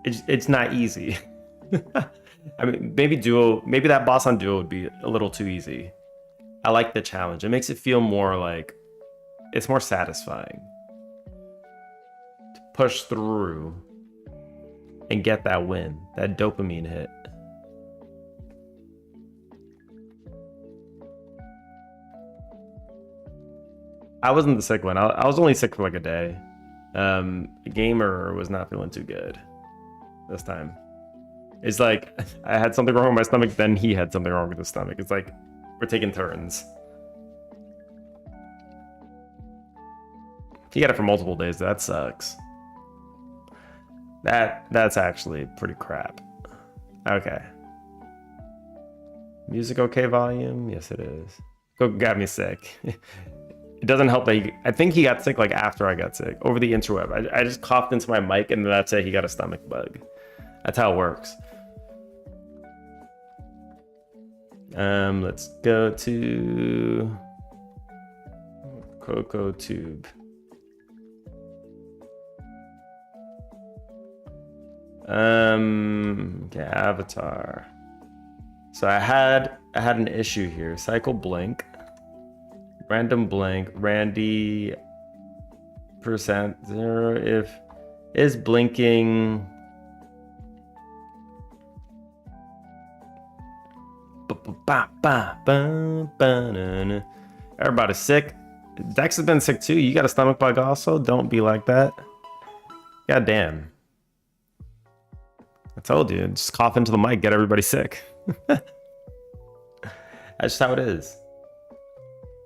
it's not easy. I mean, maybe that boss on Duo would be a little too easy. I like the challenge. It makes it feel more like it's more satisfying to push through and get that win, that dopamine hit. I wasn't the sick one. I was only sick for like a day. Gamer was not feeling too good this time. It's like I had something wrong with my stomach, then he had something wrong with his stomach. It's like we're taking turns. He got it for multiple days. That sucks. That's actually pretty crap. Okay. Music okay volume? Yes, it is. Go got me sick. It doesn't help that I think he got sick like after I got sick over the interweb. I just coughed into my mic and that's it. He got a stomach bug. That's how it works. Let's go to Coco Tube. Okay, avatar. So I had an issue here. Cycle blink, random blink, Randy %0 if is blinking. Everybody's sick. Dex has been sick too. You got a stomach bug also. Don't be like that. God damn. I told you, just cough into the mic, get everybody sick. That's just how it is.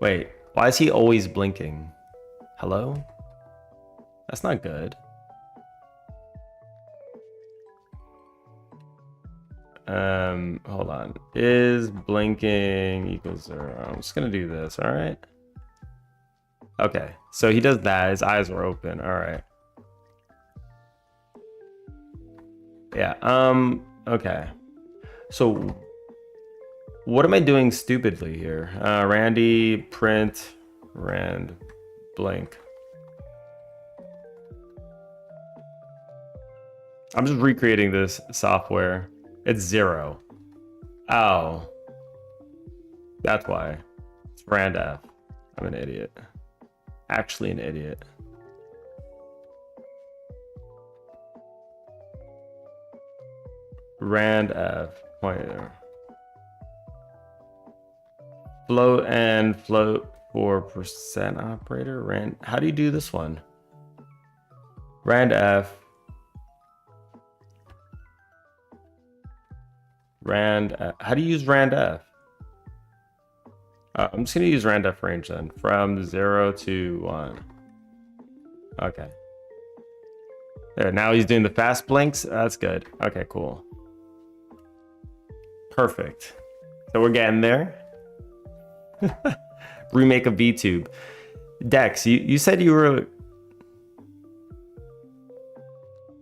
Wait, why is he always blinking? Hello? That's not good. Hold on. Is blinking equals 0? I'm just gonna do this, all right? Okay, so he does that. His eyes were open. All right. Yeah. Okay. So what am I doing stupidly here? Randy print rand blink. I'm just recreating this software. It's 0. Oh. That's why. It's rand f. I'm an idiot. Actually an idiot. Rand f pointer. Float and float for percent operator. Rand. How do you do this one? Rand f. Rand. How do you use rand f? I'm just gonna use rand f range then, from 0 to 1. Okay. There. Now he's doing the fast blinks. That's good. Okay. Cool. Perfect. So we're getting there. Remake of VTube. Dex, you said you were...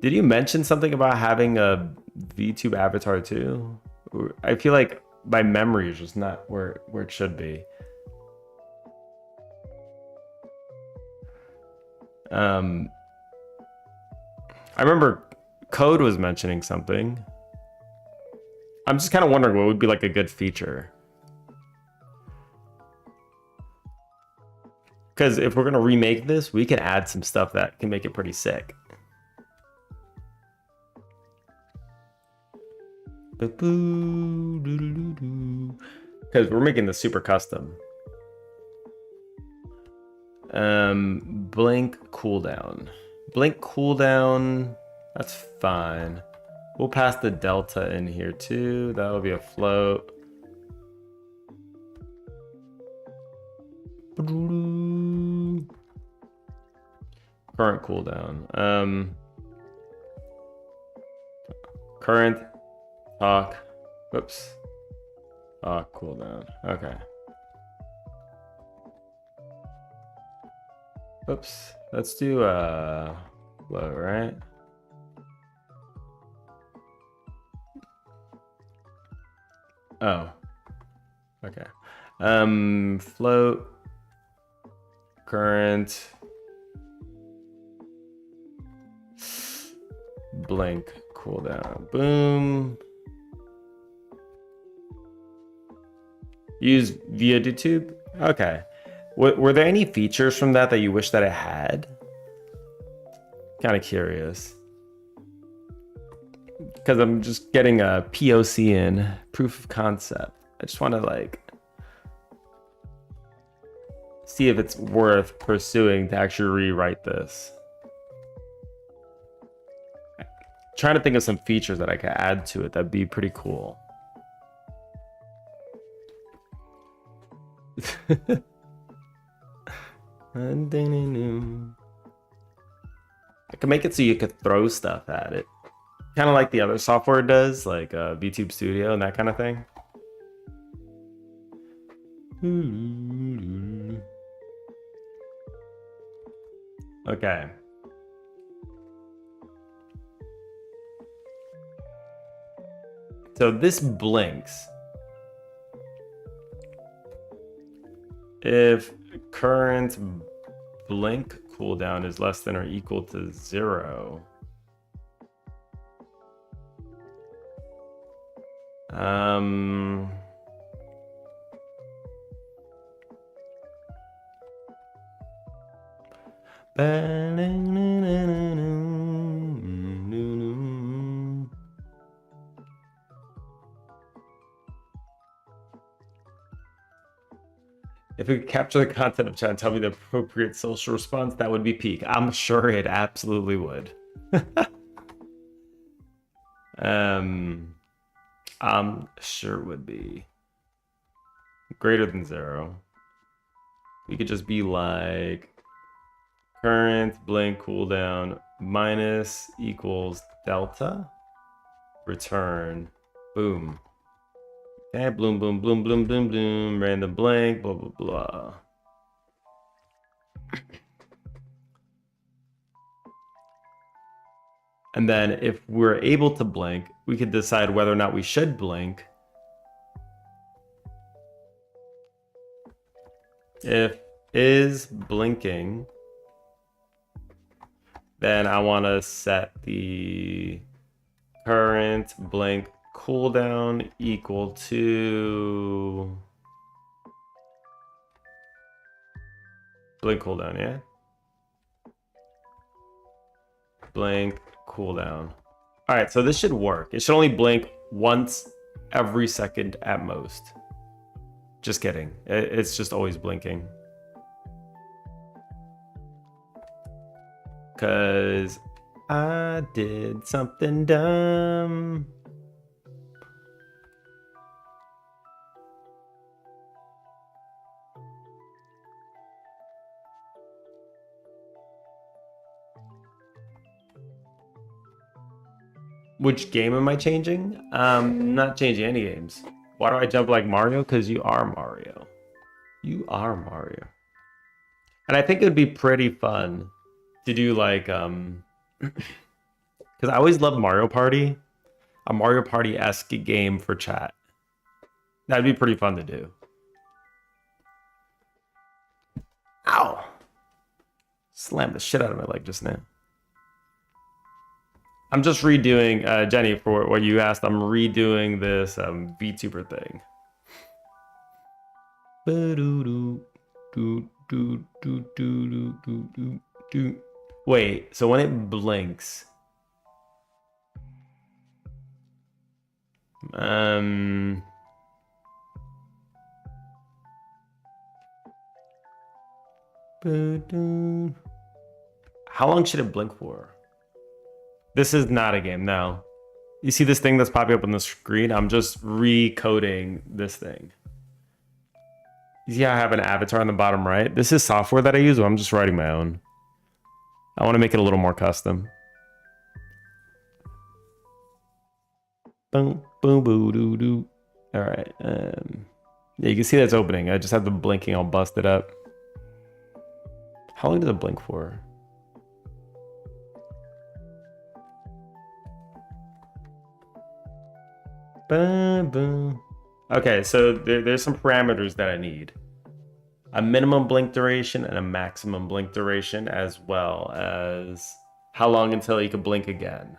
Did you mention something about having a VTube avatar too? I feel like my memory is just not where it should be. I remember Code was mentioning something. I'm just kind of wondering what would be like a good feature. Because if we're going to remake this, we can add some stuff that can make it pretty sick. Because we're making this super custom. Blink cooldown. Blink cooldown, that's fine. We'll pass the delta in here too. That'll be a float. Current cooldown. Current talk. Whoops. Cooldown. Okay. Oops. Let's do low, right? Oh. Okay. Float. Current. Blink cooldown. Boom. Use pngtuber? Okay. Were there any features from that you wish that it had? Kind of curious. Because I'm just getting a POC in, proof of concept. I just want to like see if it's worth pursuing to actually rewrite this. Trying to think of some features that I could add to it that'd be pretty cool. I could make it so you could throw stuff at it. Kind of like the other software does, like VTube Studio and that kind of thing. Okay. So this blinks. If current blink cooldown is less than or equal to 0. If it could capture the content of chat and tell me the appropriate social response, that would be peak. I'm sure it absolutely would. I'm sure it would be greater than 0. We could just be like current blink cooldown minus equals delta return. Boom. Okay, bloom, boom, bloom, bloom, bloom, bloom, random blank, blah, blah, blah. And then if we're able to blink, we could decide whether or not we should blink. If is blinking, then I want to set the current blink cooldown equal to blink cooldown, yeah? Blink cooldown. All right, so this should work. It should only blink once every second at most. Just kidding. It's just always blinking. Because I did something dumb. Which game am I changing? Not changing any games. Why do I jump like Mario? Because you are Mario. You are Mario. And I think it would be pretty fun to do like, because I always love Mario Party. A Mario Party-esque game for chat. That'd be pretty fun to do. Ow! Slammed the shit out of my leg just now. I'm just redoing, Jenny, for what you asked, I'm redoing this VTuber thing. Wait, so when it blinks... How long should it blink for? This is not a game, no. You see this thing that's popping up on the screen? I'm just recoding this thing. You see how I have an avatar on the bottom right? This is software that I use, but I'm just writing my own. I want to make it a little more custom. Boom, boom, boo, doo, doo. All right. Yeah, you can see that's opening. I just have the blinking all busted up. How long does it blink for? Boom, boom. Okay, so there's some parameters that I need. A minimum blink duration and a maximum blink duration, as well as how long until you can blink again.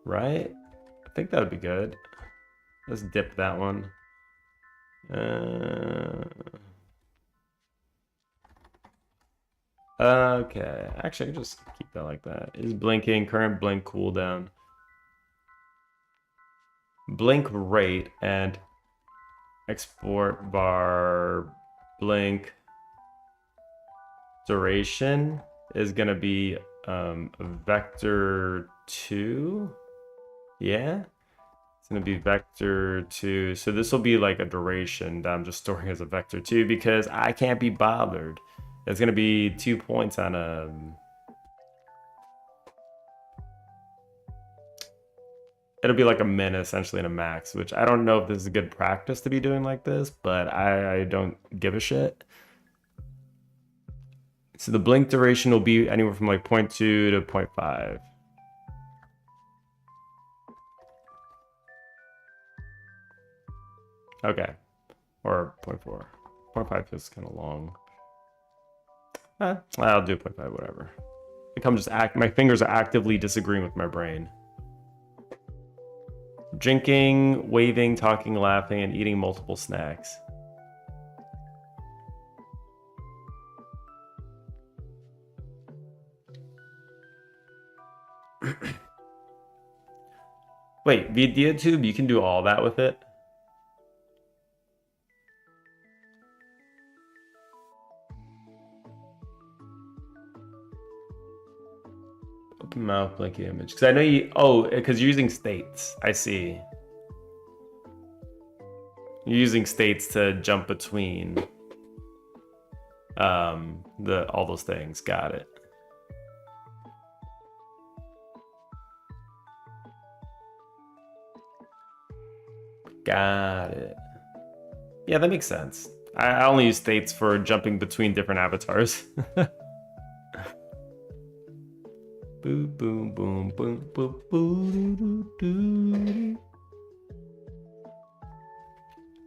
Right? I think that would be good. Let's dip that one. Okay, actually I can just keep that like that. Is blinking, current blink cooldown. Blink rate and export bar blink duration is gonna be vector 2. Yeah, it's gonna be vector 2. So this will be like a duration that I'm just storing as a vector 2 because I can't be bothered. It's gonna be 2 points on a it'll be like a min essentially and a max, which I don't know if this is a good practice to be doing like this, but I don't give a shit. So the blink duration will be anywhere from like 0.2 to 0.5. Okay, or 0.4. 0.5 feels kind of long. I'll do 0.5, whatever. My fingers are actively disagreeing with my brain. Drinking, waving, talking, laughing, and eating multiple snacks. Wait, VideoTube, you can do all that with it? Open mouth, blinking image. Because I know you... Oh, because you're using states. I see. You're using states to jump between all those things. Got it. Got it. Yeah, that makes sense. I only use states for jumping between different avatars. Boom, boom, boom, boom, boom, boom.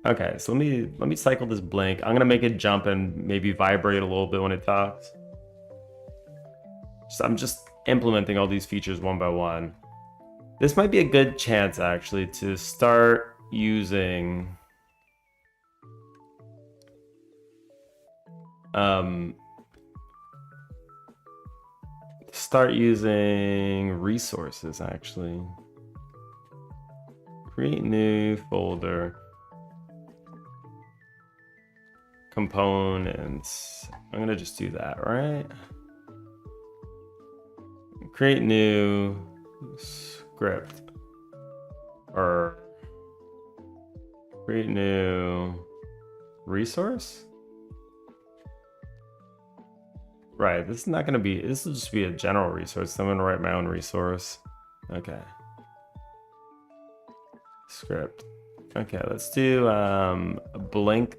Okay, so let me cycle this blink. I'm gonna make it jump and maybe vibrate a little bit when it talks. So I'm just implementing all these features one by one. This might be a good chance actually to start using resources actually. Create new folder. Components. I'm gonna just do that, right? Create new script or create new resource. Right, this is not gonna be, this will just be a general resource. I'm gonna write my own resource. Okay. Script. Okay, let's do blink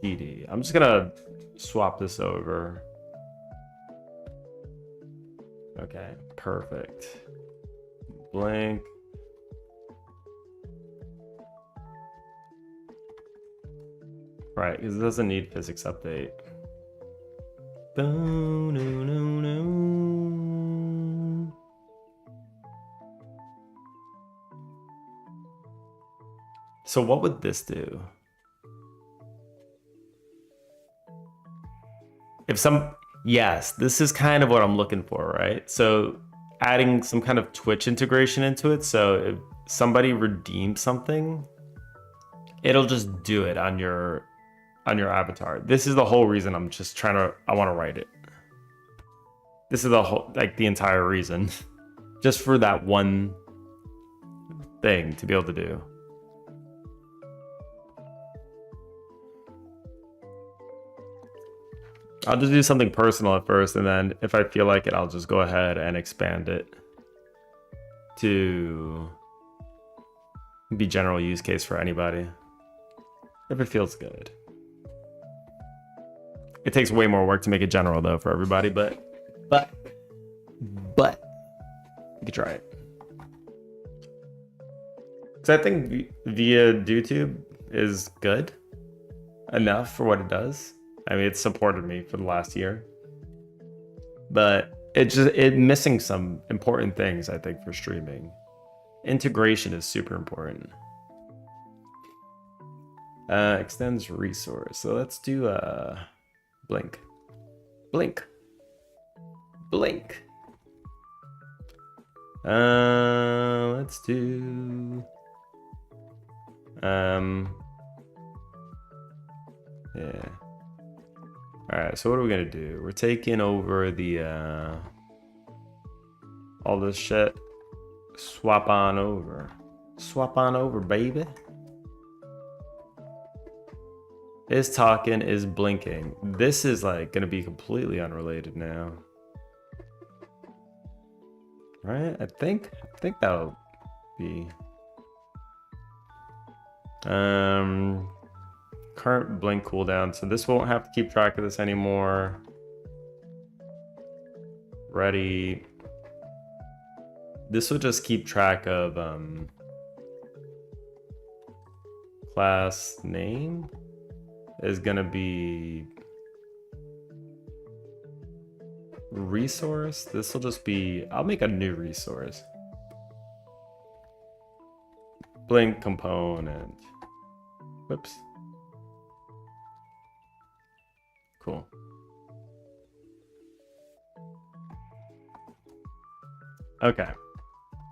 TD. I'm just gonna swap this over. Okay, perfect. Blink. Right, because it doesn't need physics update. So what would this do? Yes, this is kind of what I'm looking for, right? So adding some kind of Twitch integration into it. So if somebody redeems something, it'll just do it on your avatar. This is the whole reason I want to write it. This is the entire reason. Just for that one thing to be able to do. I'll just do something personal at first, and then if I feel like it, I'll just go ahead and expand it to be general use case for anybody. If it feels good. It takes way more work to make it general though for everybody, but you can try it. So I think via YouTube is good enough for what it does. I mean, it's supported me for the last year. but it missing some important things, I think, for streaming. Integration is super important. Extends resource. So let's do blink. Blink. Blink. Let's do yeah. Alright, so what are we gonna do? We're taking over the all this shit. Swap on over. Swap on over, baby. Is talking, is blinking. This is like gonna be completely unrelated now. Right? I think that'll be current blink cooldown, so this won't have to keep track of this anymore. Ready. This will just keep track of class name is gonna be resource. This will just be, I'll make a new resource. Blink component. Whoops. Cool. Okay.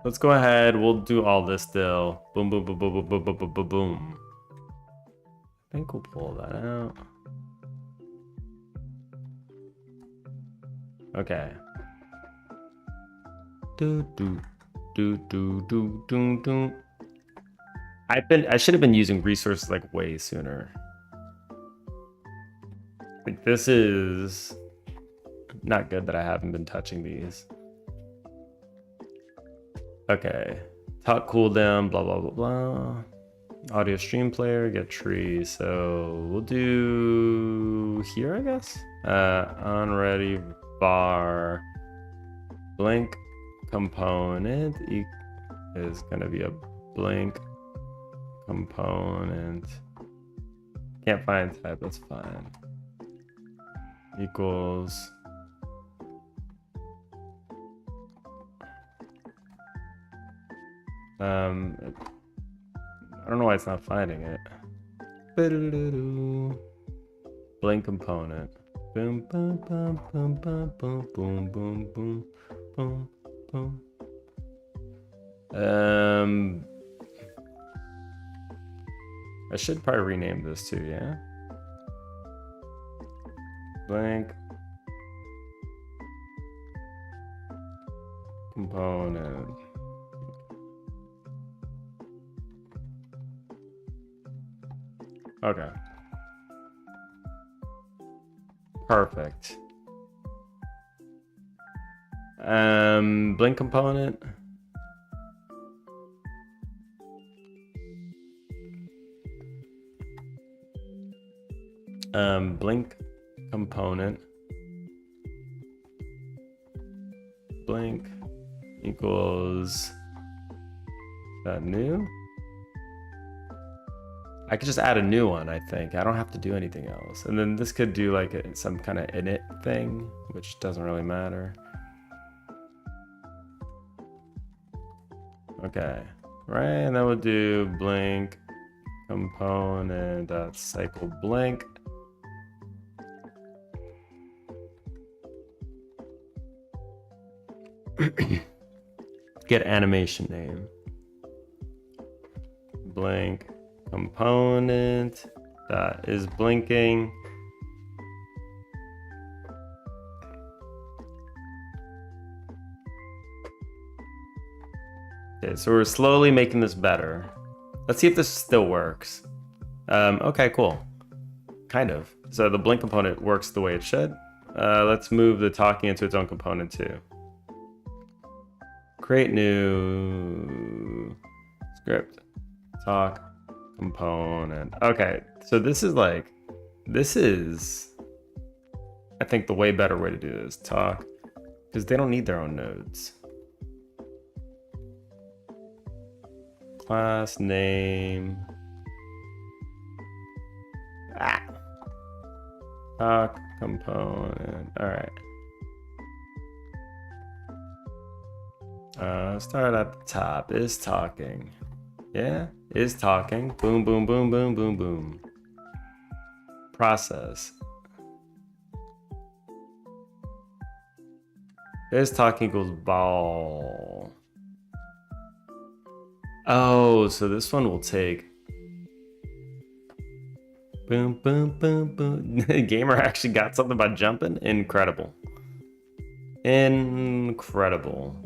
Let's go ahead. We'll do all this still. Boom, boom, boom, boom, boom, boom, boom, boom, boom, boom. I think we'll pull that out. Okay. Do do do do do do do. I should have been using resources like way sooner. Like this is not good that I haven't been touching these. Okay. Talk cooldown, blah blah blah blah. Audio stream player, get tree. So we'll do here, I guess. On ready var blink component is gonna be a blink component. Can't find type, that's fine. Equals I don't know why it's not finding it. Blink component. Boom boom boom boom boom boom boom boom boom boom boom. I should probably rename this too, yeah? Blank component. Okay. Perfect. Blink component. Blink component. Blink equals that new. I could just add a new one, I think. I don't have to do anything else. And then this could do like some kind of init thing, which doesn't really matter. Okay, right, and then we'll do blink component dot cycle blink. Get animation name. Blink component that is blinking. Okay, so we're slowly making this better. Let's see if this still works. Okay, cool. Kind of. So the blink component works the way it should. Let's move the talking into its own component too. Create new script. Talk component. Okay, so this is I think the way better way to do this. Talk, because they don't need their own nodes. Class name. Talk component. All right. Start at the top. Is talking. Yeah, is talking. Boom, boom, boom, boom, boom, boom. Process. Is talking equals ball. Oh, so this one will take. Boom, boom, boom, boom. Gamer actually got something about jumping. Incredible. Incredible.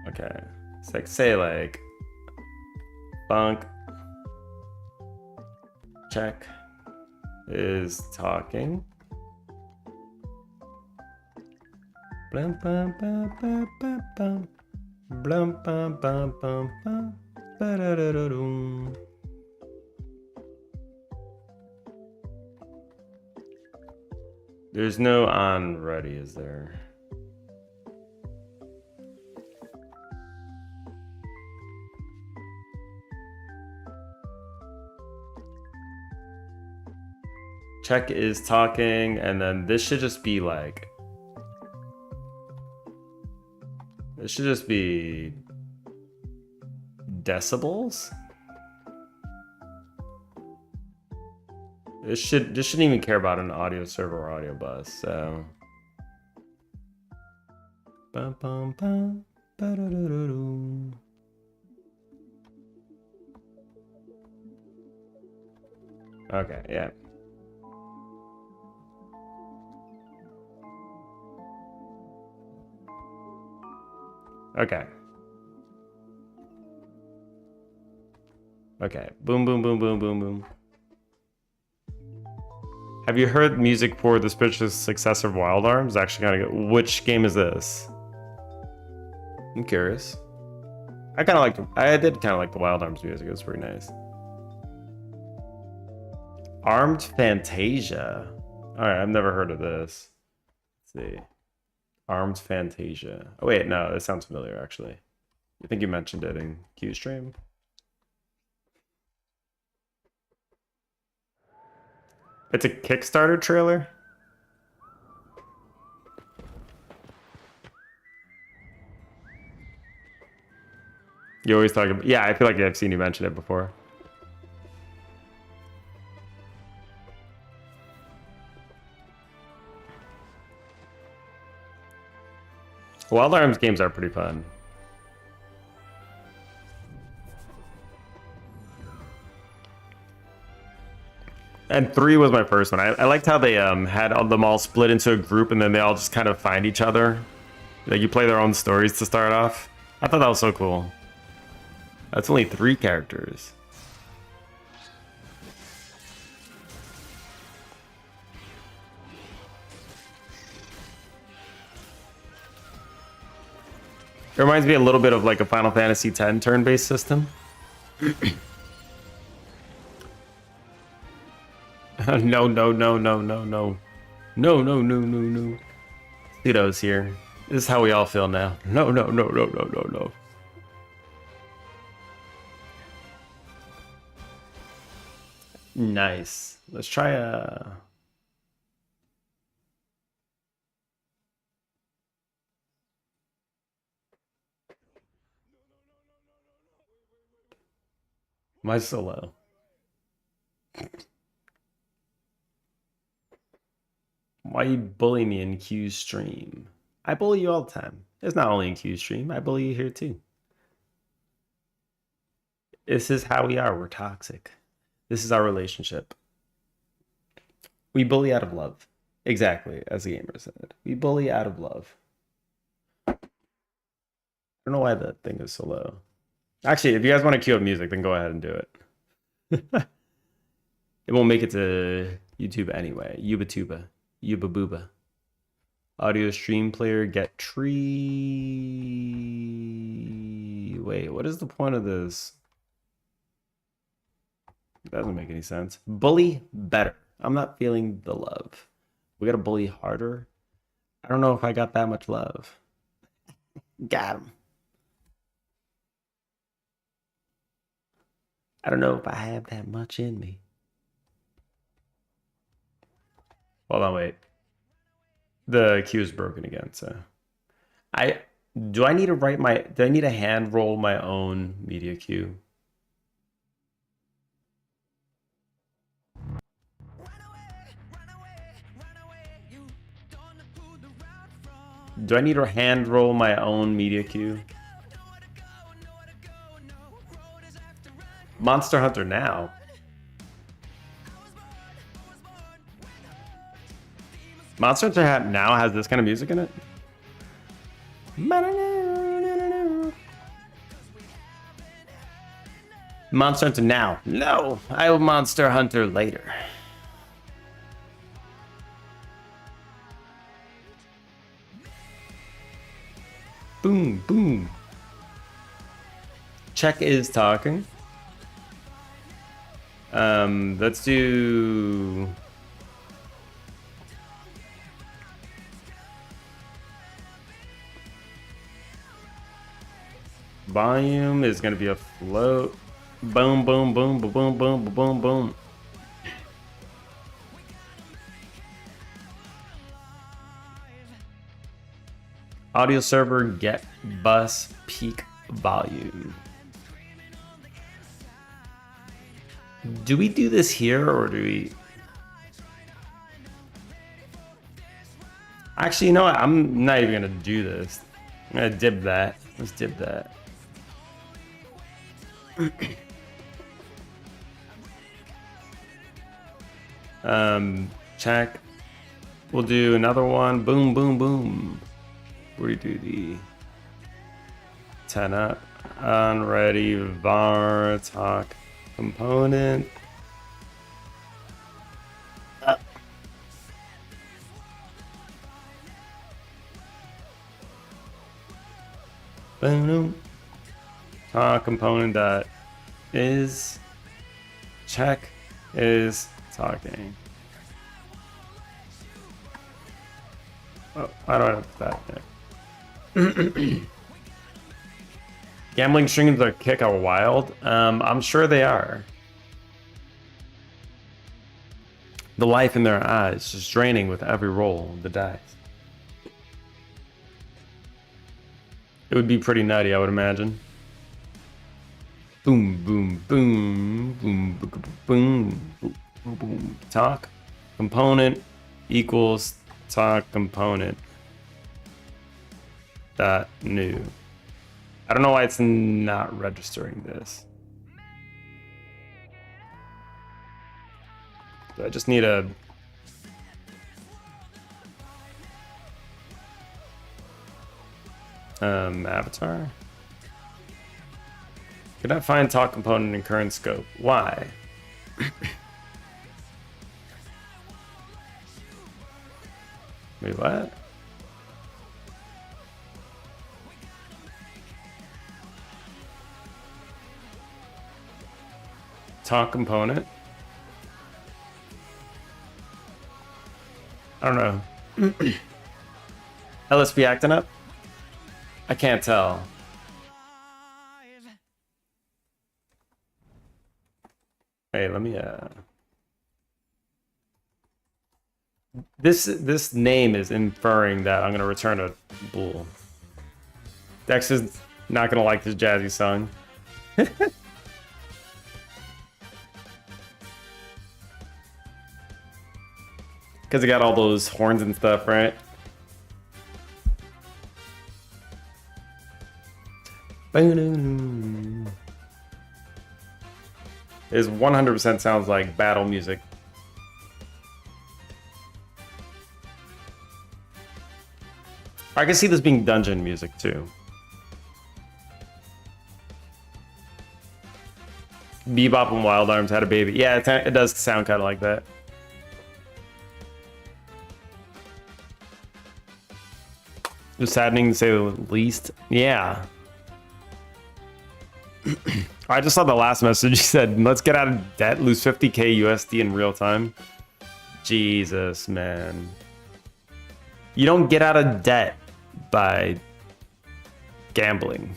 Okay. It's like, say like, funk. Check. Is talking. Blum, bum, bum, bum, bum, bum. Blum, bum, bum, bum, bum. Ba-da-da-da-dum. There's no on ready, is there? Check is talking, and then this should just be like. It should just be decibels. This shouldn't even care about an audio server or audio bus. So. Bum, bum, bum, ba-da-da-da-dum. Okay, yeah. Okay. Okay. Boom, boom, boom, boom, boom, boom. Have you heard music for the spiritual successor of Wild Arms? Actually, kind of good. Which game is this? I'm curious. I did kind of like the Wild Arms music. It was pretty nice. Armed Fantasia. All right, I've never heard of this. Let's see. Armed Fantasia. Oh wait, no, that sounds familiar actually. I think you mentioned it in Qstream. It's a Kickstarter trailer? You always talk about, yeah, I feel like I've seen you mention it before. Wild Arms games are pretty fun. And 3 was my first one. I liked how they had them all split into a group and then they all just kind of find each other. Like you play their own stories to start off. I thought that was so cool. That's only 3 characters. It reminds me a little bit of like a Final Fantasy X turn-based system. No, no, no, no, no, no. No, no, no, no, no. Ludo's here. This is how we all feel now. No, no, no, no, no, no, no. Nice. Let's try a... My solo. Why you bully me in Q stream? I bully you all the time. It's not only in Q stream. I bully you here too. This is how we are. We're toxic. This is our relationship. We bully out of love. Exactly, as the gamer said. We bully out of love. I don't know why the thing is so low. Actually, if you guys want to queue up music, then go ahead and do it. It won't make it to YouTube anyway. Yuba-tuba. Yuba-booba. Audio stream player get tree. Wait, what is the point of this? Doesn't make any sense. Bully better. I'm not feeling the love. We gotta bully harder. I don't know if I got that much love. Got him. I don't know if I have that much in me. Hold on, wait. The queue is broken again, so do I need to hand roll my own media queue? Do I need to hand roll my own media queue? Monster Hunter now. Monster Hunter now has this kind of music in it? Monster Hunter now. No, I will Monster Hunter later. Boom, boom. Check is talking. Let's do... Volume is going to be a float. Boom, boom, boom, boom, boom, boom, boom, boom. Audio server get bus peak volume. Do we do this here or do we? Actually, you know what? I'm not even gonna do this. I'm gonna dib that. Let's dib that. Check. We'll do another one. Boom, boom, boom. Where do you do the 10 up? Unready var talk component. Boom. Talk component that is check is talking. Oh, I don't have that there. Gambling streams are kick are wild. I'm sure they are. The life in their eyes just draining with every roll of the dice. It would be pretty nutty, I would imagine. Boom, boom, boom, boom, boom, boom, boom, boom. Talk component equals talk component dot new. I don't know why it's not registering this. So I just need a avatar. Could I find talk component in current scope? Why? Wait, what? Talk component. I don't know. LSP acting up? I can't tell. Hey, let me this name is inferring that I'm gonna return a bull. Dex is not gonna like this jazzy song. Because it got all those horns and stuff, right? It 100% sounds like battle music. I can see this being dungeon music too. Bebop and Wild Arms had a baby. Yeah, it does sound kind of like that. It was saddening to say the least. Yeah. I just saw the last message. He said, let's get out of debt, lose 50k USD in real time. Jesus, man. You don't get out of debt by gambling.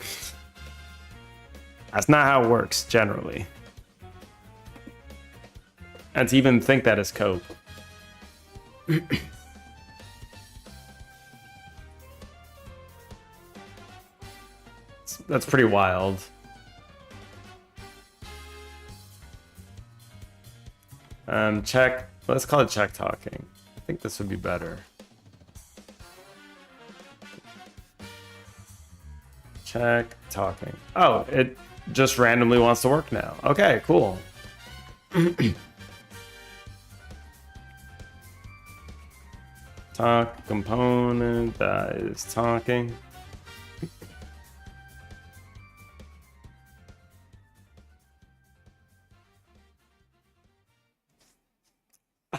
That's not how it works, generally. And to even think that is cope. That's pretty wild. Check. Let's call it check talking. I think this would be better. Check talking. Oh, it just randomly wants to work now. Okay, cool. Talk component that is talking.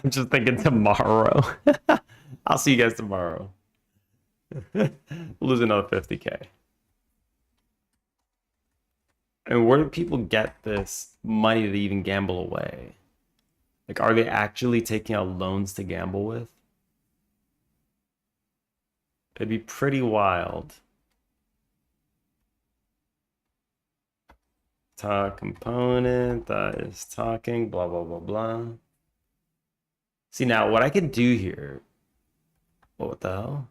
I'm just thinking tomorrow. I'll see you guys tomorrow. Lose another 50K. And where do people get this money to even gamble away? Like, are they actually taking out loans to gamble with? It'd be pretty wild. Talk component that is talking, blah, blah, blah, blah. See, now what I could do here. What the hell?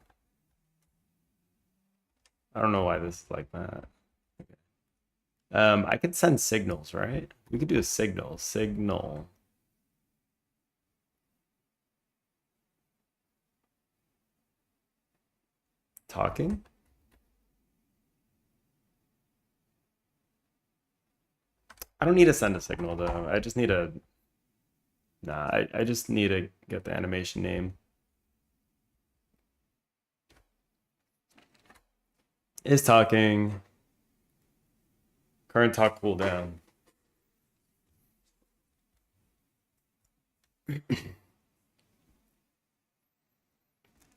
I don't know why this is like that. I could send signals, right? We could do a signal. Signal. Talking? I don't need to send a signal though. I just need a... Nah, I just need to get the animation name. Is talking. Current talk cooldown.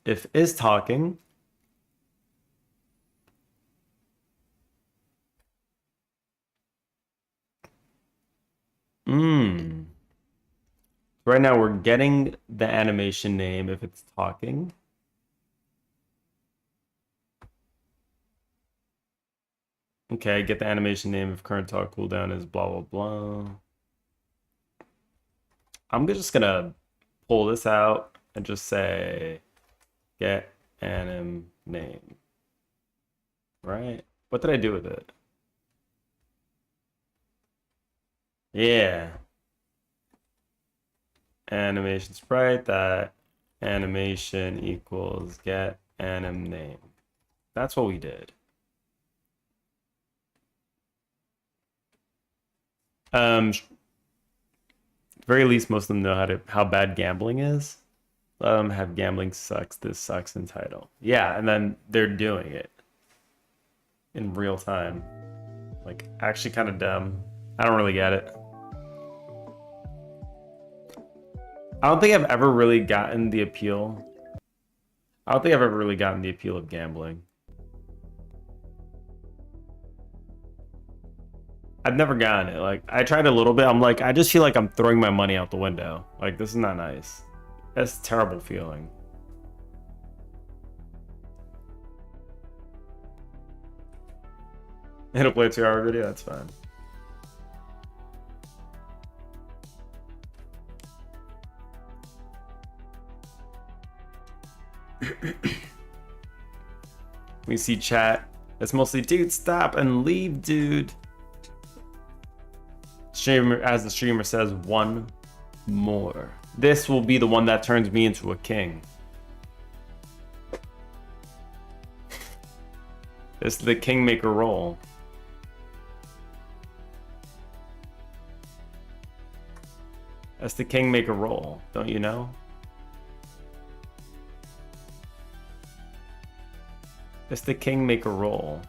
If is talking. Right now we're getting the animation name if it's talking. Okay, get the animation name if current talk cooldown is blah, blah, blah. I'm just gonna pull this out and just say, get anim name. Right? What did I do with it? Yeah. Animation sprite, that animation equals get anim name. That's what we did. Very least, most of them know how bad gambling is. Let them have gambling sucks, this sucks in title. Yeah, and then they're doing it in real time. Like, actually kind of dumb. I don't really get it. I don't think I've ever really gotten the appeal. I don't think I've ever really gotten the appeal of gambling. I've never gotten it. Like, I tried a little bit. I'm like, I just feel like I'm throwing my money out the window. Like, this is not nice. That's a terrible feeling. It'll play a 2-hour video, that's fine. We see chat. It's mostly, dude, stop and leave, dude. Streamer, as the streamer says, one more. This will be the one that turns me into a king. This is the kingmaker role. That's the kingmaker role, don't you know? It's the kingmaker role.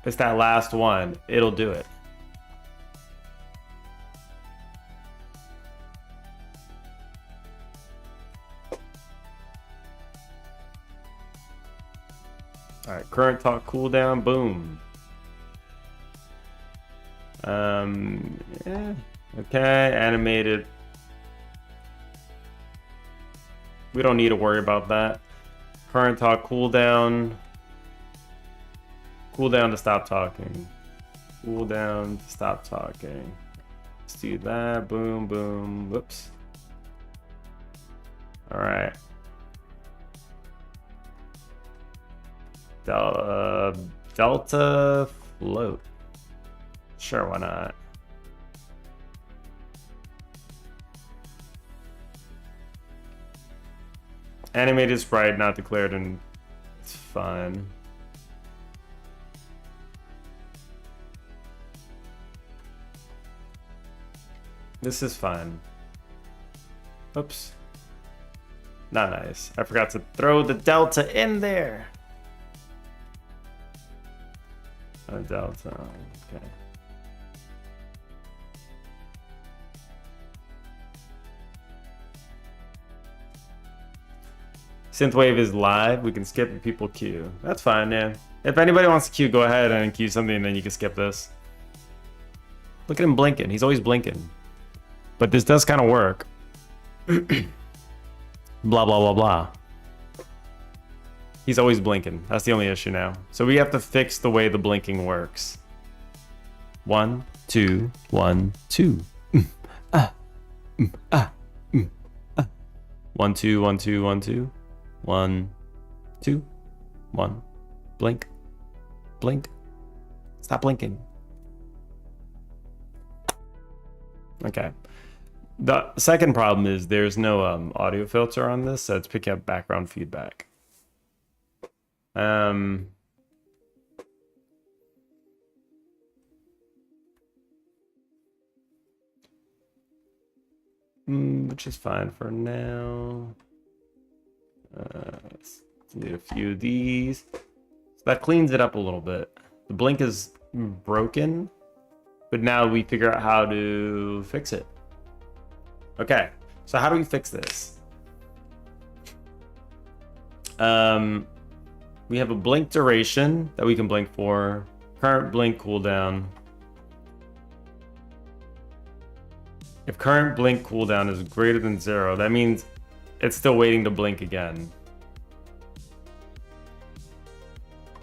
It's that last one. It'll do it. All right, current talk cooldown, boom. Yeah, okay, animated. We don't need to worry about that. Current talk cooldown. Cooldown to stop talking. Cooldown to stop talking. Let's do that. Boom, boom. Whoops. All right. Delta float. Sure, why not? Animated sprite not declared, and it's fine. This is fine. Oops. Not nice. I forgot to throw the delta in there. A delta, okay. Synthwave is live. We can skip and people queue. That's fine, yeah. If anybody wants to queue, go ahead and queue something, and then you can skip this. Look at him blinking. He's always blinking. But this does kind of work. Blah, blah, blah, blah. He's always blinking. That's the only issue now. So we have to fix the way the blinking works. 1, 2, 1, 2. 1, 2, 1, 2, 1, 2. 1, 2, 1. Blink. Blink. Stop blinking. Okay. The second problem is there's no audio filter on this, so it's picking up background feedback. Which is fine for now. Let's do a few of these. So that cleans it up a little bit. The blink is broken, but now we figure out how to fix it. Okay, so how do we fix this? We have a blink duration that we can blink for. Current blink cooldown. If current blink cooldown is greater than 0, that means it's still waiting to blink again.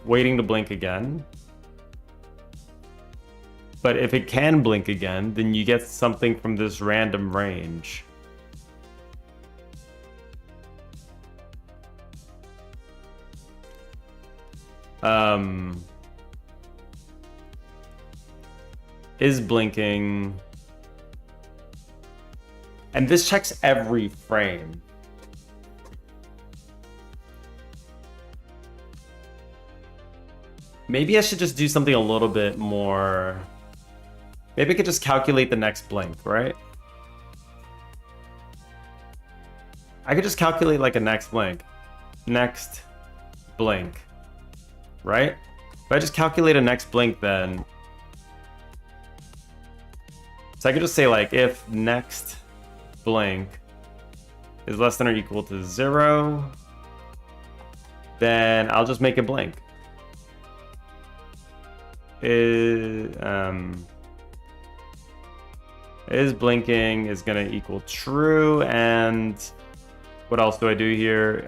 Waiting to blink again. But if it can blink again, then you get something from this random range. Is blinking. And this checks every frame. Maybe I should just do something a little bit more. Maybe I could just calculate the next blink, right? I could just calculate like a next blink. Next blink, right? If I just calculate a next blink, then. So I could just say like if next blink is less than or equal to 0, then I'll just make it blink. Is blinking is gonna equal true, and what else do I do here?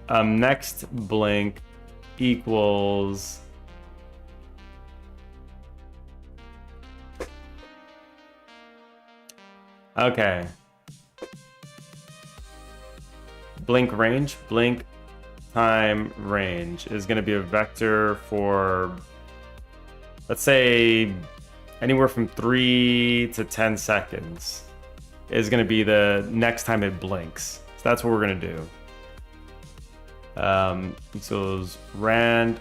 Next blink equals okay. Blink range, blink time range is going to be a vector for, let's say, anywhere from 3 to 10 seconds is going to be the next time it blinks. So that's what we're going to do. Equals rand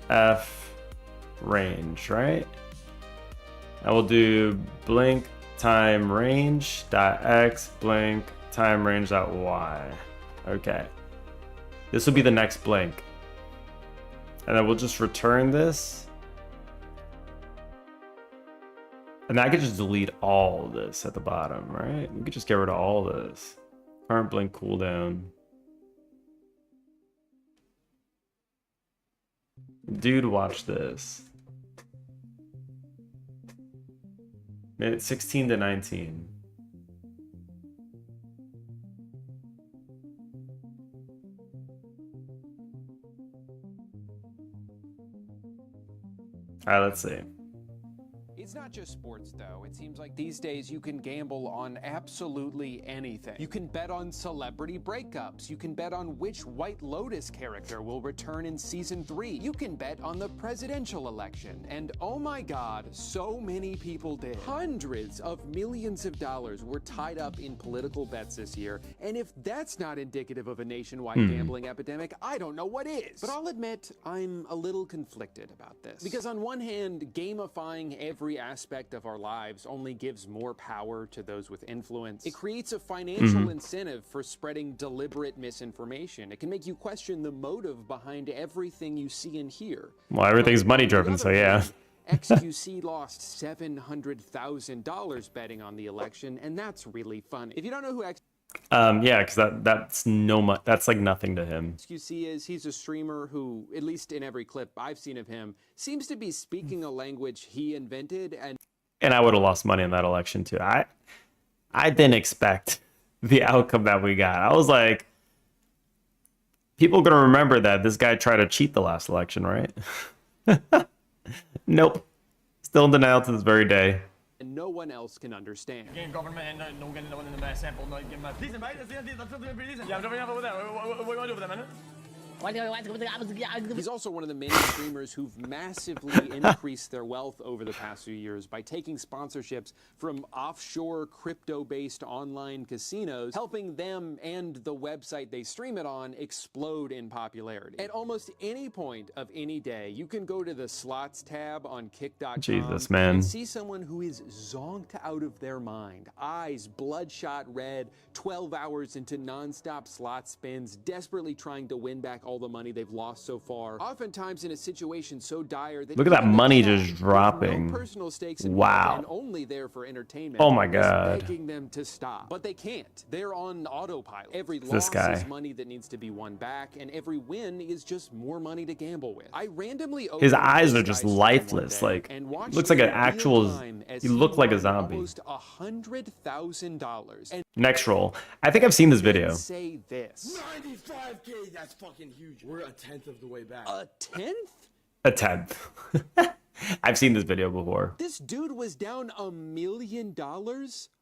f range, right? I will do blink time range dot x blink time range dot y. Okay. This will be the next blink. And then we'll just return this. And I could just delete all of this at the bottom, right? We could just get rid of all of this. Current blink cooldown. Dude, watch this. Minute 16 to 19. All right, let's see. It's not just sports, though. It seems like these days you can gamble on absolutely anything. You can bet on celebrity breakups. You can bet on which White Lotus character will return in season 3. You can bet on the presidential election. And oh my god, so many people did. Hundreds of millions of dollars were tied up in political bets this year. And if that's not indicative of a nationwide gambling epidemic, I don't know what is. But I'll admit, I'm a little conflicted about this. Because on one hand, gamifying every aspect of our lives only gives more power to those with influence. It creates a financial incentive for spreading deliberate misinformation. It can make you question the motive behind everything you see and hear. Well, everything's money driven, so yeah. XQC lost $700,000 betting on the election, and that's really funny. If you don't know who yeah, because that's like nothing to him. XQC is, he's a streamer who, at least in every clip I've seen of him, seems to be speaking a language he invented, and I would have lost money in that election too. I didn't expect the outcome that we got. I was like, people are gonna remember that this guy tried to cheat the last election, right? Nope. Still in denial to this very day. And no one else can understand. He's also one of the many streamers who've massively increased their wealth over the past few years by taking sponsorships from offshore crypto-based online casinos, helping them and the website they stream it on explode in popularity. At almost any point of any day, you can go to the slots tab on kick.com Jesus, man. and see someone who is zonked out of their mind, eyes bloodshot red, 12 hours into non-stop slot spins, desperately trying to win back all the money they've lost so far. Oftentimes in a situation so dire that look at that money just no dropping. personal stakes involved Wow. and only there for entertainment. Oh my god. Begging them to stop, but they can't. They're on autopilot. Every This loss guy. is money that needs to be won back, and every win is just more money to gamble with. I randomly His opened eyes this are just guy's stream lifeless. one day Like, and watched looks like an in real actual. time as He looked like a won zombie. Almost $100,000. And Next roll. I think I've seen this video. say this. 95K, that's fucking huge. We're a tenth of the way back. A tenth? A 10th. I've seen this video before. This dude was down $1 million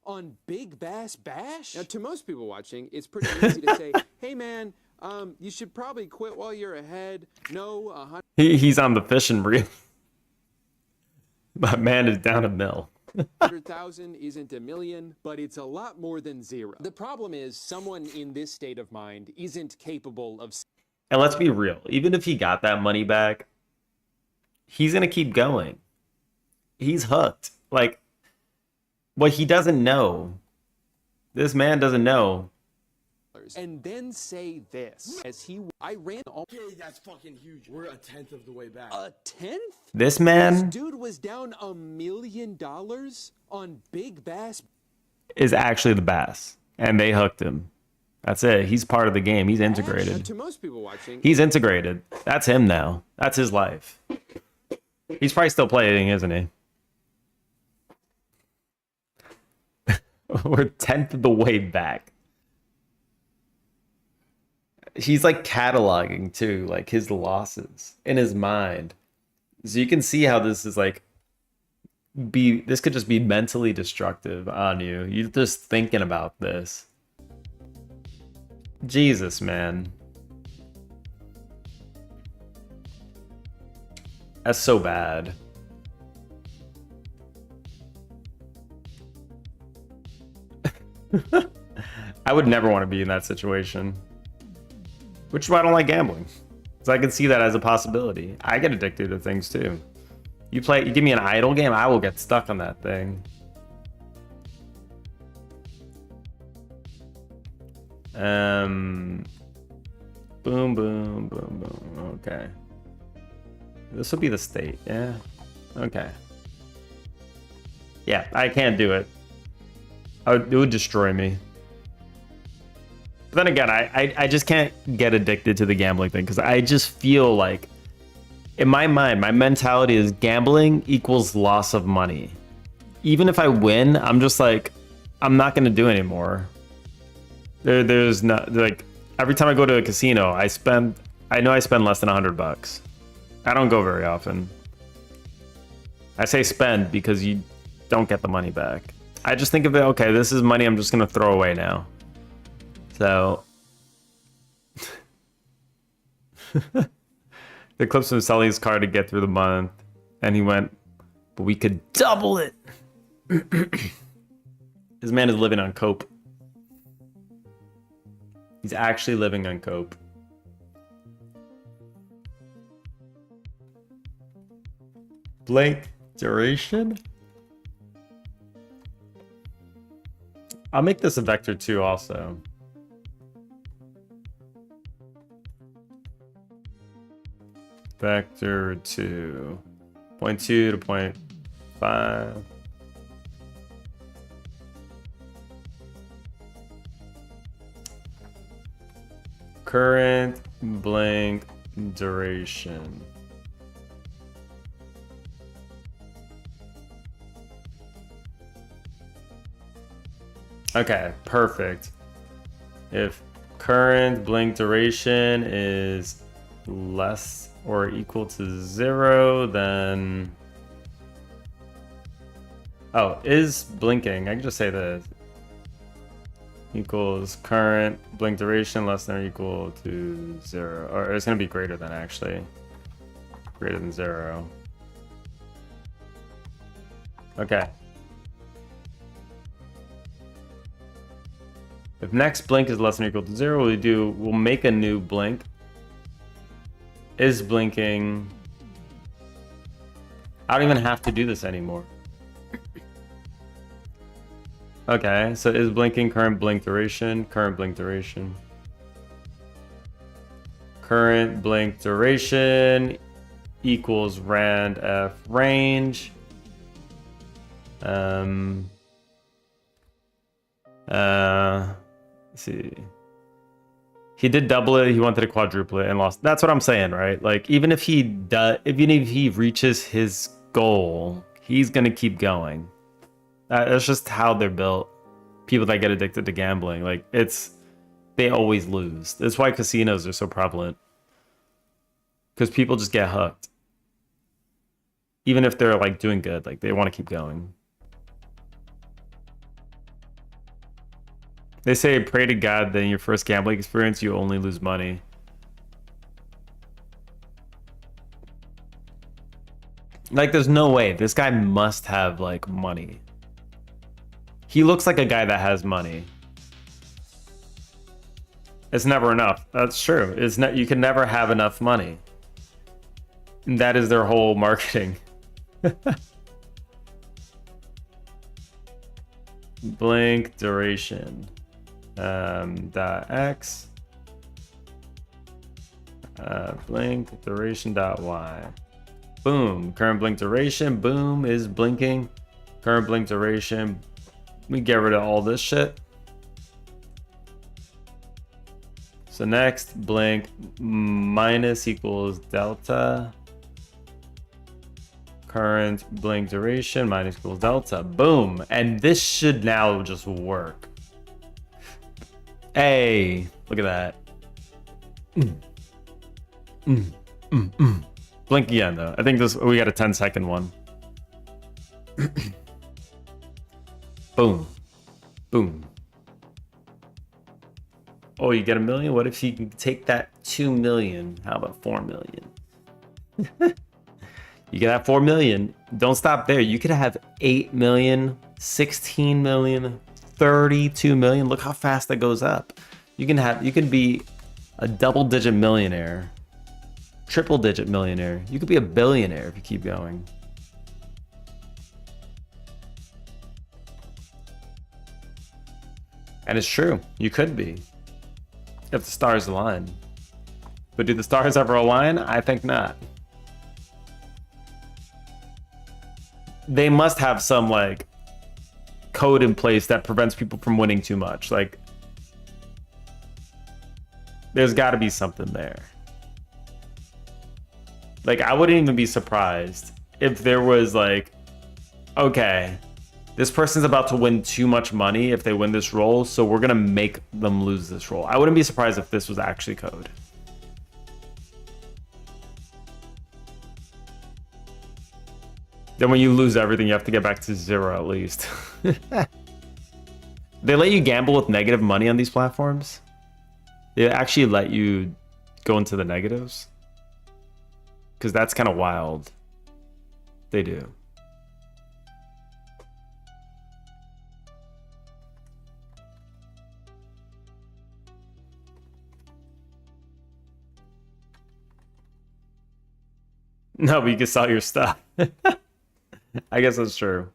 on Big Bass Bash? Now, to most people watching, it's pretty easy to say, hey man, you should probably quit while you're ahead. No, He's on the fishing reel. My man is down $1 million. 100,000 isn't $1 million, but it's a lot more than zero. The problem is someone in this state of mind isn't capable of... And let's be real. Even if he got that money back, he's going to keep going. He's hooked. Like, what he doesn't know, this man doesn't know. And then say this. I ran all... Okay, that's fucking huge. We're a tenth of the way back. A tenth? This man This dude was down $1 million on Big Bass. is actually the bass. And they hooked him. That's it. He's part of the game. He's integrated. To most people watching, He's integrated. That's him now. That's his life. He's probably still playing, isn't he? We're 10th of the way back. He's like cataloging too, like his losses in his mind. So you can see how this is like this could just be mentally destructive on you. You're just thinking about this. Jesus, man. That's so bad. I would never want to be in that situation. Which is why I don't like gambling. Because I can see that as a possibility. I get addicted to things too. You give me an idle game, I will get stuck on that thing. Boom, boom, boom, boom. Okay. This will be the state, yeah? Okay. Yeah, I can't do it. It would destroy me. But then again, I just can't get addicted to the gambling thing because I just feel like, in my mind, my mentality is gambling equals loss of money. Even if I win, I'm just like, I'm not going to do anymore. There's not, like, every time I go to a casino, I know I spend less than $100. I don't go very often. I say spend because you don't get the money back. I just think of it, okay, this is money I'm just gonna throw away now. So the clips him selling his car to get through the month, and he went, but we could double it. This man is living on cope. He's actually living on cope. Blank duration. I'll make this a vector 2 also. Vector 2. 0.2 to 0.5. Current blank duration. Okay, perfect. If current blank duration is less or equal to 0, then... Oh, is blinking, I can just say this. Equals current blink duration less than or equal to 0. Or it's going to be greater than, actually. Greater than 0. Okay. If next blink is less than or equal to 0, we'll make a new blink. Is blinking... I don't even have to do this anymore. Okay, so is blinking current blink duration, current blink duration. Current blink duration equals rand f range. Let's see. He did double it, he wanted to quadruple it and lost. That's what I'm saying, right? Like even if he reaches his goal, he's gonna keep going. That's just how they're built. People that get addicted to gambling, like they always lose. That's why casinos are so prevalent. Because people just get hooked. Even if they're like doing good, like they want to keep going. They say pray to God that in your first gambling experience you only lose money. Like there's no way. This guy must have like money. He looks like a guy that has money. It's never enough. That's true. You can never have enough money. And that is their whole marketing. Blank duration. Dot x. Blink duration dot y. Boom. Current blink duration. Boom is blinking. Current blink duration. We get rid of all this shit. So next, blink minus equals delta. Current blink duration minus equals delta. Boom. And this should now just work. Hey, look at that. Blink again though. I think we got a 10-second one. Boom. Boom. Oh, you get 1 million? What if you can take that 2 million? How about 4 million? You can have 4 million. Don't stop there. You could have 8 million, 16 million, 32 million. Look how fast that goes up. You can be a double-digit millionaire, triple-digit millionaire. You could be a billionaire if you keep going. And it's true. You could be. If the stars align. But do the stars ever align? I think not. They must have some like code in place that prevents people from winning too much. Like there's got to be something there. Like I wouldn't even be surprised if there was like, okay, this person's about to win too much money if they win this roll, so we're gonna make them lose this roll. I wouldn't be surprised if this was actually code. Then when you lose everything, you have to get back to 0 at least. They let you gamble with negative money on these platforms? They actually let you go into the negatives? Because that's kind of wild. They do. No, but you can sell your stuff. I guess that's true.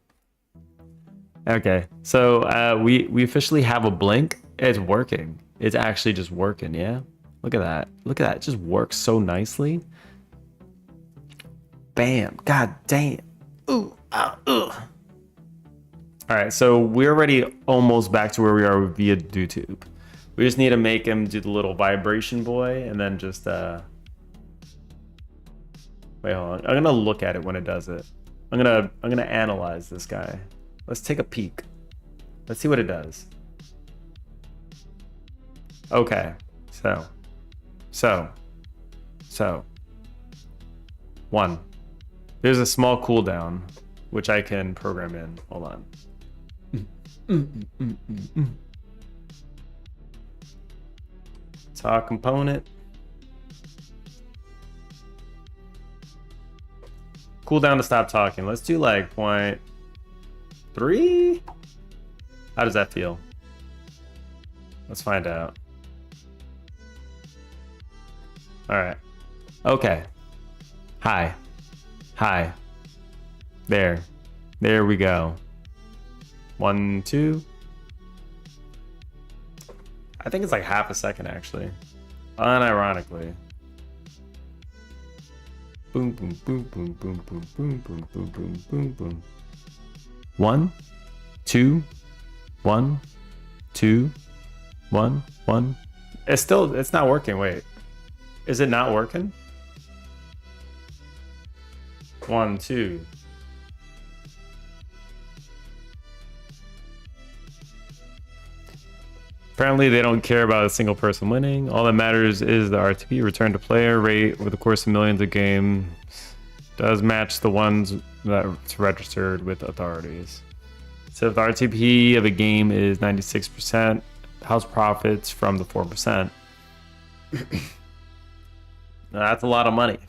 Okay, so we officially have a blink. It's working. It's actually just working, yeah? Look at that. Look at that. It just works so nicely. Bam. God damn. Ooh. All right, so we're already almost back to where we are via YouTube. We just need to make him do the little vibration boy and then just... Wait, hold on. I'm gonna look at it when it does it. I'm gonna analyze this guy. Let's take a peek. Let's see what it does. Okay, so. 1. There's a small cooldown, which I can program in. Hold on. Talk component. Cooldown to stop talking. Let's do like 0.3. How does that feel? Let's find out. All right. Okay. Hi. There we go. 1, 2. I think it's like half a second actually. Unironically. Boom, boom, boom, boom, boom, boom, boom, boom, boom, boom, boom, boom. 1, 2, 1, 2, 1, 1. It's not working. Wait, is it not working? 1, 2. Apparently they don't care about a single person winning. All that matters is the RTP, return to player rate over the course of millions of games. Does match the ones that's registered with authorities. So if the RTP of a game is 96%, house profits from the 4%. Now, that's a lot of money.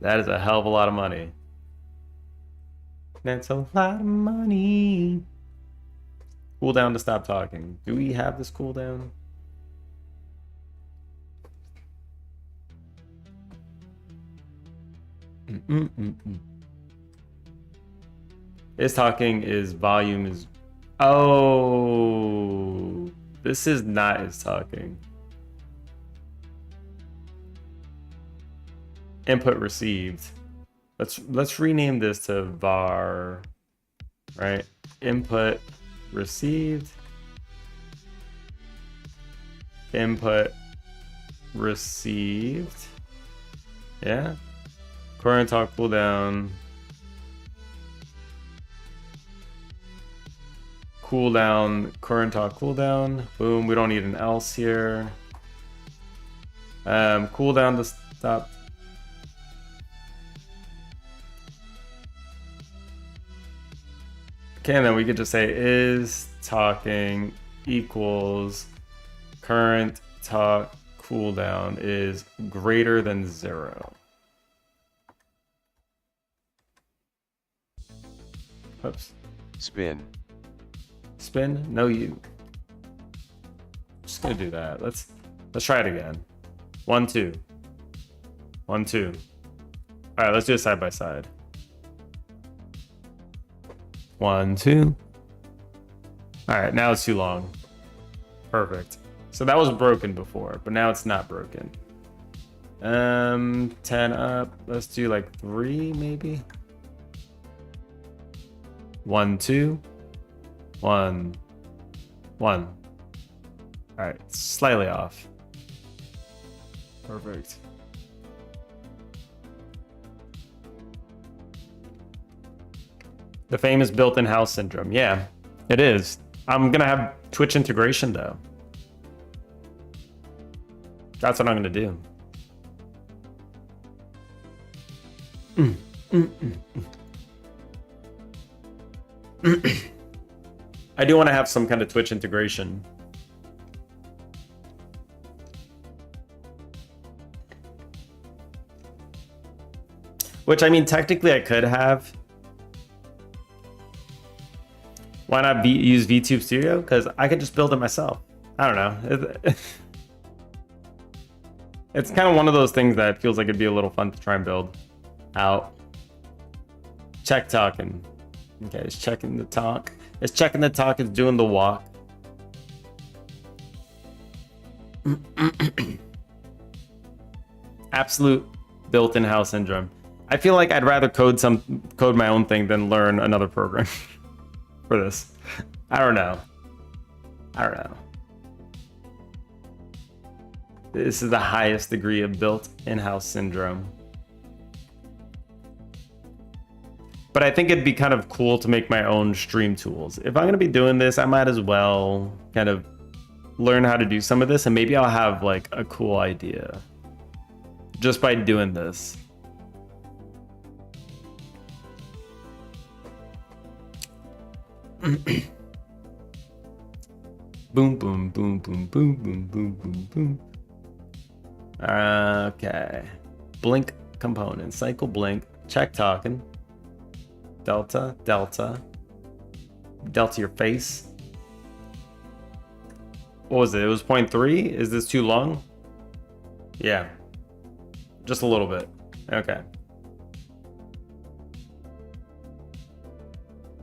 That is a hell of a lot of money. That's a lot of money. Cooldown to stop talking. Do we have this cooldown? Is talking is volume is... Oh, this is not is talking. Input received. Let's rename this to var, right? Input received. Input received. Yeah. Current talk cooldown. Cooldown, current talk cooldown. Boom, we don't need an else here. Cooldown to stop. Okay, and then we could just say is talking equals current talk cooldown is greater than 0. Oops. Spin. Spin? No, you. Just gonna do that. Let's try it again. 1, 2. 1, 2. All right, let's do it side by side. 1, 2. All right, now it's too long. Perfect. So that was broken before, but now it's not broken. 10 up. Let's do like 3 maybe. 1, 2. 1, 1. All right, slightly off. Perfect. The famous built-in house syndrome. Yeah, it is. I'm gonna have Twitch integration though. That's what I'm gonna do. I do want to have some kind of Twitch integration. Which, I mean, technically I could have. Why not use VTube Studio? Because I could just build it myself. I don't know. It's kind of one of those things that feels like it'd be a little fun to try and build out. Check talking. Okay, it's checking the talk. It's checking the talk. It's doing the walk. Absolute built-in house syndrome. I feel like I'd rather code my own thing than learn another program for this. I don't know. This is the highest degree of built-in house syndrome. But I think it'd be kind of cool to make my own stream tools. If I'm gonna be doing this, I might as well kind of learn how to do some of this, and maybe I'll have like a cool idea just by doing this. Boom, boom, boom, boom, boom, boom, boom, boom, boom. Okay. Blink component, cycle blink, check talking. Delta, delta. Delta your face. What was it? It was 0.3? Is this too long? Yeah. Just a little bit. Okay.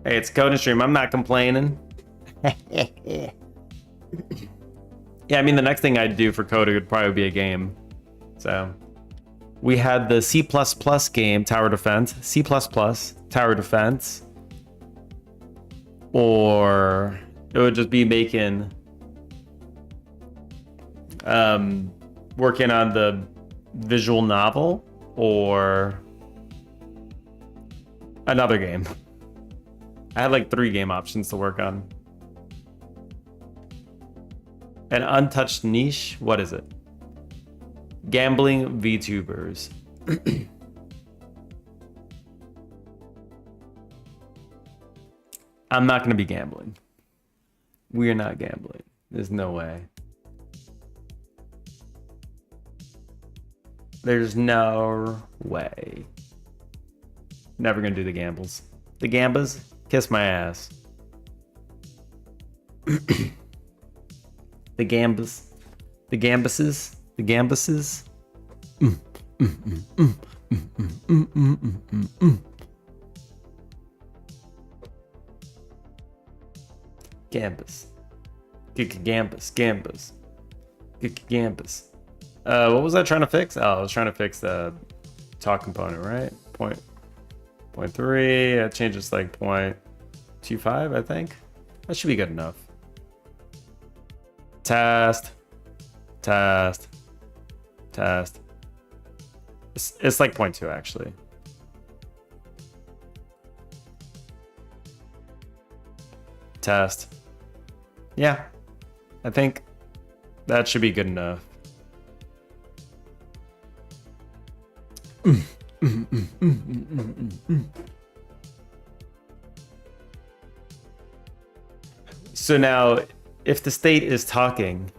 Hey, it's Code and Stream. I'm not complaining. Yeah, I mean, the next thing I'd do for Coda would probably be a game. So, we had the C++ game, Tower Defense. C++, Tower Defense. Or it would just be making... working on the visual novel or another game. I had like 3 game options to work on. An untouched niche? What is it? Gambling VTubers. I'm not going to be gambling. We're not gambling. There's no way. There's no way. Never going to do the gambles. The gambas? Kiss my ass. The gambas. The gambuses. The gambuses. Gambas. Gambas. Gambas. Gambas. What was I trying to fix? Oh, I was trying to fix the talk component, right? Point 0.3. I changed this like 0.25, I think. That should be good enough. Test. It's like 0.2 actually. Test. Yeah, I think that should be good enough. So now, if the state is talking,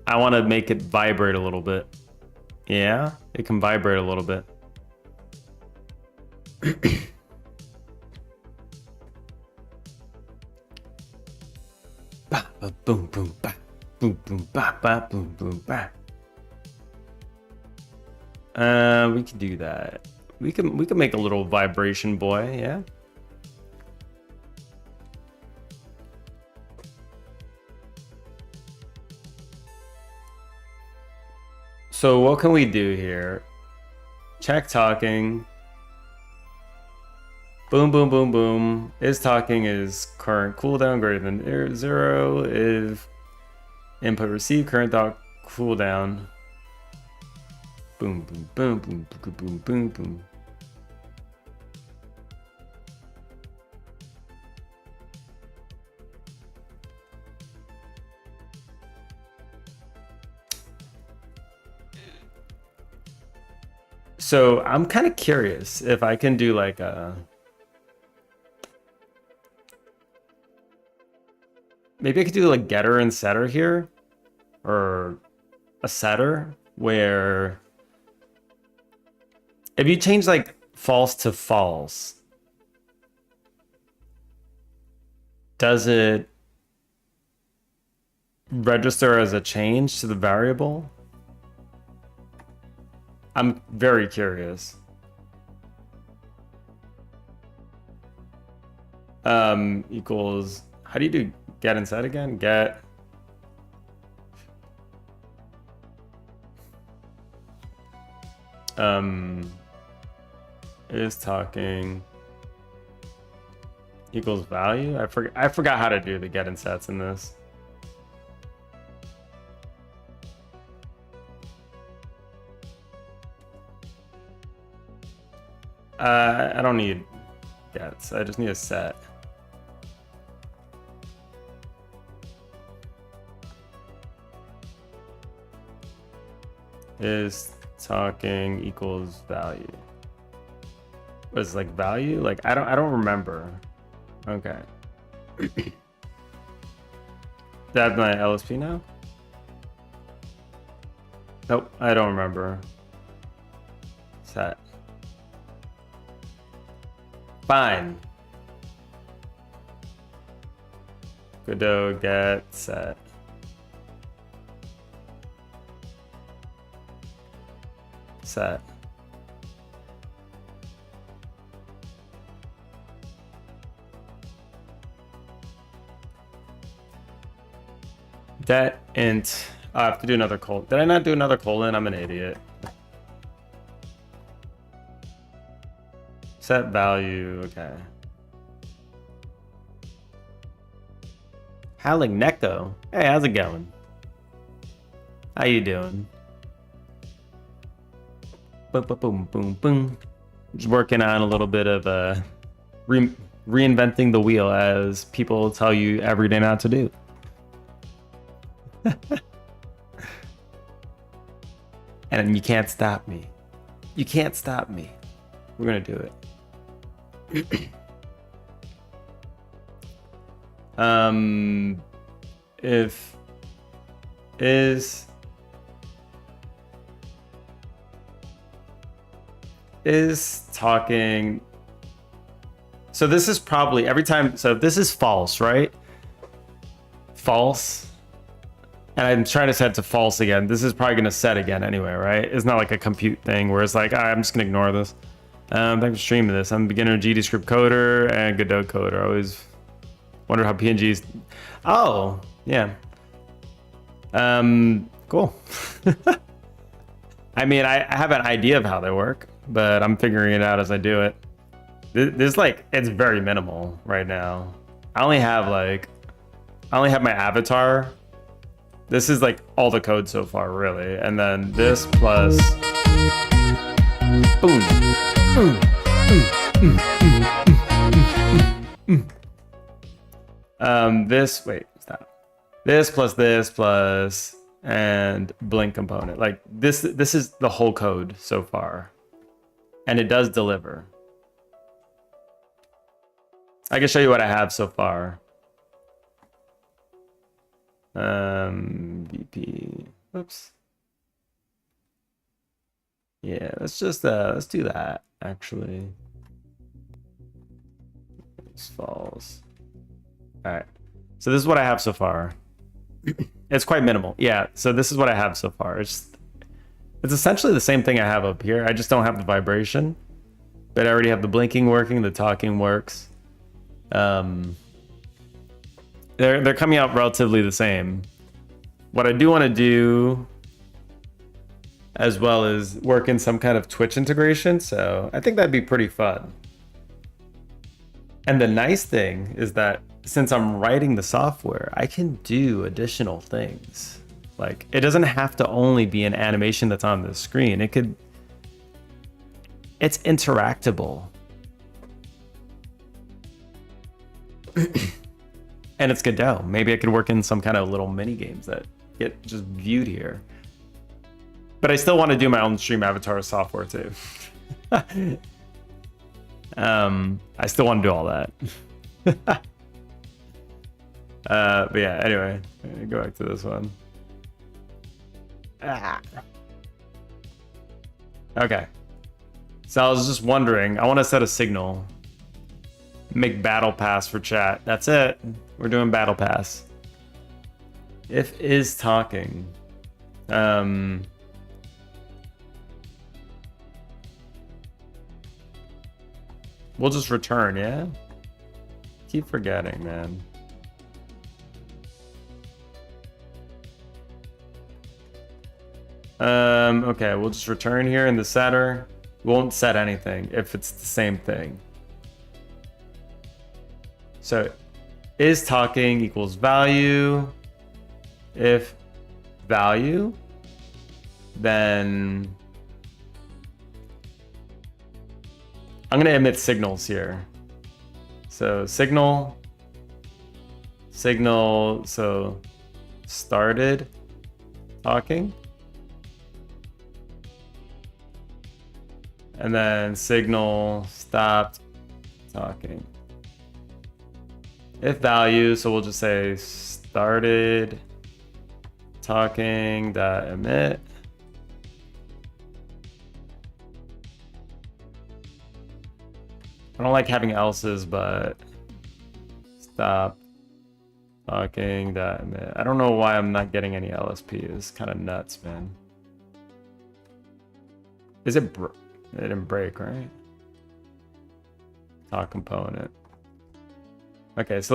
I want to make it vibrate a little bit. Yeah, it can vibrate a little bit. Ba, ba, boom, boom, ba, boom, boom, ba, ba, boom, boom, ba. We can do that. We can make a little vibration boy, yeah. So what can we do here? Check talking. Boom, boom, boom, boom. Is talking is current cooldown greater than 0. If input received, current dot cooldown. Boom, boom, boom, boom, boom, boom, boom, boom. So I'm kind of curious if I can do like a... Maybe I could do like getter and setter here, or a setter where if you change like false to false, does it register as a change to the variable? I'm very curious. Equals, how do you do get and set again? Get is talking equals value. I forgot how to do the get and sets in this. I don't need gets. I just need a set. Is talking equals value. Was like value? Like I don't remember. Okay. That's my LSP now? Nope, I don't remember. Set. Fine. Godot get set. Set. Det int. I have to do another colon. Did I not do another colon? I'm an idiot. Set value. Okay. Howling Neko. Hey, how's it going? How you doing? Boom, boom, boom, boom, boom. Just working on a little bit of reinventing the wheel, as people tell you every day not to do. And you can't stop me. You can't stop me. We're gonna do it. If is talking, so this is probably every time, so this is false, right? False, and I'm trying to set it to false again. This is probably going to set again anyway, right? It's not like a compute thing where it's like, I'm just gonna ignore this. Thanks for streaming this. I'm a beginner GDScript coder and Godot coder. I always wonder how PNGs. Oh, yeah. Cool. I mean, I have an idea of how they work, but I'm figuring it out as I do it. This like, it's very minimal right now. I only have my avatar. This is like all the code so far, really. And then this plus boom. This, wait, stop. This plus and blink component. Like this is the whole code so far. And it does deliver. I can show you what I have so far. VP. Oops. Yeah, let's do that actually. It's false. All right. So this is what I have so far. It's quite minimal. Yeah, so this is what I have so far. It's essentially the same thing I have up here. I just don't have the vibration, but I already have the blinking working, the talking works. They're coming out relatively the same. What I do want to do as well is work in some kind of Twitch integration, so I think that'd be pretty fun. And the nice thing is that since I'm writing the software, I can do additional things. Like, it doesn't have to only be an animation that's on the screen. It's interactable. And it's Godot. Maybe I could work in some kind of little mini games that get just viewed here. But I still want to do my own stream avatar software too. I still want to do all that. But yeah, anyway, go back to this one. Okay. So I was just wondering, I want to set a signal. Make battle pass for chat. That's it. We're doing battle pass. If is talking. We'll just return, yeah? Keep forgetting, man. Okay, we'll just return here in the setter. We won't set anything if it's the same thing. So is talking equals value. If value, then I'm gonna emit signals here. So signal, so started talking. And then signal stopped talking. If value, so we'll just say started talking dot emit. I don't like having else's, but stop talking dot emit. I don't know why I'm not getting any LSP. It's kind of nuts, man. Is it? It didn't break, right? Talk component. Okay, so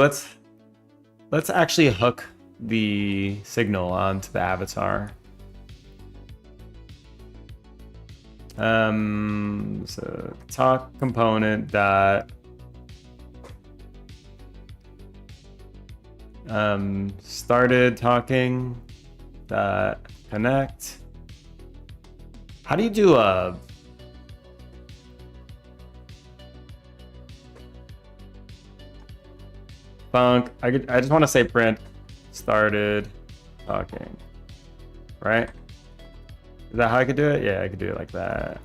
let's actually hook the signal onto the avatar. So talk component dot started talking dot connect. How do you do a func? I just want to say print started talking, right? Is that how I could do it? Yeah, I could do it like that.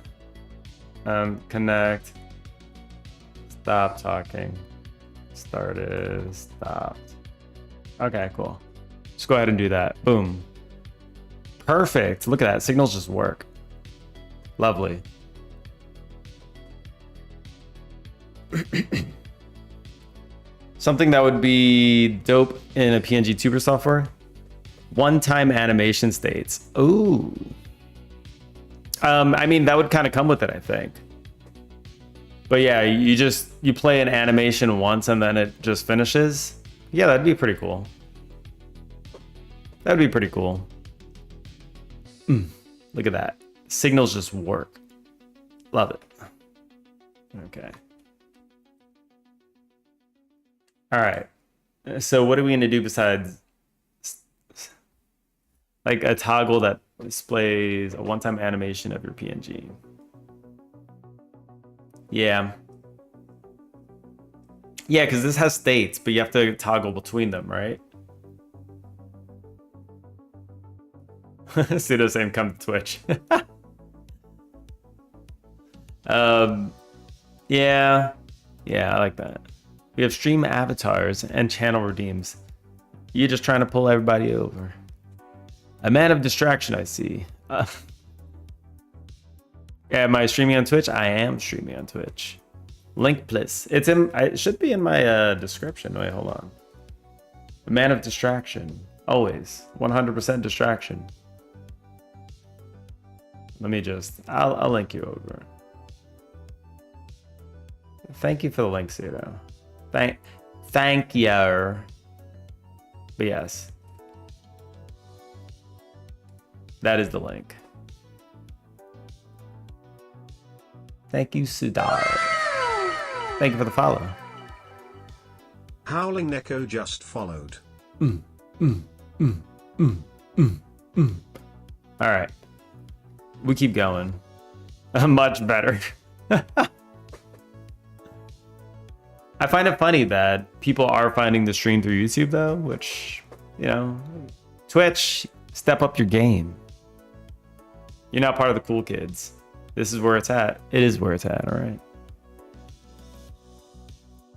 Connect, stop talking, started, stopped. Okay, cool. Just go ahead and do that. Boom. Perfect. Look at that. Signals just work. Lovely. Something that would be dope in a pngtuber software. One-time animation states. Ooh. I mean, that would kind of come with it, I think. But yeah, you play an animation once and then it just finishes. Yeah, that'd be pretty cool. That'd be pretty cool. Look at that. Signals just work. Love it. Okay. All right. So what are we going to do besides like a toggle that displays a one-time animation of your PNG? Yeah. Yeah, because this has states, but you have to toggle between them, right? Pseudo same come to Twitch. Yeah, I like that. We have stream avatars and channel redeems. You're just trying to pull everybody over. A man of distraction, I see. Yeah, am I streaming on Twitch? I am streaming on Twitch. Link, please. It should be in my description. Wait, hold on. A man of distraction, always 100% distraction. Let me I'll link you over. Thank you for the link, Pseudo. Thank you. But yes, that is the link. Thank you, Sudar. Thank you for the follow. Howling Neko just followed. All right, we keep going. Much better. I find it funny that people are finding the stream through YouTube though, which, you know, Twitch, step up your game. You're not part of the cool kids. This is where it's at. It is where it's at, all right.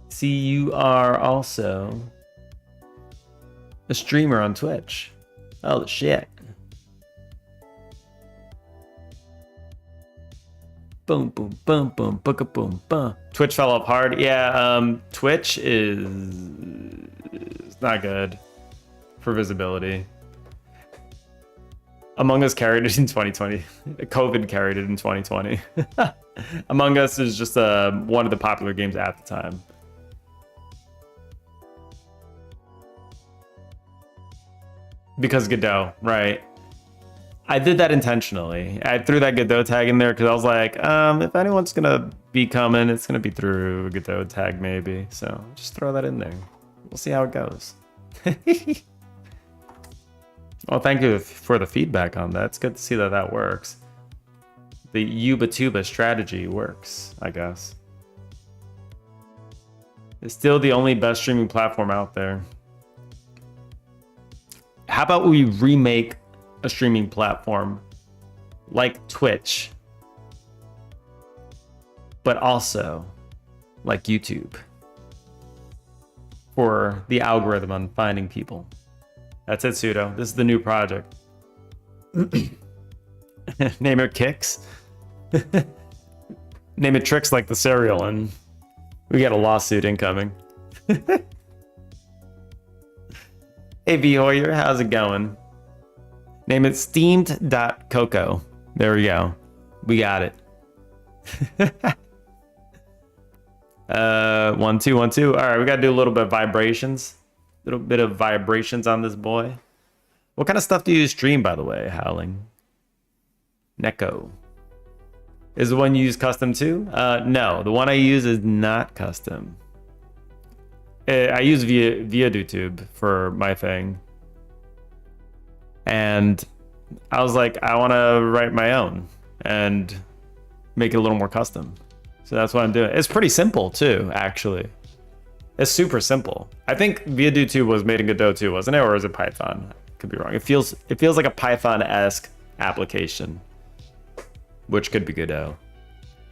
See, you are also a streamer on Twitch. Oh, shit. Boom, boom, boom, boom, booka, boom, boom. Twitch fell off hard. Yeah, Twitch is not good for visibility. Among Us carried it in 2020. COVID carried it in 2020. Among Us is just one of the popular games at the time. Because Godot, right? I did that intentionally. I threw that Godot tag in there because I was like, if anyone's gonna be coming, it's gonna be through a Godot tag maybe. So just throw that in there. We'll see how it goes. Well, thank you for the feedback on that. It's good to see that that works. The Yuba-Tuba strategy works, I guess. It's still the only best streaming platform out there. How about we remake a streaming platform like Twitch, but also like YouTube for the algorithm on finding people? That's it, Pseudo. This is the new project. Name it Kicks. Name it Tricks like the cereal, and we got a lawsuit incoming. Hey, V Hoyer, how's it going? Name it steamed.coco. There we go. We got it. 1 2 1 2. All right, we got to do a little bit of vibrations. Little bit of vibrations on this boy. What kind of stuff do you stream, by the way, Howling? Neko. Is the one you use custom too? No, the one I use is not custom. I use ViaDoTube for my thing. And I was like, I want to write my own and make it a little more custom. So that's what I'm doing. It's pretty simple too, actually. It's super simple. I think ViaDoTube was made in Godot too, wasn't it? Or is it Python? Could be wrong. It feels like a Python-esque application, which could be Godot.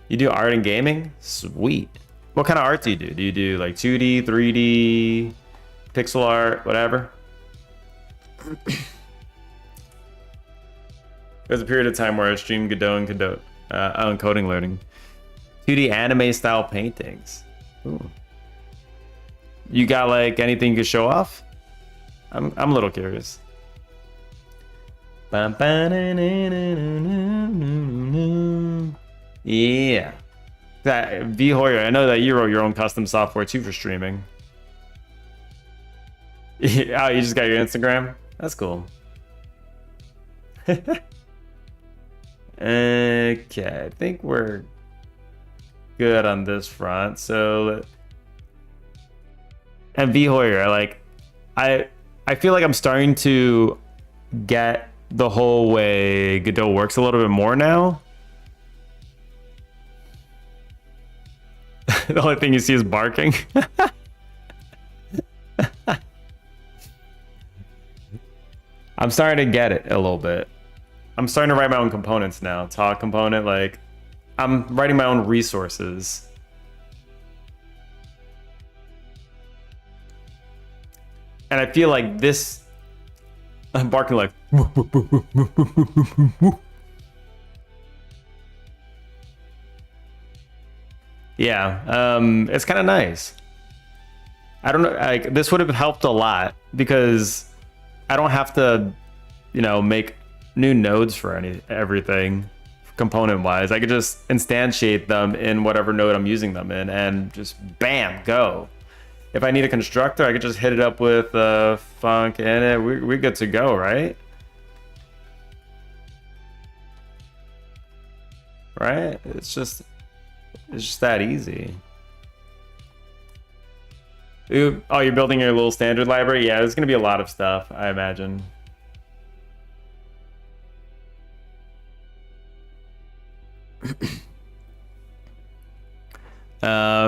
You do art and gaming? Sweet. What kind of art do you do? Do you do like 2D, 3D, pixel art, whatever? There's a period of time where I streamed Godot and Godot on coding learning. 2D anime style paintings. Ooh. You got like anything you could show off? I'm a little curious. Yeah. That V Hoyer, I know that you wrote your own custom software too for streaming. Oh, you just got your Instagram? That's cool. Okay, I think we're good on this front. So, and V Hoyer, I feel like I'm starting to get the whole way Godot works a little bit more now. The only thing you see is barking. I'm starting to get it a little bit. I'm starting to write my own components now. Talk component, like I'm writing my own resources. And I feel like this, I'm barking like, yeah, it's kind of nice. I don't know, like this would have helped a lot because I don't have to, you know, make new nodes for everything component wise. I could just instantiate them in whatever node I'm using them in and just bam, go. If I need a constructor, I could just hit it up with func in it. We're good to go, right? Right? It's just that easy. Oh, you're building your little standard library? Yeah, there's gonna be a lot of stuff, I imagine.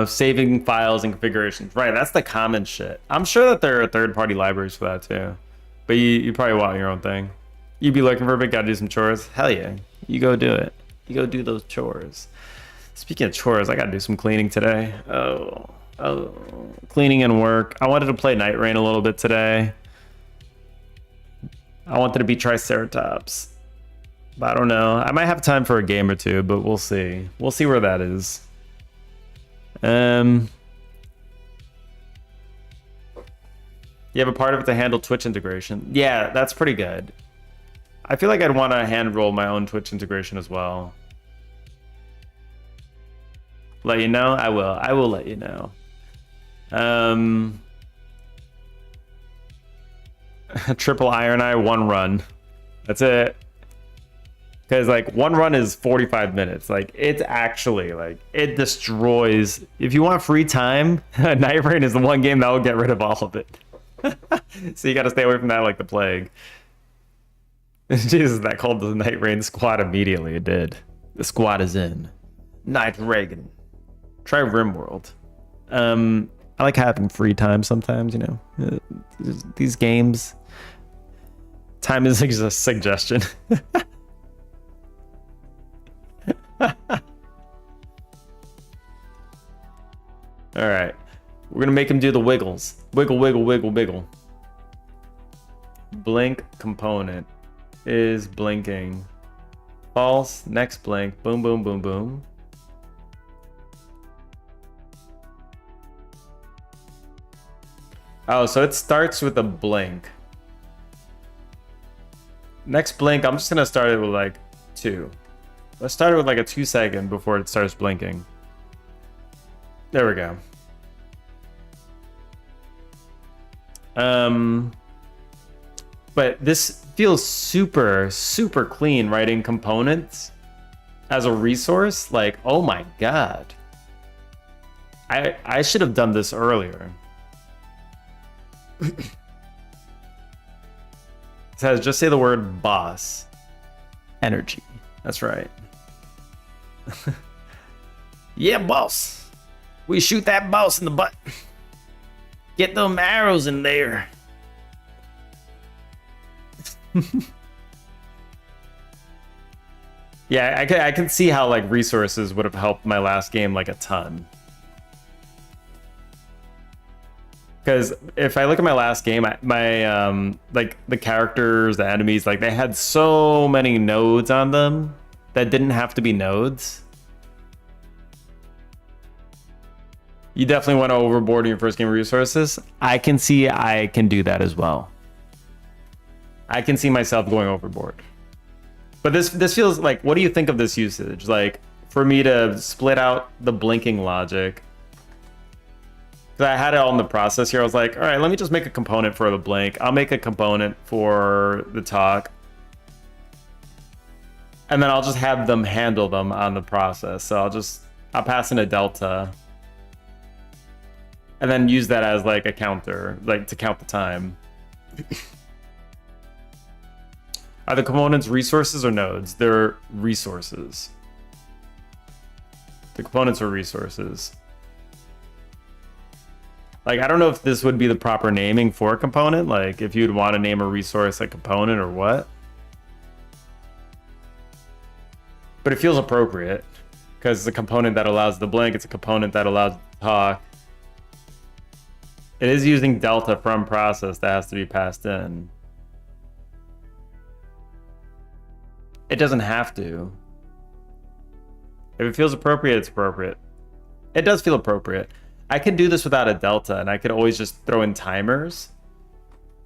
Saving files and configurations. Right, that's the common shit. I'm sure that there are third-party libraries for that too. But you probably want your own thing. You'd be looking for a bit, gotta do some chores. Hell yeah. You go do it. You go do those chores. Speaking of chores, I gotta do some cleaning today. Oh, cleaning and work. I wanted to play Night Rain a little bit today. I wanted to be Triceratops. But I don't know. I might have time for a game or two, but we'll see. We'll see where that is. You have a part of it to handle Twitch integration. Yeah, that's pretty good. I feel like I'd want to hand roll my own Twitch integration as well. Let you know? I will. I will let you know. Triple Iron Eye, 1 run. That's it. Because like 1 run is 45 minutes. Like it's actually like it destroys. If you want free time, Night Rain is the one game that will get rid of all of it. So you got to stay away from that like the plague. Jesus, that called the Night Rain squad immediately. It did. The squad is in. Night Reagan. Try RimWorld. I like having free time sometimes, you know. These games. Time is a suggestion. All right. We're going to make him do the wiggles. Wiggle, wiggle, wiggle, wiggle. Blink component is blinking. False. Next blink. Boom, boom, boom, boom. Oh, so it starts with a blink. Next blink, I'm just going to start it with like 2. Let's start it with like a 2-second before it starts blinking. There we go. But this feels super, super clean writing components as a resource. Like, oh my God. I should have done this earlier. It says, just say the word boss. Energy. That's right. Yeah, boss. We shoot that boss in the butt. Get them arrows in there. Yeah, I can see how like resources would have helped my last game like a ton. Because if I look at my last game, my like the characters, the enemies, like they had so many nodes on them that didn't have to be nodes. You definitely went overboard in your first game of resources. I can see I can do that as well. I can see myself going overboard. But this feels like, what do you think of this usage? Like for me to split out the blinking logic. I had it all in the process here. I was like, all right, let me just make a component for the blink. I'll make a component for the talk. And then I'll just have them handle them on the process. So I'll pass in a delta. And then use that as like a counter, like to count the time. Are the components resources or nodes? They're resources. The components are resources. Like, I don't know if this would be the proper naming for a component. Like, if you'd want to name a resource a component or what. But it feels appropriate. Because it's a component that allows the blink. It's a component that allows the talk. It is using delta from process that has to be passed in. It doesn't have to. If it feels appropriate, it's appropriate. It does feel appropriate. I could do this without a delta, and I could always just throw in timers.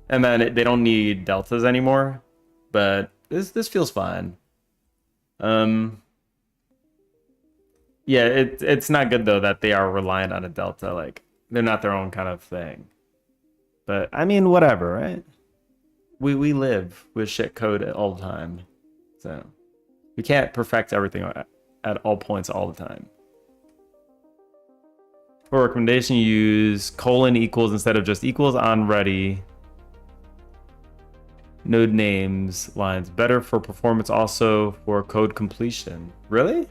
And then they don't need deltas anymore. But this feels fine. Yeah, it's not good, though, that they are reliant on a delta. Like, they're not their own kind of thing. But, I mean, whatever, right? We live with shit code all the time. So, we can't perfect everything at all points all the time. For recommendation, use colon equals instead of just equals on ready. Node names lines. Better for performance, also for code completion. Really?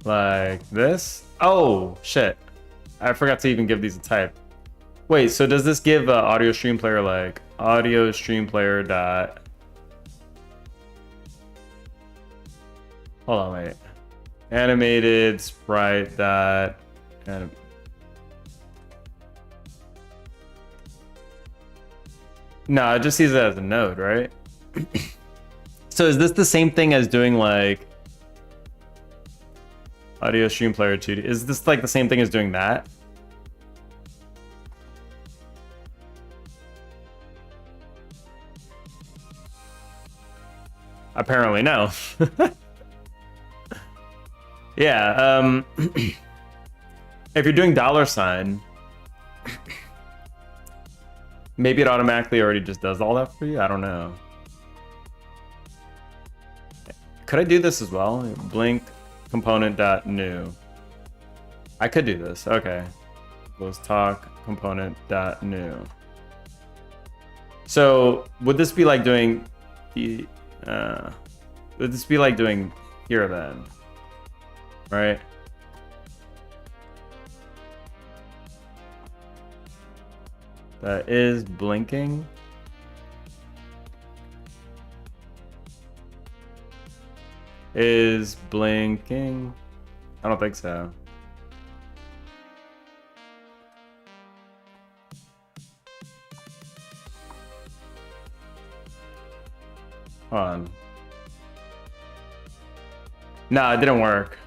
Like this? Oh, shit. I forgot to even give these a type. Wait, so does this give audio stream player like audio stream player dot? Hold on, wait. Animated sprite dot. No, it just sees it as a node, right? So is this the same thing as doing like audio stream player 2D? Is this like the same thing as doing that? Apparently no. Yeah, if you're doing $, maybe it automatically already just does all that for you. I don't know. Could I do this as well? Blink component dot new. I could do this. Okay. Let's talk component dot new. So would this be like doing the would this be like doing here then? Right? That is blinking. Is blinking? I don't think so. Hold on. No, it didn't work.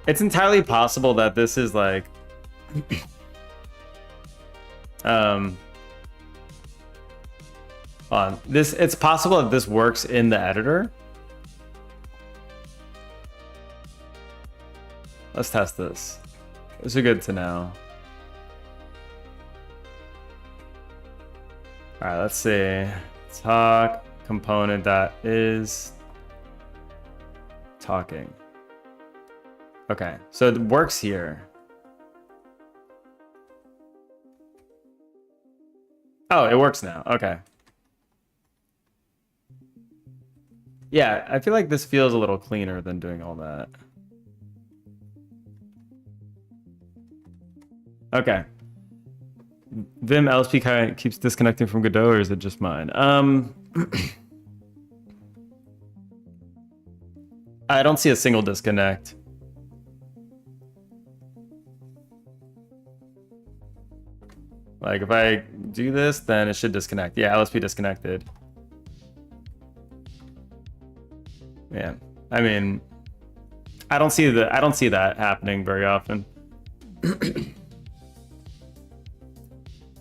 It's entirely possible that this is like it's possible that this works in the editor. Let's test this. This is good to know. All right, let's see. Talk component dot is talking. Okay, so it works here. Oh, it works now. Okay. Yeah, I feel like this feels a little cleaner than doing all that. Okay. Vim LSP kind of keeps disconnecting from Godot, or is it just mine? I don't see a single disconnect. Like if I do this, then it should disconnect. Yeah, LSP disconnected. Yeah, I mean, I don't see that happening very often.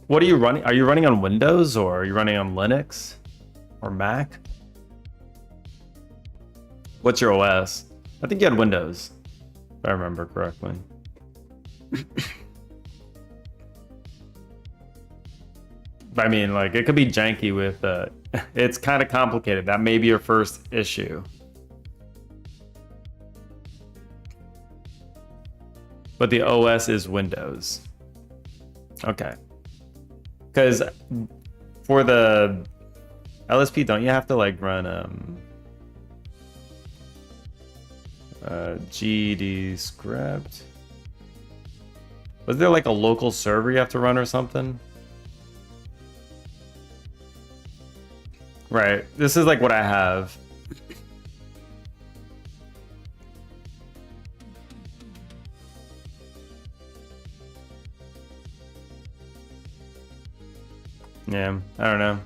What are you running? Are you running on Windows or are you running on Linux or Mac? What's your OS? I think you had Windows, if I remember correctly. I mean, like, it could be janky with, it's kind of complicated. That may be your first issue. But the OS is Windows. Okay. Because for the LSP, don't you have to, like, run, GD script? Was there, like, a local server you have to run or something? Right. This is like what I have. Yeah, I don't know.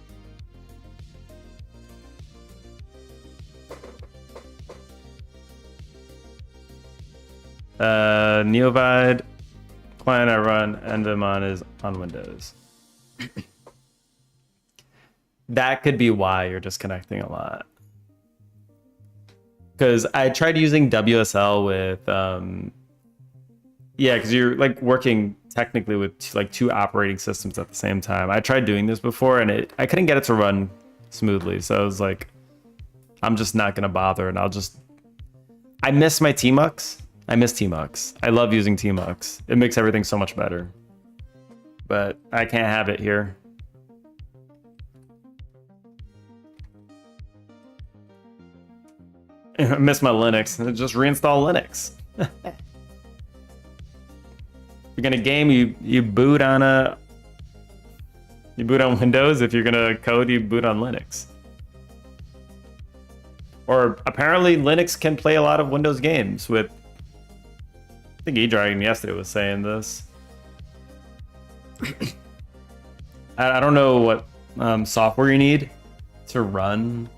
Neovide client I run Envim on is on Windows. That could be why you're disconnecting a lot. Because I tried using WSL with, yeah, because you're like working technically with like two operating systems at the same time. I tried doing this before and I couldn't get it to run smoothly. So I was like, I'm just not gonna bother, and I miss my Tmux. I miss Tmux. I love using Tmux. It makes everything so much better. But I can't have it here. I miss my Linux. Just reinstall Linux. you're gonna game, you boot on Windows. If you're gonna code, you boot on Linux. Or apparently Linux can play a lot of Windows games with. I think eDragon yesterday was saying this. I don't know what software you need to run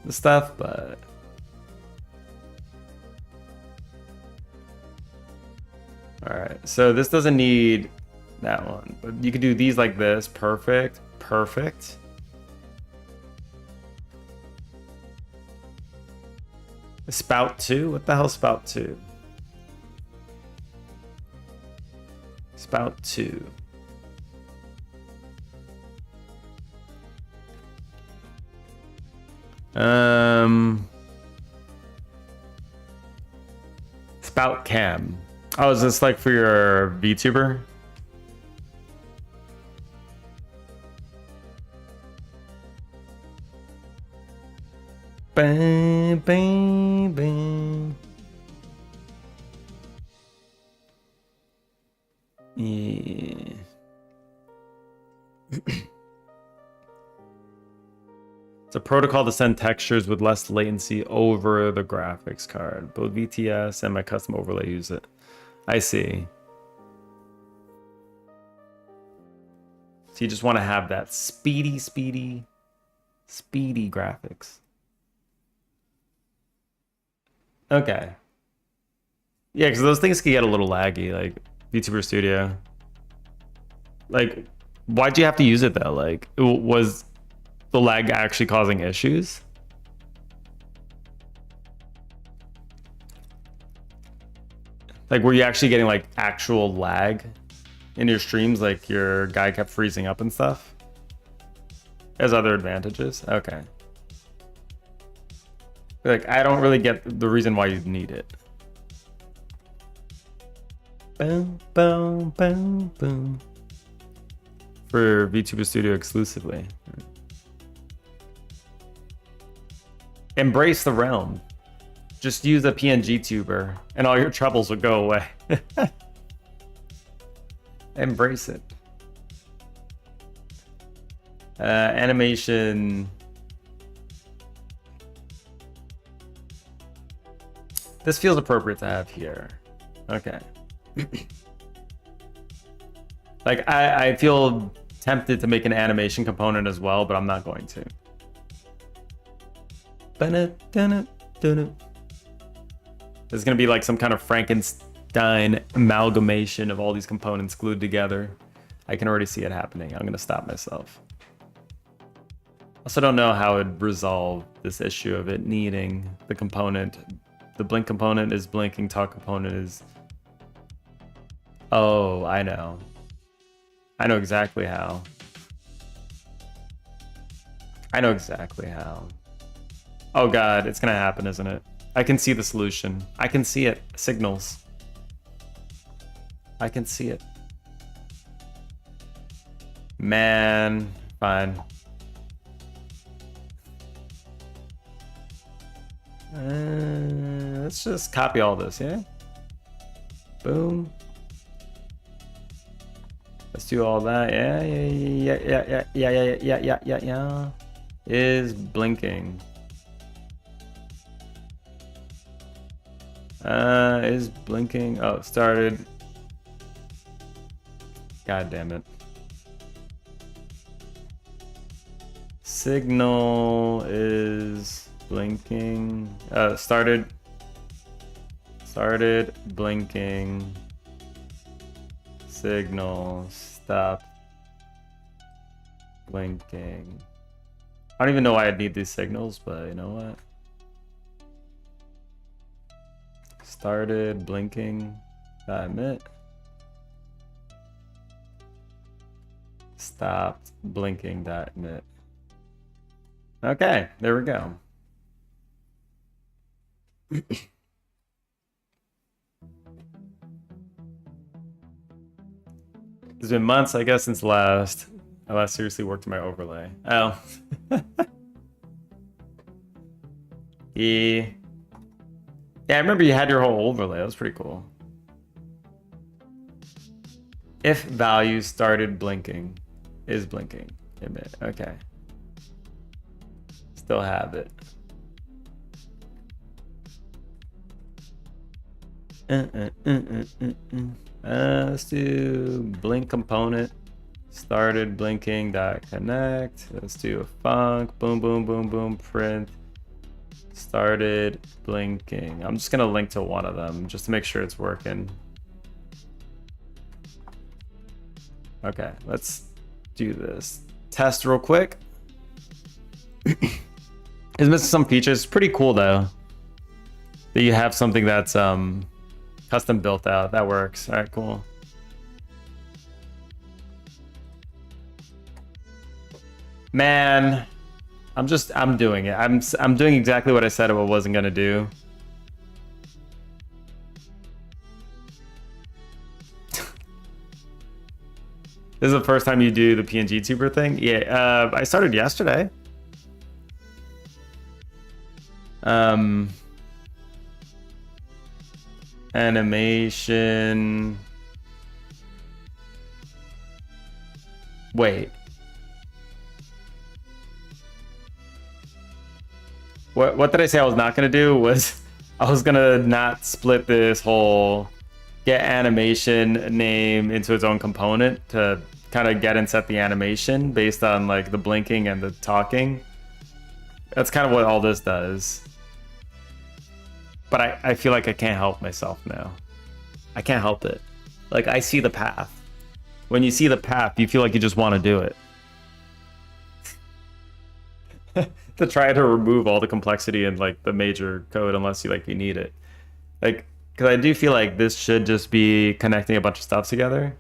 the stuff, but all right. So this doesn't need that one, but you could do these like this. Perfect. Perfect. Spout 2? What the hell Spout 2? Spout 2. Spout Cam. Oh, is this like for your VTuber? Bang, bang, bang. Yeah. It's a protocol to send textures with less latency over the graphics card. Both VTS and my custom overlay use it. I see. So you just want to have that speedy graphics. Okay. Yeah, because those things can get a little laggy, like VTuber Studio. Like, why'd you have to use it though? Like, was the lag actually causing issues? Like, were you actually getting like actual lag in your streams? Like your guy kept freezing up and stuff? Has other advantages? Okay. Like, I don't really get the reason why you need it. Boom, boom, boom, boom. For VTuber Studio exclusively. Embrace the realm. Just use a pngtuber and all your troubles would go away. Embrace it. Animation. This feels appropriate to have here. Okay. Like, I feel tempted to make an animation component as well, but I'm not going to. There's gonna be like some kind of Frankenstein amalgamation of all these components glued together. I can already see it happening. I'm gonna stop myself. Also don't know how it would resolve this issue of it needing the component. The blink component is blinking, talk component is... Oh, I know. I know exactly how. I know exactly how. Oh god, it's gonna happen, isn't it? I can see the solution. I can see it. Signals. I can see it. Man, fine. Let's just copy all this, yeah? Boom. Let's do all that. Yeah. Is blinking. Is blinking. Oh, started. God damn it. Signal is blinking. Started blinking. Signal stop blinking. I don't even know why I'd need these signals, but you know what? Started blinking. Admit. Stopped blinking. Admit. Okay, there we go. It's been months, I guess, since I last seriously worked on my overlay. Oh. Yeah, I remember you had your whole overlay. That was pretty cool. If value started blinking, is blinking. Emit. Okay. Still have it. Let's do blink component. Started blinking dot connect. Let's do a func. Boom, boom, boom, boom. Print. Started blinking. I'm just gonna link to one of them just to make sure it's working. Okay, let's do this. Test real quick. It's missing some features. Pretty cool though. That you have something that's custom built out. That works. All right, cool. Man, I'm doing it. I'm doing exactly what I said I wasn't gonna do. This is the first time you do the pngtuber thing? Yeah, I started yesterday. Animation. Wait. What did I say I was not gonna do? Was I was gonna not split this whole get animation name into its own component to kind of get and set the animation based on like the blinking and the talking. That's kind of what all this does. But I feel like I can't help myself now. I can't help it. Like, I see the path. When you see the path, you feel like you just want to do it. To try to remove all the complexity and like the major code unless you need it. Like, because I do feel like this should just be connecting a bunch of stuff together.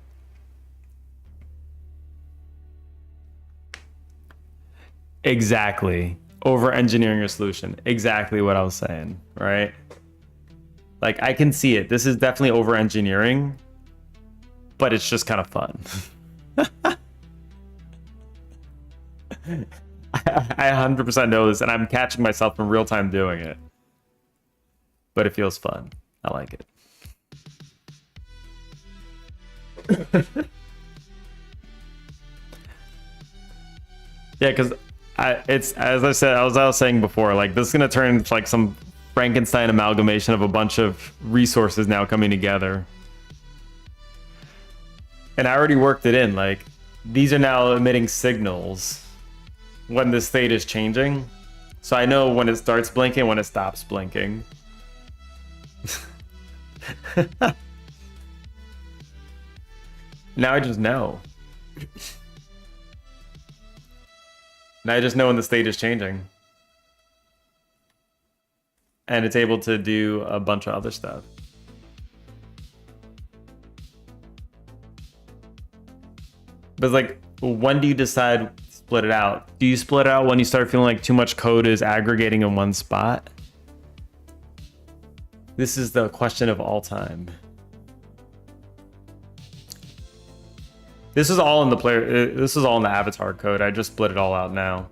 Exactly. Over engineering your solution. Exactly what I was saying, right? Like, I can see it. This is definitely over engineering, but it's just kind of fun. I 100% know this, and I'm catching myself in real time doing it. But it feels fun. I like it. Yeah, because it's, as I said, as I was saying before, like, this is gonna turn into like some Frankenstein amalgamation of a bunch of resources now coming together. And I already worked it in. Like, these are now emitting signals when the state is changing. So I know when it starts blinking, when it stops blinking. Now I just know. Now I just know when the state is changing. And it's able to do a bunch of other stuff. But it's like, when do you decide to split it out? Do you split it out when you start feeling like too much code is aggregating in one spot? This is the question of all time. This is all in the player. This is all in the avatar code. I just split it all out now.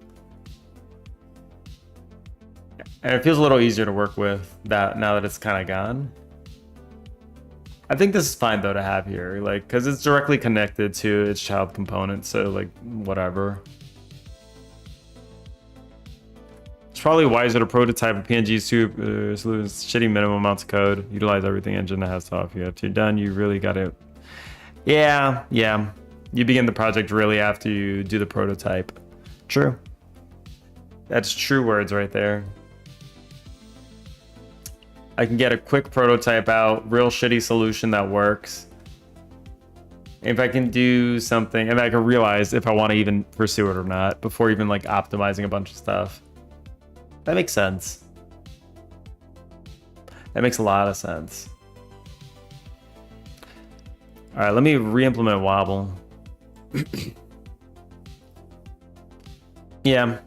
And it feels a little easier to work with that now that it's kind of gone. I think this is fine though to have here, like, because it's directly connected to its child component, so like, whatever. It's probably wiser to prototype a pngtuber solution, shitty minimum amounts of code, utilize everything engine that has to offer you. After you're done, you really got to. Yeah. You begin the project really after you do the prototype. True. That's true words right there. I can get a quick prototype out, real shitty solution that works. If I can do something, and I can realize if I want to even pursue it or not before even like optimizing a bunch of stuff. That makes sense. That makes a lot of sense. All right, let me re-implement Wobble. Yeah.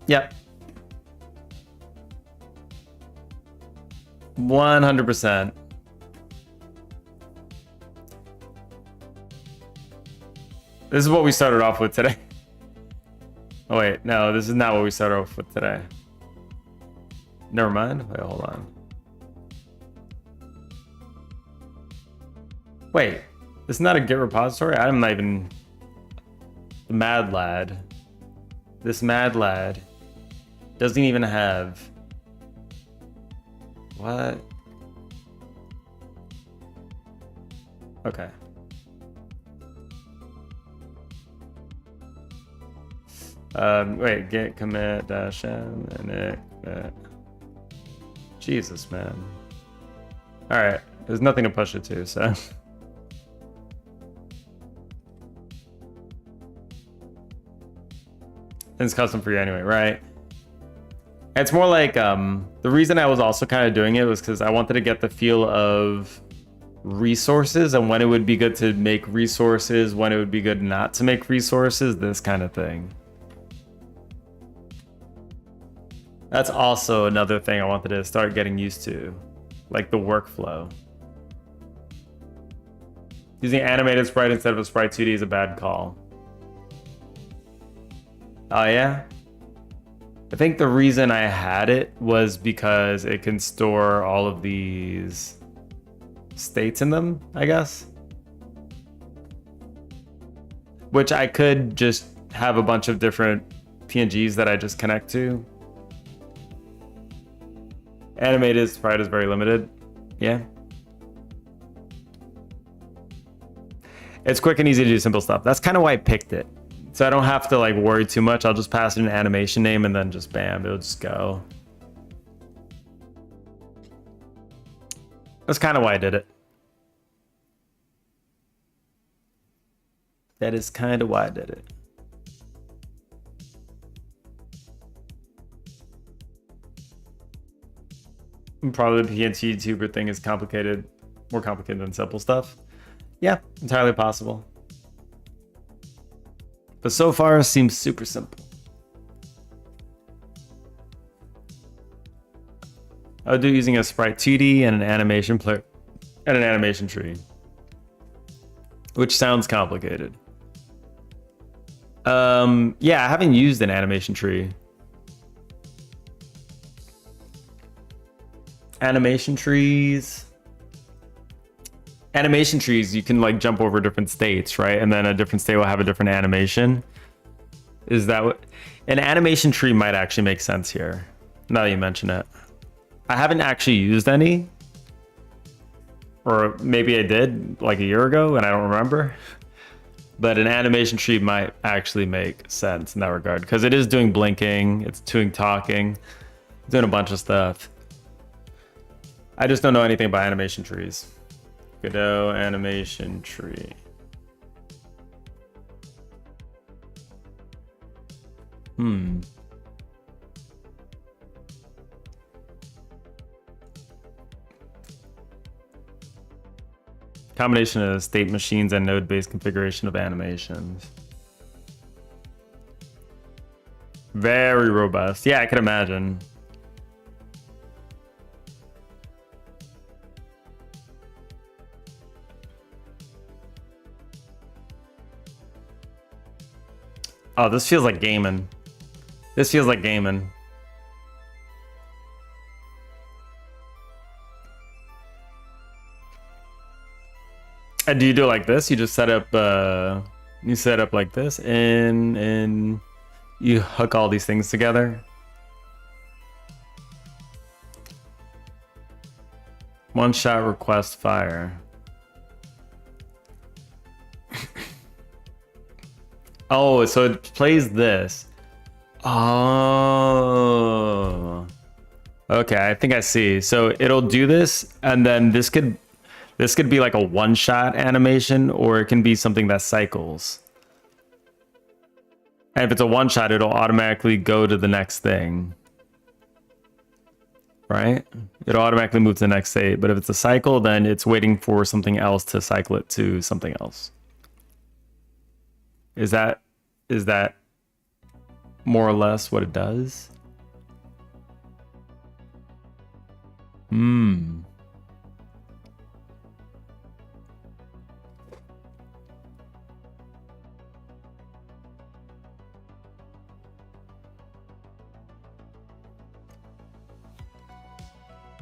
Yep. 100%. This is what we started off with today. Oh wait, no, this is not what we started off with today. Never mind. Wait, hold on. Wait, This is not a Git repository. I'm not even the Mad Lad. This Mad Lad doesn't even have what? Okay. Wait, git commit dash n and it. Jesus, man. All right, there's nothing to push it to, so. It's custom for you anyway, right? It's more like the reason I was also kind of doing it was because I wanted to get the feel of resources and when it would be good to make resources, when it would be good not to make resources, this kind of thing. That's also another thing I wanted to start getting used to, like the workflow. Using animated sprite instead of a sprite 2D is a bad call. Oh yeah? I think the reason I had it was because it can store all of these states in them, I guess. Which I could just have a bunch of different PNGs that I just connect to. Animated sprite is very limited. Yeah. It's quick and easy to do simple stuff. That's kind of why I picked it. So I don't have to like worry too much. I'll just pass it an animation name and then just bam, it'll just go. That's kind of why I did it. That is kind of why I did it. Probably the pngtuber thing is complicated, more complicated than simple stuff. Yeah, entirely possible. But so far it seems super simple. I would do using a sprite 2D and an animation player and an animation tree, which sounds complicated. Yeah, I haven't used an animation tree. Animation trees, you can like jump over different states, right? And then a different state will have a different animation. Is that what? An animation tree might actually make sense here, now that you mention it. I haven't actually used any. Or maybe I did like a year ago and I don't remember. But an animation tree might actually make sense in that regard. Because it is doing blinking, it's doing talking, it's doing a bunch of stuff. I just don't know anything about animation trees. Godot animation tree. Combination of state machines and node-based configuration of animations. Very robust. Yeah, I can imagine. Oh, this feels like gaming. This feels like gaming. And do you do it like this? You just set up like this and you hook all these things together. One shot request fire. Oh, so it plays this. Oh. Okay, I think I see. So it'll do this, and then this could be like a one-shot animation, or it can be something that cycles. And if it's a one-shot, it'll automatically go to the next thing. Right? It'll automatically move to the next state. But if it's a cycle, then it's waiting for something else to cycle it to something else. Is that more or less what it does?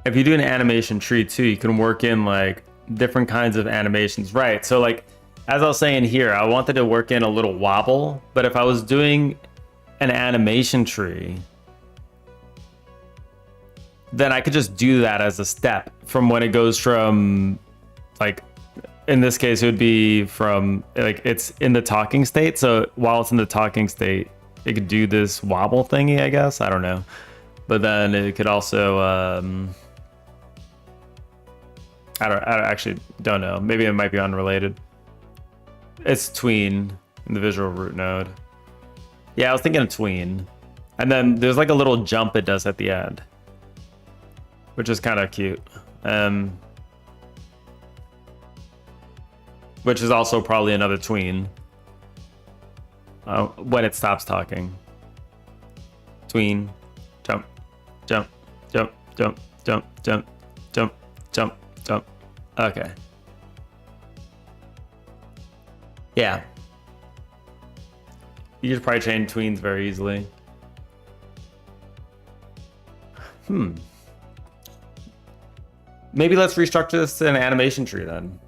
If you do an animation tree too, you can work in like different kinds of animations. Right. So like, as I was saying here, I wanted to work in a little wobble, but if I was doing an animation tree, then I could just do that as a step from when it goes from, like, in this case, it would be from, like, it's in the talking state. So while it's in the talking state, it could do this wobble thingy, I guess. I don't know. But then it could also, I actually don't know. Maybe it might be unrelated. It's tween in the visual root node. Yeah, I was thinking of tween. And then there's like a little jump it does at the end, which is kind of cute. Which is also probably another tween. When it stops talking. Tween. Jump. Jump. Jump. Jump. Jump. Jump. Jump. Jump. Jump. Okay. Yeah. You could probably change tweens very easily. Maybe let's restructure this to an animation tree then.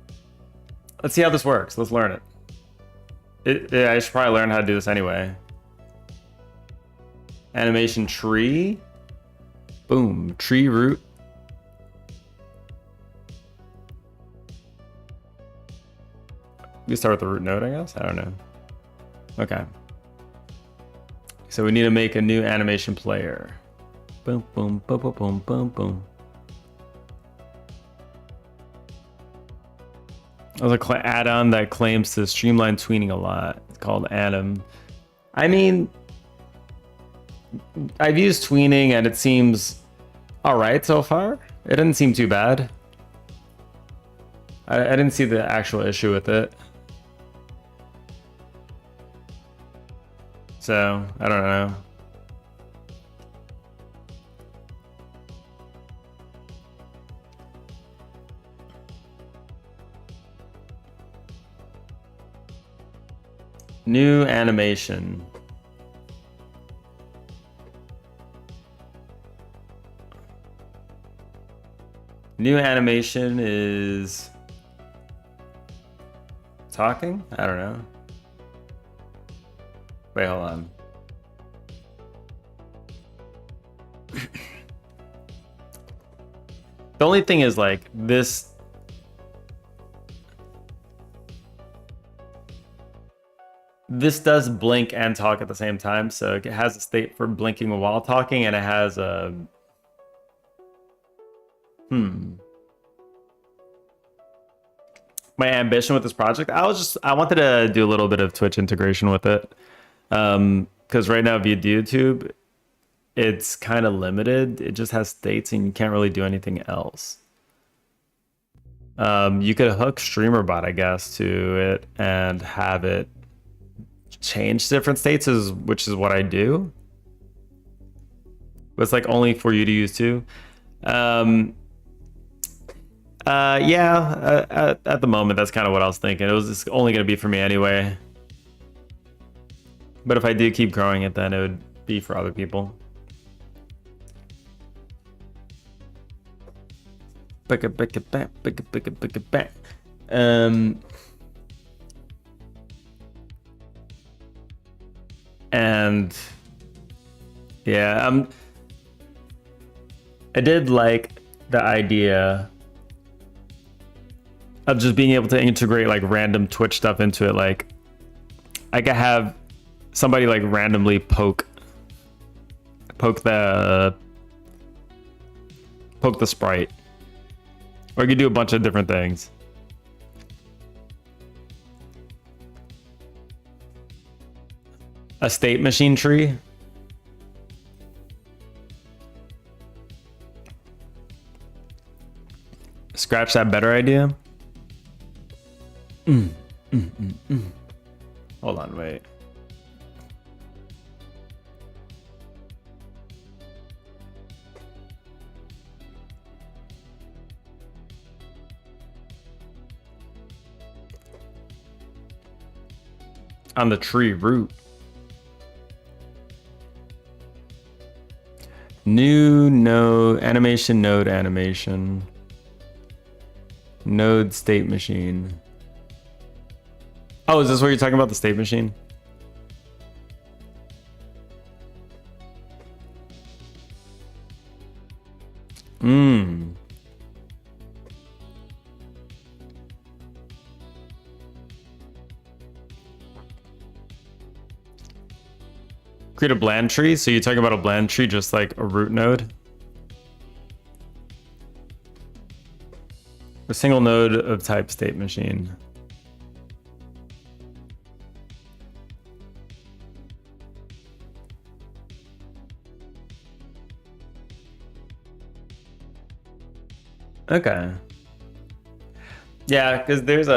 Let's see how this works. Let's learn it. I should probably learn how to do this anyway. Animation tree. Boom. Tree root. We start with the root node, I guess. I don't know. Okay. So we need to make a new animation player. Boom, boom, boom, boom, boom, boom, boom. There's an add-on that claims to streamline tweening a lot. It's called Anim. I mean, I've used tweening and it seems all right so far. It didn't seem too bad. I didn't see the actual issue with it. So, I don't know. New animation. New animation is talking? I don't know. Wait, hold on. The only thing is like this. This does blink and talk at the same time, so it has a state for blinking while talking, and it has a... My ambition with this project, I wanted to do a little bit of Twitch integration with it. Because right now via YouTube, it's kind of limited. It just has states and you can't really do anything else. You could hook StreamerBot, I guess, to it and have it change different states, which is what I do. But it's like only for you to use too. Yeah, at the moment, that's kind of what I was thinking. It was just only going to be for me anyway. But if I do keep growing it, then it would be for other people. And yeah, I did like the idea of just being able to integrate like random Twitch stuff into it. Like I could have somebody like randomly poke the sprite, or you could do a bunch of different things. A state machine tree. Scratch that better idea. Hold on, wait. On the tree root. New node animation, node animation. Node state machine. Oh, is this what you're talking about, the state machine? Create a bland tree? So you're talking about a bland tree just like a root node? A single node of type state machine. Okay. Yeah, because there's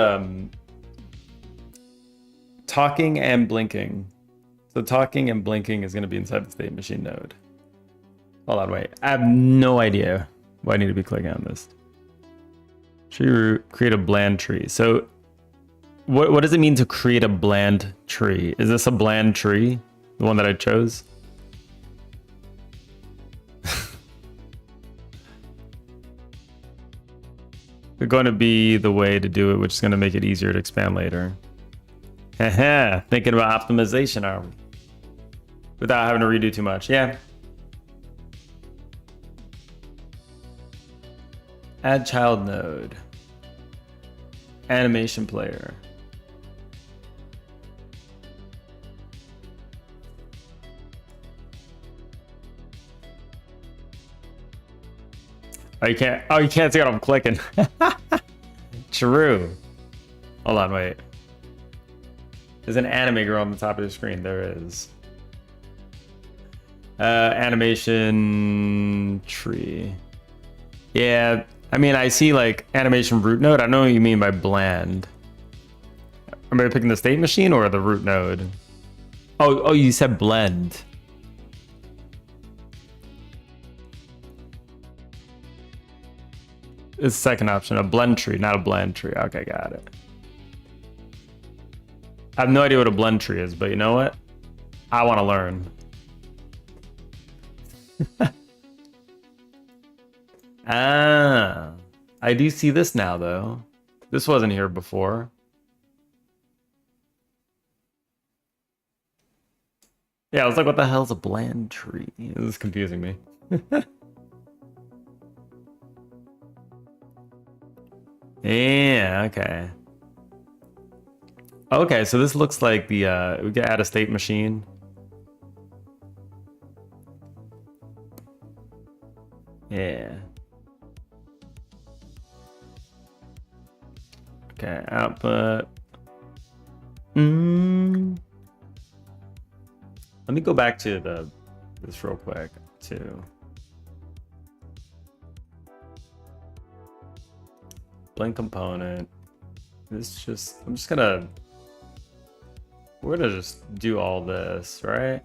talking and blinking. So talking and blinking is going to be inside the state machine node. Hold on, wait. I have no idea why I need to be clicking on this. Tree root, create a bland tree. So what does it mean to create a bland tree? Is this a bland tree? The one that I chose? It's going to be the way to do it, which is going to make it easier to expand later. Haha, thinking about optimization, are we? Without having to redo too much. Yeah. Add child node. Animation player. Oh, you can't see what I'm clicking. True. Hold on, wait. There's an anime girl on the top of the screen. There is. Animation tree. Yeah, I mean, I see like animation root node. I know what you mean by bland. Am I picking the state machine or the root node? Oh, you said blend. It's the second option, a blend tree, not a bland tree. Okay, got it. I have no idea what a blend tree is, but you know what? I want to learn. I do see this now, though. This wasn't here before. Yeah, I was like, what the hell is a bland tree? This is confusing me. Yeah, okay. Okay, so this looks like the, we can add a state machine. Yeah. Okay, output. Let me go back to this real quick too. Blend component. I'm just gonna, we're gonna just do all this, right?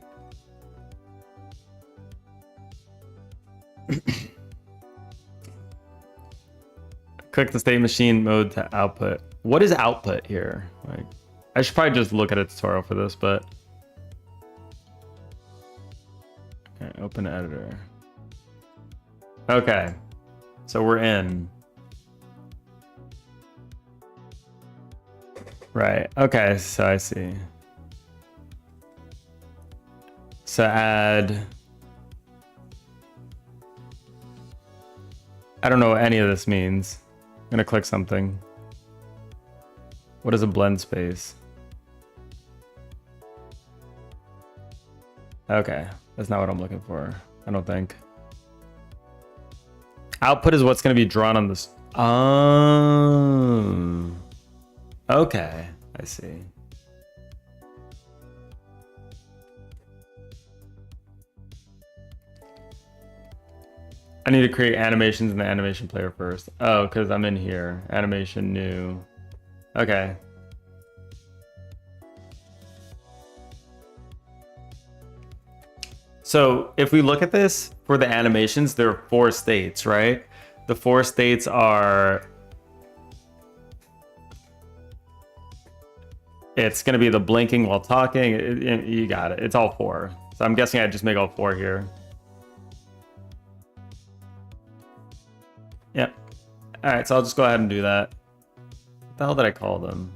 Click the state machine mode to output. What is output here? Like, I should probably just look at a tutorial for this, but okay, open editor. Okay, so we're in. Right, okay, so I see. So add, I don't know what any of this means. I'm gonna click something. What is a blend space? Okay, that's not what I'm looking for, I don't think. Output is what's gonna be drawn on this. Oh. Okay, I see. I need to create animations in the animation player first. Oh, because I'm in here. Animation new. Okay. So if we look at this, for the animations, there are 4 states, right? The 4 states are... It's going to be the blinking while talking. You got it. It's all 4. So I'm guessing I just make all 4 here. Yep. All right, so I'll just go ahead and do that. the hell did I call them?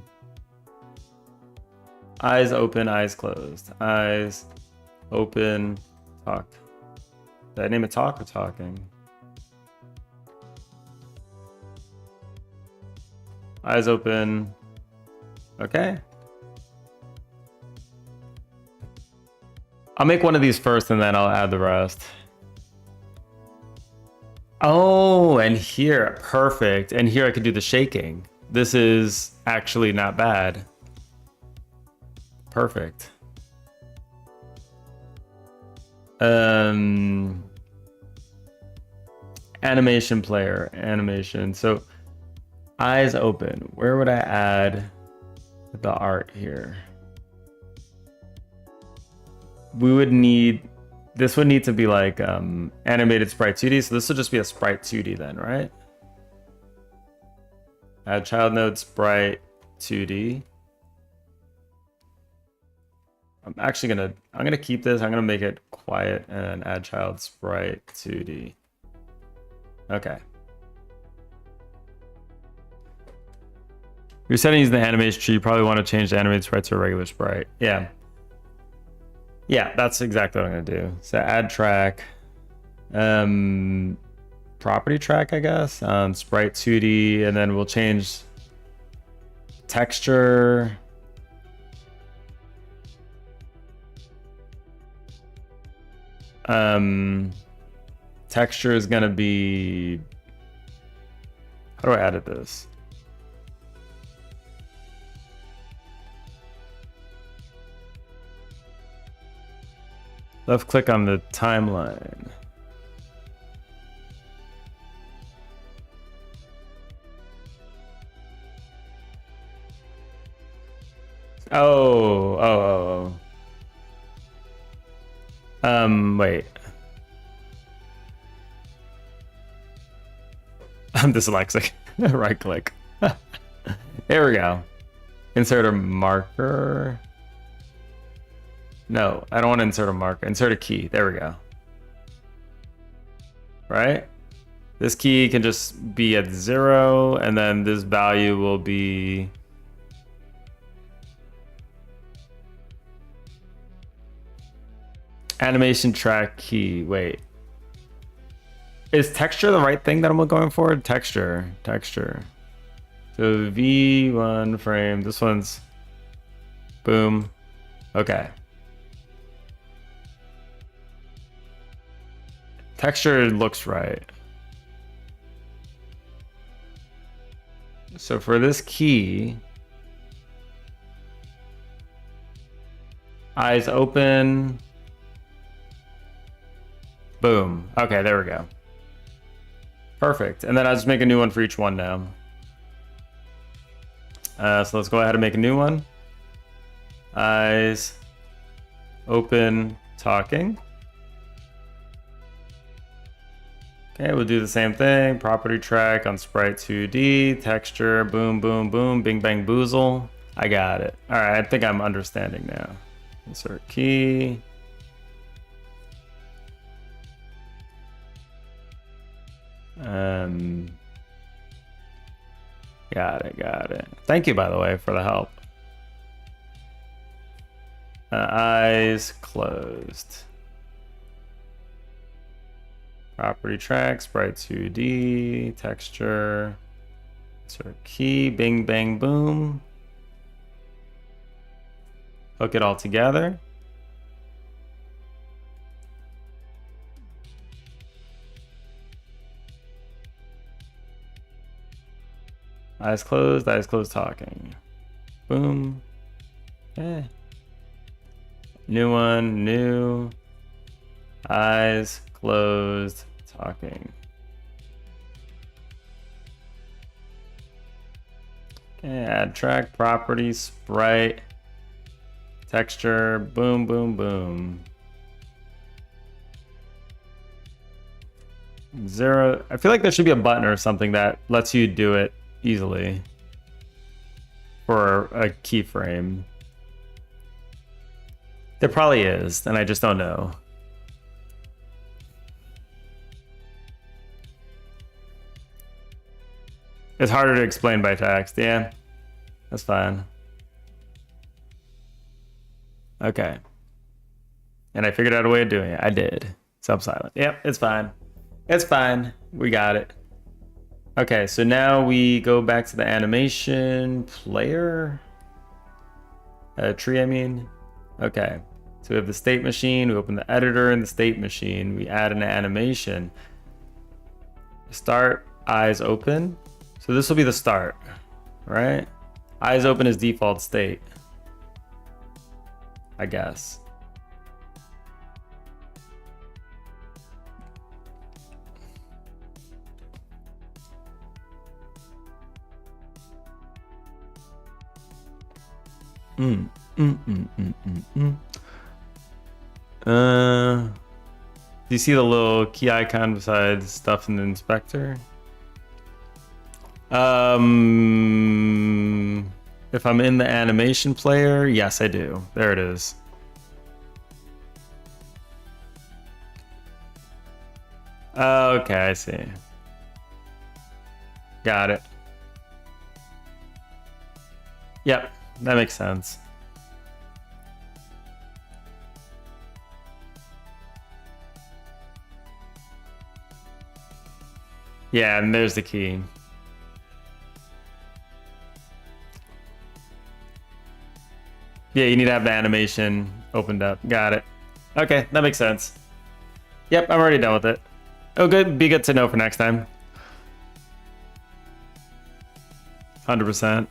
Eyes open, eyes closed. Eyes open, talk. Did I name it talk or talking? Eyes open. Okay. I'll make one of these first and then I'll add the rest. Oh, and here, perfect. And here I could do the shaking. This is actually not bad. Perfect. Animation player, animation. So eyes open. Where would I add the art here? We would need, this would need to be like animated sprite 2D. So this will just be a sprite 2D then, right? Add child node sprite 2D. I'm gonna keep this. I'm gonna make it quiet and add child sprite 2D. Okay. You're setting using the animation tree. You probably want to change the animated sprite to a regular sprite. Yeah. Yeah, that's exactly what I'm gonna do. So add track, property track, I guess. Sprite 2D, and then we'll change texture. Texture is gonna be, how do I edit this? Left click on the timeline. Oh. Wait. I'm dyslexic. Right click. There we go. Insert a marker. No, I don't want to insert a marker. Insert a key. There we go. Right? This key can just be at 0, and then this value will be animation track key. Wait. Is texture the right thing that I'm going for? Texture. So V1 frame. This one's boom. Okay. Texture looks right. So for this key, eyes open. Boom. Okay, there we go. Perfect. And then I'll just make a new one for each one now. So let's go ahead and make a new one. Eyes open, talking. Okay, we'll do the same thing. Property track on sprite 2D, texture, boom, boom, boom, bing, bang, boozle. I got it. All right, I think I'm understanding now. Insert key. Got it. Thank you, by the way, for the help. Eyes closed. Property track, sprite 2D, texture, insert key, bing, bang, boom. Hook it all together. Eyes closed, talking. Boom. Okay. New one, new. Eyes closed, talking. Okay, add track, property, sprite, texture, boom, boom, boom. 0. I feel like there should be a button or something that lets you do it easily for a keyframe. There probably is, and I just don't know. It's harder to explain by text, yeah. That's fine. Okay. And I figured out a way of doing it. I did. Sub-silent. Yep, it's fine. It's fine. We got it. Okay, so now we go back to the animation player. Tree, I mean. Okay. So we have the state machine. We open the editor in the state machine. We add an animation. Start, eyes open. So this will be the start, right? Eyes open is default state, I guess. Do you see the little key icon besides stuff in the inspector? If I'm in the animation player, yes, I do. There it is. Okay, I see. Got it. Yep, that makes sense. Yeah, and there's the key. Yeah, you need to have the animation opened up. Got it. Okay, that makes sense. Yep, I'm already done with it. Oh, good. Be good to know for next time. 100%.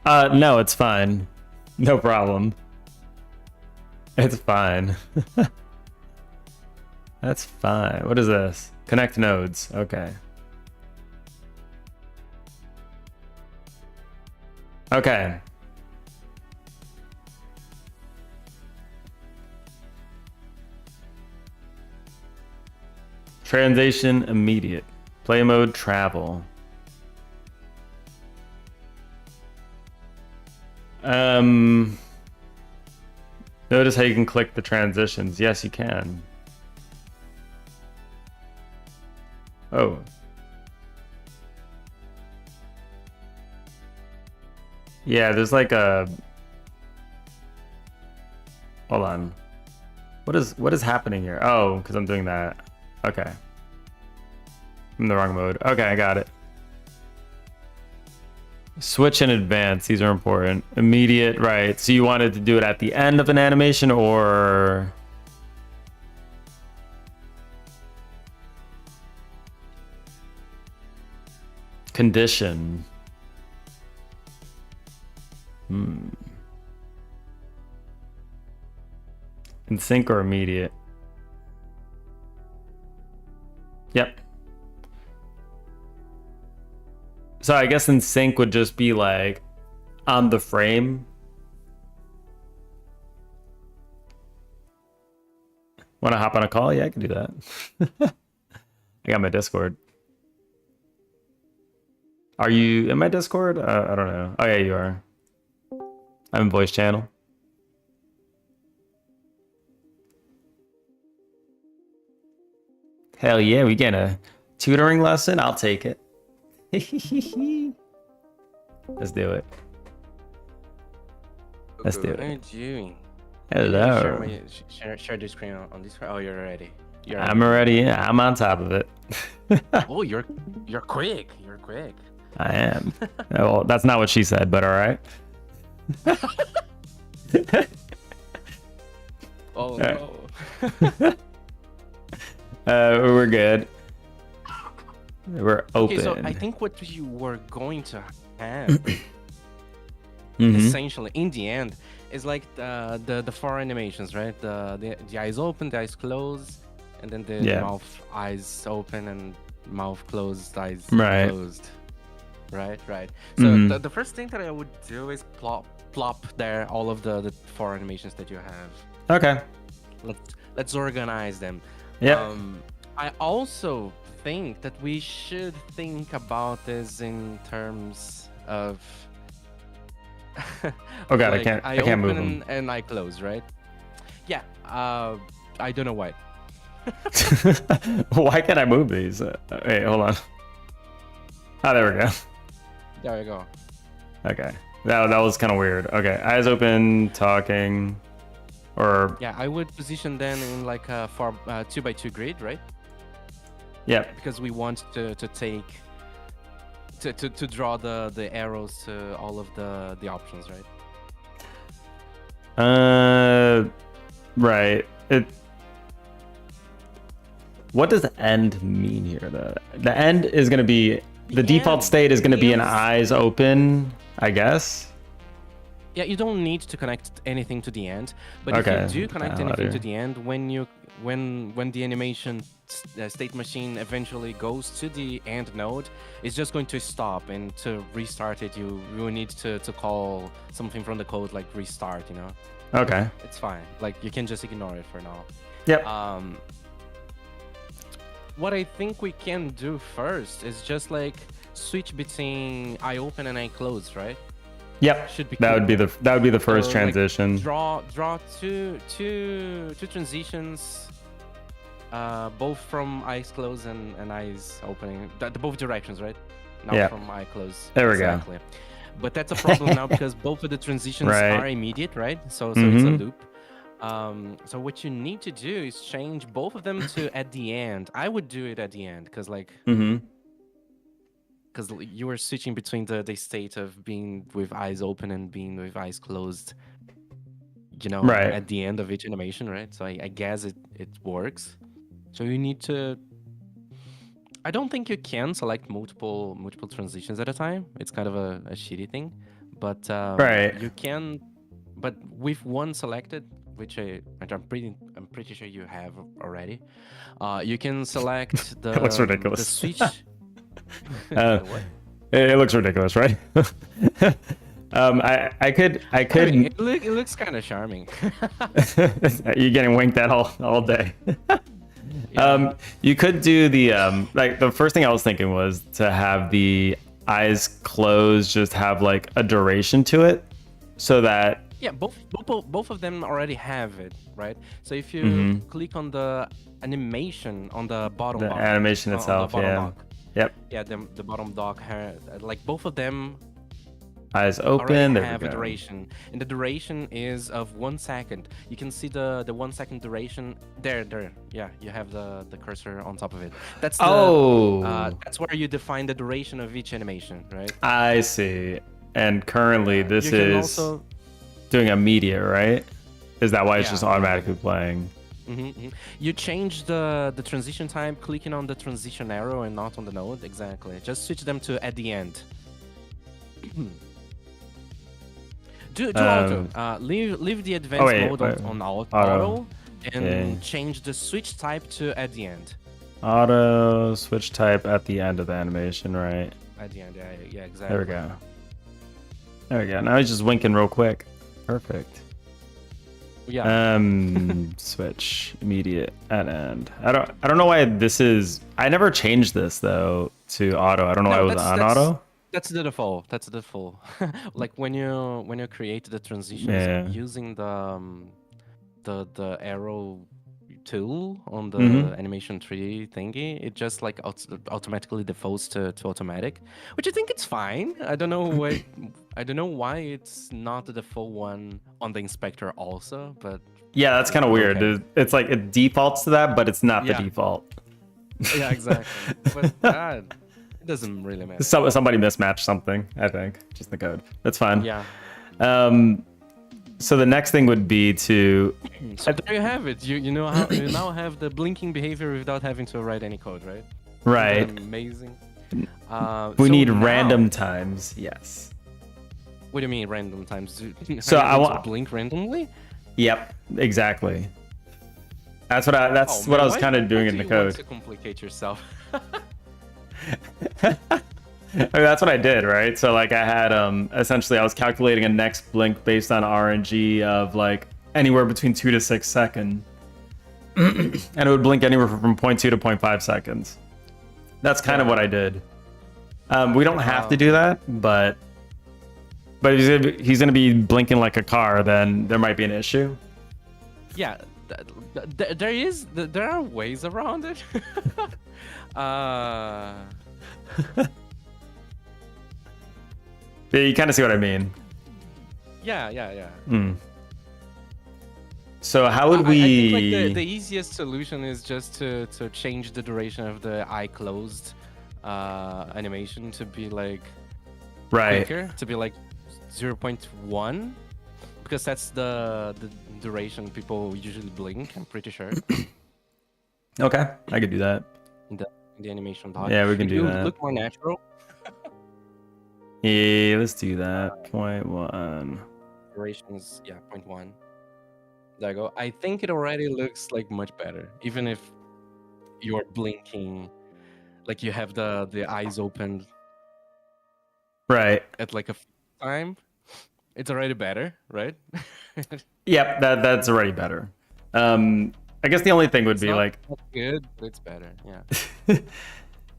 No, it's fine. No problem. It's fine. That's fine. What is this? Connect nodes. Okay. Okay. Translation immediate. Play mode travel. Notice how you can click the transitions. Yes, you can. Oh. Yeah, there's like a... Hold on. What is happening here? Oh, because I'm doing that. Okay. I'm in the wrong mode. Okay, I got it. Switch and advance. These are important. Immediate, right. So you wanted to do it at the end of an animation or... Condition. In sync or immediate? Yep. So I guess in sync would just be like on the frame. Want to hop on a call? Yeah, I can do that. I got my Discord. Are you in my Discord? I don't know. Oh yeah, you are. I'm in voice channel. Hell yeah, we get a tutoring lesson. I'll take it. Let's do it. Let's do What are you it. doing? Hello. Share the screen on Discord. Oh, you're ready. I'm already. Yeah, I'm on top of it. Oh, you're quick. You're quick. I am. Well, that's not what she said, but all right. Oh Alright. no. We're good. We're open. Okay, so I think what you were going to have, essentially, in the end, is like the four animations, right? The eyes open, the eyes closed, and then the mouth, eyes open, and mouth closed, eyes closed. Right. So the first thing that I would do is plop there all of the four animations that you have. Okay. Let's organize them. Yeah. I also think that we should think about this in terms of Oh god, like, I can't move open them. and I close, right? Yeah. I don't know why. Why can't I move these? Wait, hold on. Oh, there we go. There you go. Okay. That was kind of weird. Okay, eyes open, talking, or Yeah, I would position them in like a 2x2 grid, right? yeah. Because we want to draw the arrows to all of the options, right? Right. What does end mean here? The end is going to be the default state is going to be an eyes open, I guess. Yeah, you don't need to connect anything to the end, but if you do connect anything to the end, when the animation state machine eventually goes to the end node, it's just going to stop, and to restart it, you will need to call something from the code like restart, you know? Okay. It's fine. Like, you can just ignore it for now. Yep. What I think we can do first is just like switch between eye open and eye closed, right? Yep. Should be that cool. would be the first So, transition. Like, draw two transitions, both from eyes closed and eyes opening. Both directions, right? Not Yeah. from eye closed. There we exactly. But that's a problem now because both of the transitions Right. are immediate, right? So it's a loop. So what you need to do is change both of them to at the end. I would do it at the end because like because you were switching between the state of being with eyes open and being with eyes closed, you know, Right. at the end of each animation, right? So I guess it works. So you need to. I don't think you can select multiple transitions at a time. It's kind of a shitty thing, but Right. you can. But with one selected, which I'm pretty sure you have already, you can select the. It looks ridiculous. The switch. What? It looks ridiculous, right? I could. I mean, it looks kind of charming. You're getting winked at all day. You could do the like the first thing I was thinking was to have the eyes closed, just have like a duration to it, so that Yeah, both of them already have it, right? So if you click on the animation on the bottom, the dock, animation on itself, the bottom yeah, dock, yep, yeah, the bottom dock, like both of them eyes already open. There have we a go. duration, and the duration is of 1 second. You can see the 1 second duration there. Yeah, you have the cursor on top of it. That's that's where you define the duration of each animation, right? I see. And currently, this You can is also doing immediate, right? Is that why it's Yeah. just automatically playing? You change the transition time clicking on the transition arrow and not on the node. Exactly. Just switch them to at the end. do auto. Leave the advanced mode on auto and change the switch type to at the end. Auto switch type at the end of the animation, right? At the end, yeah, exactly. There we go. There we go. Now he's just winking real quick. Perfect. Yeah. Switch immediate at end. I don't know why this is. I never changed this though to auto. I don't know why it was on auto. That's the default. That's the default. Like when you create the transitions using the arrow tool on the animation tree thingy, it just like automatically defaults to automatic, which I think it's fine. I don't know why it's not the default one on the inspector also, but yeah, that's kind of weird. Okay. It's like it defaults to that, but it's not the default. Yeah, exactly. But it doesn't really matter. Somebody mismatched something, I think, just the code. That's fine. Yeah. So the next thing would be to. So there you have it. You know how you now have the blinking behavior without having to write any code, right? Right. Amazing. We need random times. Yes. What do you mean random times? So I want to blink randomly. Yep. Exactly. That's what I was kind of doing in the code. To complicate yourself. I mean, that's what I did, right? So like I had essentially I was calculating a next blink based on RNG of like anywhere between 2 to 6 seconds. And it would blink anywhere from 0.2 to 0.5 seconds. That's kind of what I did. We don't have to do that, but if he's gonna be blinking like a car, then there might be an issue. Yeah, there are ways around it. Yeah, you kind of see what I mean. Yeah. So how would we? I think like the easiest solution is just to change the duration of the eye closed animation to be like quicker, to be like 0.1, because that's the duration people usually blink. I'm pretty sure. Okay, I could do that. In the animation doc. Yeah, we can do that. Look more natural. Yeah, let's do that. 0.1. Duration is 0.1. There you go. I think it already looks like much better, even if you're blinking, like you have the eyes open. Right. At like a time, it's already better, right? Yep, that's already better. I guess the only thing would be like not good, but it's better. Yeah.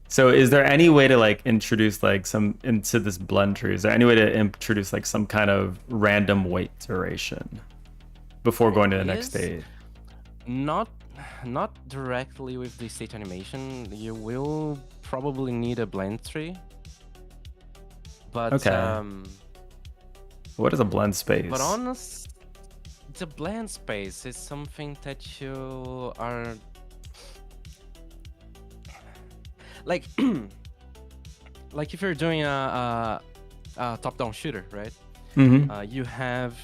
So is there any way to like introduce like some into this blend tree? Is there any way to introduce like some kind of random weight duration before going to the next stage? Not directly with the state animation. You will probably need a blend tree. But okay. What is a blend space? But honest, the blend space is something that you are like like if you're doing a top-down shooter, right? You have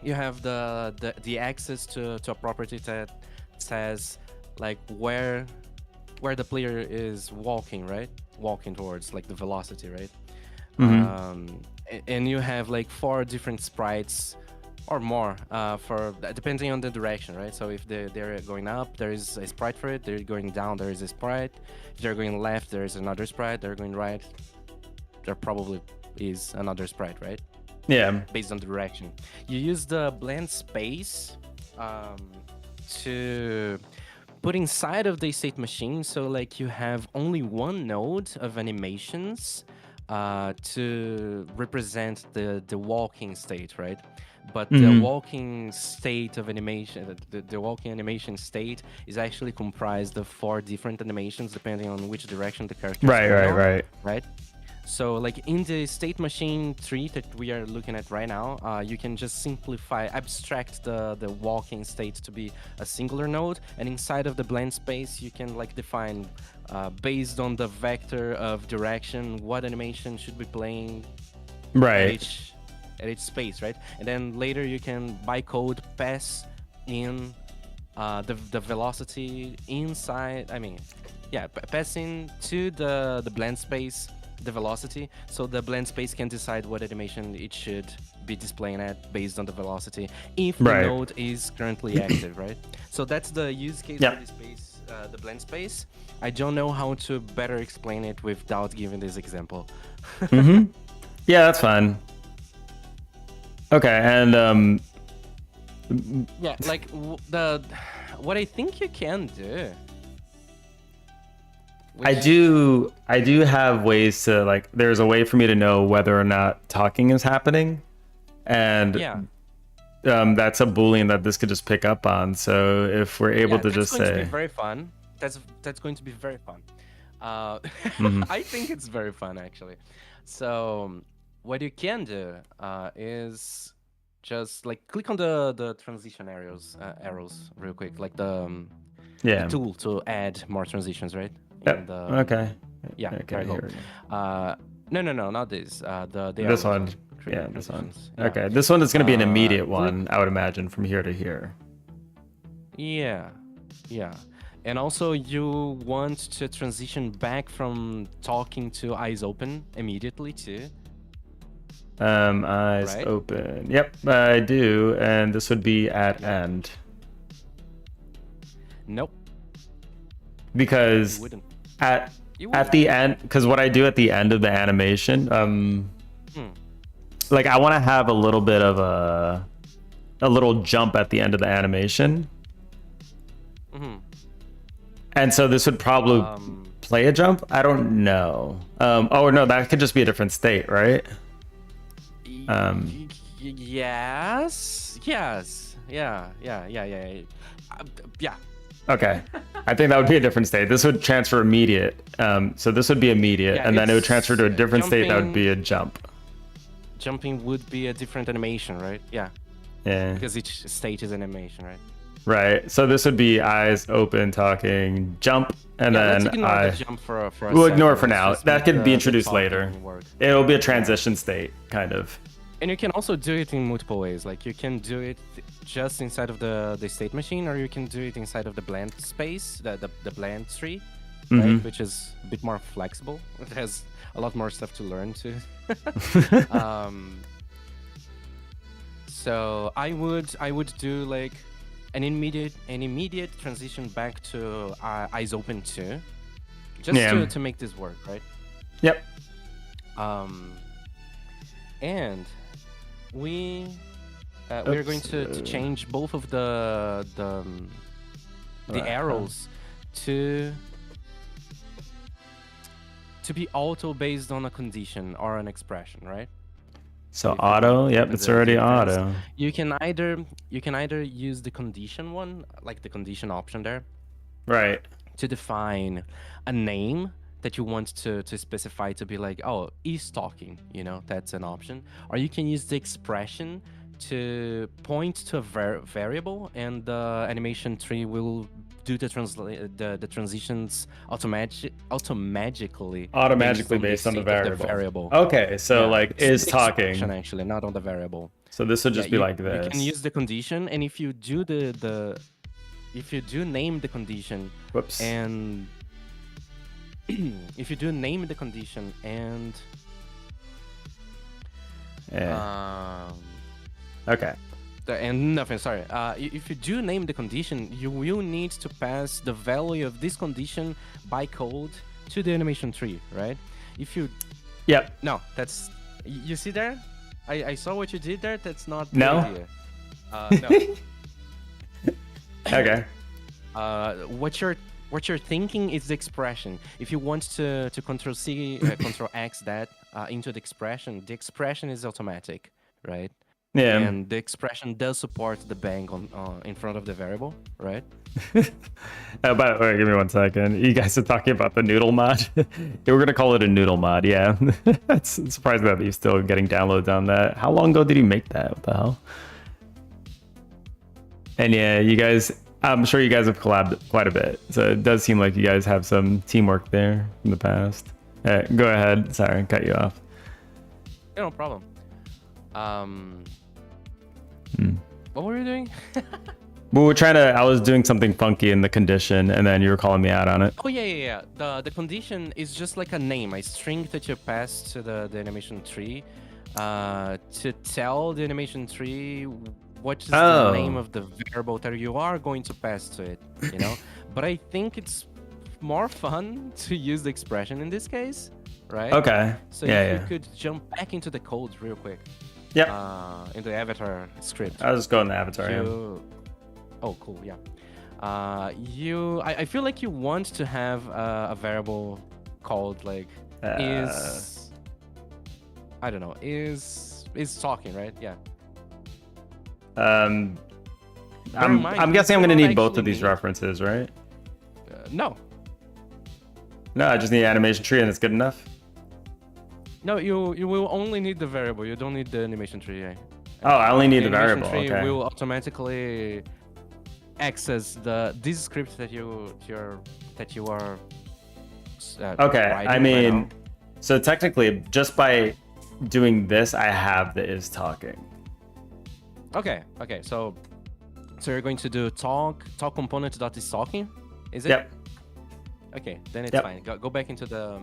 the access to a property that says like where the player is walking, right? Walking towards, like the velocity, right? And you have like 4 different sprites or more for depending on the direction, right? So if they're going up, there is a sprite for it. They're going down, there is a sprite. If they're going left, there is another sprite. They're going right, there probably is another sprite, right? Yeah. Based on the direction. You use the blend space to put inside of the state machine, so like you have only one node of animations to represent the walking state, right? But the walking state of animation, the walking animation state is actually comprised of 4 different animations depending on which direction the character is going. Right? So like in the state machine tree that we are looking at right now, you can just abstract the walking state to be a singular node, and inside of the blend space you can like define based on the vector of direction what animation should be playing at each space, right? And then later you can by code pass in the velocity inside. Passing to the blend space the velocity, so the blend space can decide what animation it should be displaying at based on the velocity if the node is currently active, right? So that's the use case of the space, the blend space. I don't know how to better explain it without giving this example. Yeah, that's fine. Okay, and yeah, like what I think you can do. I do have ways to like. There's a way for me to know whether or not talking is happening, and that's a boolean that this could just pick up on. So if we're able to just say, that's going to be very fun. That's going to be very fun. I think it's very fun actually. So what you can do is just like click on the transition arrows real quick, like the tool to add more transitions, right? Okay. Yeah. Okay. No, not this. This one. Yeah, this one. Yeah. Okay, this one is going to be an immediate one, I would imagine, from here to here. Yeah. And also, you want to transition back from talking to eyes open immediately too. Eyes open. Yep, I do, and this would be at end. Nope. Because at the end, because what I do at the end of the animation, like I want to have a little bit of a little jump at the end of the animation, and so this would probably play a jump. I don't know. Oh no, that could just be a different state, right? Yes. Yeah. Okay. I think that would be a different state. This would transfer immediate. So this would be immediate, Yeah, and then it would it's, transfer to a different state. That would jumping- be a jump. Jumping would be a different animation, right? Yeah, Yeah. because each state is an animation, right? Right. So this would be eyes open, talking, jump, and Yeah, then let's ignore the jump for a we'll second. ignore it for Let's now. just That make could be the introduced talking later. work. It'll be a transition state, kind of. And you can also do it in multiple ways. Like you can do it just inside of the state machine, or you can do it inside of the blend space, the blend tree, right? Which is a bit more flexible. It has a lot more stuff to learn too. So I would do like an immediate transition back to eyes open too, just to make this work, right? Yep. And we are going to change both of the arrows to be auto based on a condition or an expression, right? So auto, yep, it's already auto. You can either use the condition one, like the condition option there, Right. to define a name that you want to specify to be like, oh, is talking, you know, that's an option. Or you can use the expression to point to a variable, and the animation tree will do the transitions automatically based on the state of variable. Okay, so like it's is the talking. expression, actually, not on the variable. So this would just be like You this. can use the condition, and if you do if you do name the condition, Whoops. and if you do name the condition and Okay. and nothing, sorry. If you do name the condition, you will need to pass the value of this condition by code to the animation tree, right? If you... Yep. No, that's... You see there? I saw what you did there. That's not the No? idea. No. Okay. What you're thinking is the expression. If you want to Control C, Control X that into the expression is automatic, right? Yeah. And the expression does support the bang on in front of the variable, right? But wait, give me 1 second. You guys are talking about the noodle mod. We're gonna call it a noodle mod. Yeah. It's surprising that you're still getting downloads on that. How long ago did he make that? What the hell? And yeah, you guys, I'm sure you guys have collabed quite a bit. So it does seem like you guys have some teamwork there in the past. Go ahead. Sorry, cut you off. Yeah, no problem. What were you doing? Well, I was doing something funky in the condition, and then you were calling me out on it. Oh yeah. The condition is just like a name, a string that you pass to the animation tree, to tell the animation tree what is the name of the variable that you are going to pass to it, you know? But I think it's more fun to use the expression in this case, right? Okay. So yeah, you could jump back into the code real quick. Yep. In the avatar script. I'll just go in the avatar. Oh, cool. Yeah. I feel like you want to have a variable called like is. I don't know. Is talking, right? Yeah. I'm mind, guessing I'm you gonna don't need both of actually these need- references, right? No. No, I just need animation tree, and it's good enough. No, you will only need the variable. You don't need the animation tree. Yeah. Oh, I only need the animation variable. tree Okay. will automatically access this script that you are. Okay. writing I right mean, now. so technically, just by doing this, I have the is talking. Okay. So you're going to do talk component dot is talking, is it? Yep. Okay, then it's Yep. fine. Go back into the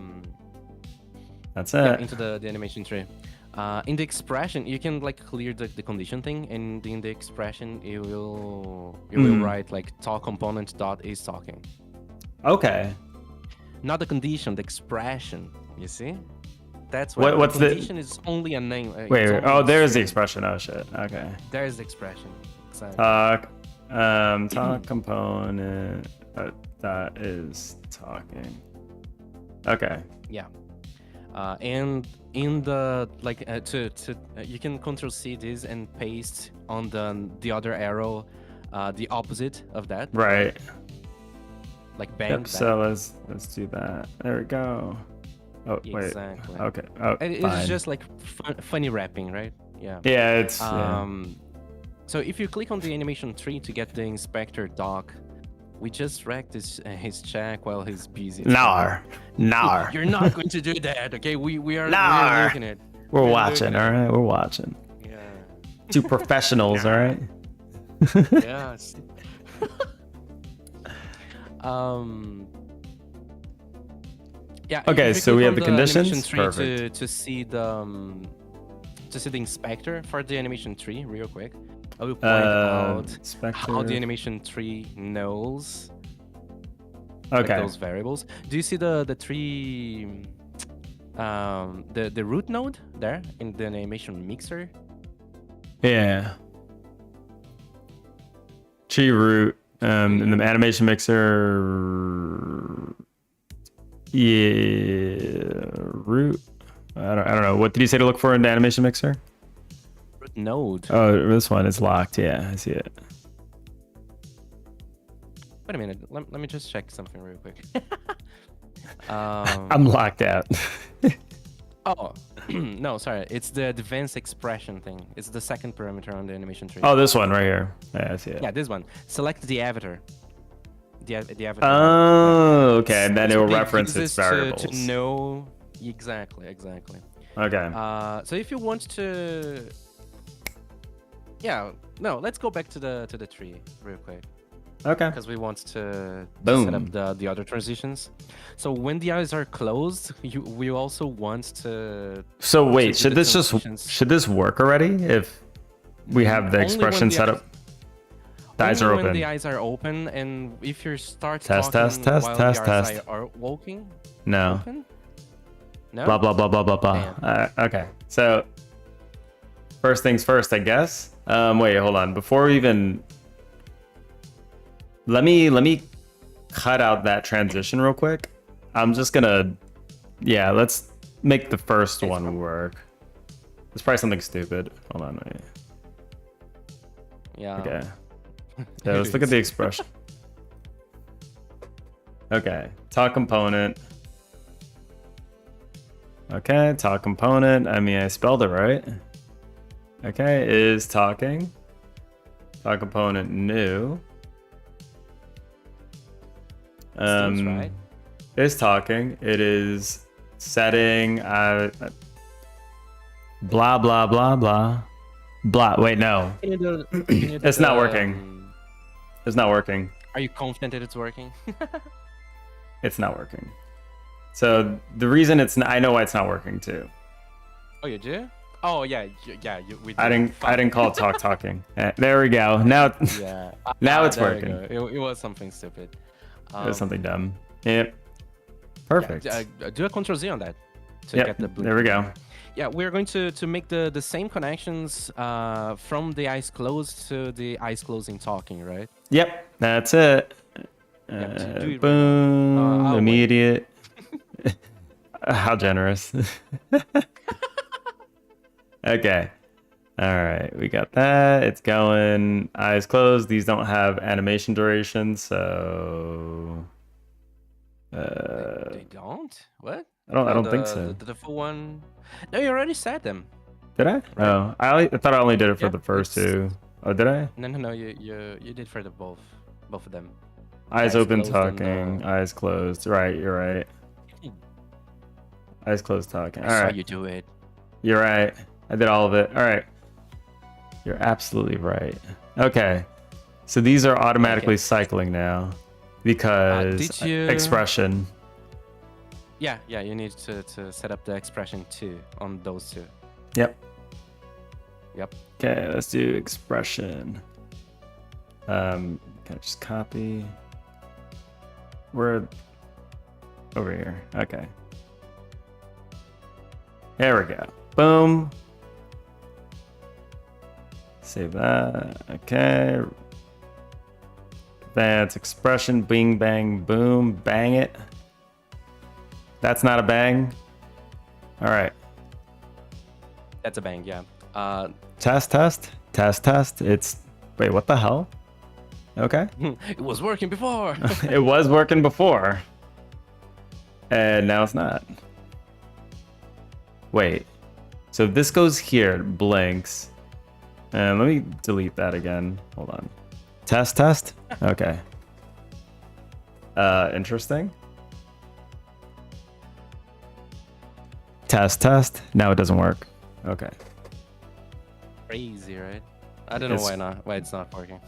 That's yeah, it. into the animation tree. In the expression, you can like clear the condition thing, and in the expression, you will write like talk component dot is talking. Okay. Not the condition, the expression. You see? That's why What's the the- condition is only a name. Wait. it's Oh, only a there's the string. expression. Oh shit. Okay. There's the expression. Exactly. Talk component that is talking. Okay. Yeah. And in the like you can Control C this and paste on the other arrow the opposite of that. Right. like bang. Yep. bang. So let's do that. There we go. Oh wait. Exactly. Okay. Oh, And it's fine. just like funny wrapping, right? Yeah. Yeah, it's yeah. So if you click on the animation tree to get the inspector dock, we just wrecked his check while he's busy. Nar. You're not going to do that, okay? We are looking at. We're watching, all right? We're watching. Yeah. Two professionals, all right? Yes. Yeah. Okay, if you so click we have on the conditions? animation tree Perfect. to see the inspector for the animation tree, real quick. I will point out inspector. how the animation tree knows Okay. like those variables. Do you see the tree, the root node there in the animation mixer? Yeah. Tree root. In the animation mixer. Yeah. Root. I don't know. What did you say to look for in the animation mixer? Root node. Oh, this one is locked. Yeah, I see it. Wait a minute. Let me just check something real quick. I'm locked out. Oh, no, sorry. It's the advanced expression thing. It's the second parameter on the animation tree. Oh, this one right here. Yeah, I see it. Yeah, this one. Select the avatar. The avatar. Oh, okay. And then it So will it reference uses its variables. to know exactly. Okay. So if you want to, yeah, no, let's go back to the tree real quick Okay. because we want to Boom. set up the other transitions. So when the eyes are closed, we also want to. So wait, do the transitions. should this work already if we have the Only expression when the set eyes- up? The eyes are Only when open. the eyes are open, and if you start Test, talking test, while test, the eyes test. are walking, No. open? No. Blah blah blah blah blah blah. Okay. So first things first, I guess. Wait, hold on. Before we even let me cut out that transition real quick. I'm just gonna let's make the first one work. It's probably something stupid. Hold on, wait. Yeah. Okay. Yeah, let's look at the expression. Okay, talk component. Okay, talk component. I mean, I spelled it right. Okay, is talking. Talk component new. Seems right. Is talking. It is setting. Blah blah blah blah. Blah. Wait, no. Can you do It's not working. It's not working. Are you confident that it's working? It's not working. So the reason I know why it's not working too. Oh, you do? Oh, yeah, we I didn't call it talking. There we go. Now, Yeah. now it's there we working. go. It was something stupid. It was something dumb. Yep. Perfect. Do a Ctrl Z on that to Yep. get the blue. There we go. Yeah, we're going to make the same connections from the eyes closed to the eyes closing talking, right? Yep. That's it. do it. Boom. I'll wait. Immediate. How generous. Okay. All right. We got that. It's going. Eyes closed. These don't have animation duration, so. They don't? What? I don't think so. The full one. No, you already said them. Did I? Oh, I thought I only did it for Yeah, the first it's- two. Oh, did I? No. You did for the both of them. Eyes Eyes open, closed and, talking. Eyes closed. Right, you're right. Eyes closed, talking. All I saw right, you do it. you're right. I did all of it. All right, you're absolutely right. Okay, so these are automatically cycling now because did you- expression. Yeah. You need to set up the expression too on those two. Yep. Yep. Okay, let's do expression. Can I just copy? We're over here. Okay. There we go. Boom. Save that. Okay. That's expression. Bing, bang, boom. Bang it. That's not a bang. All right. That's a bang. Yeah. Test. It's. Wait, what the hell? Okay. It was working before. It was working before. And now it's not. Wait. So if this goes here, it blinks. And let me delete that again. Hold on. Test. Okay. Interesting. Test. Now it doesn't work. Okay. Crazy, right? I don't know why it's not working.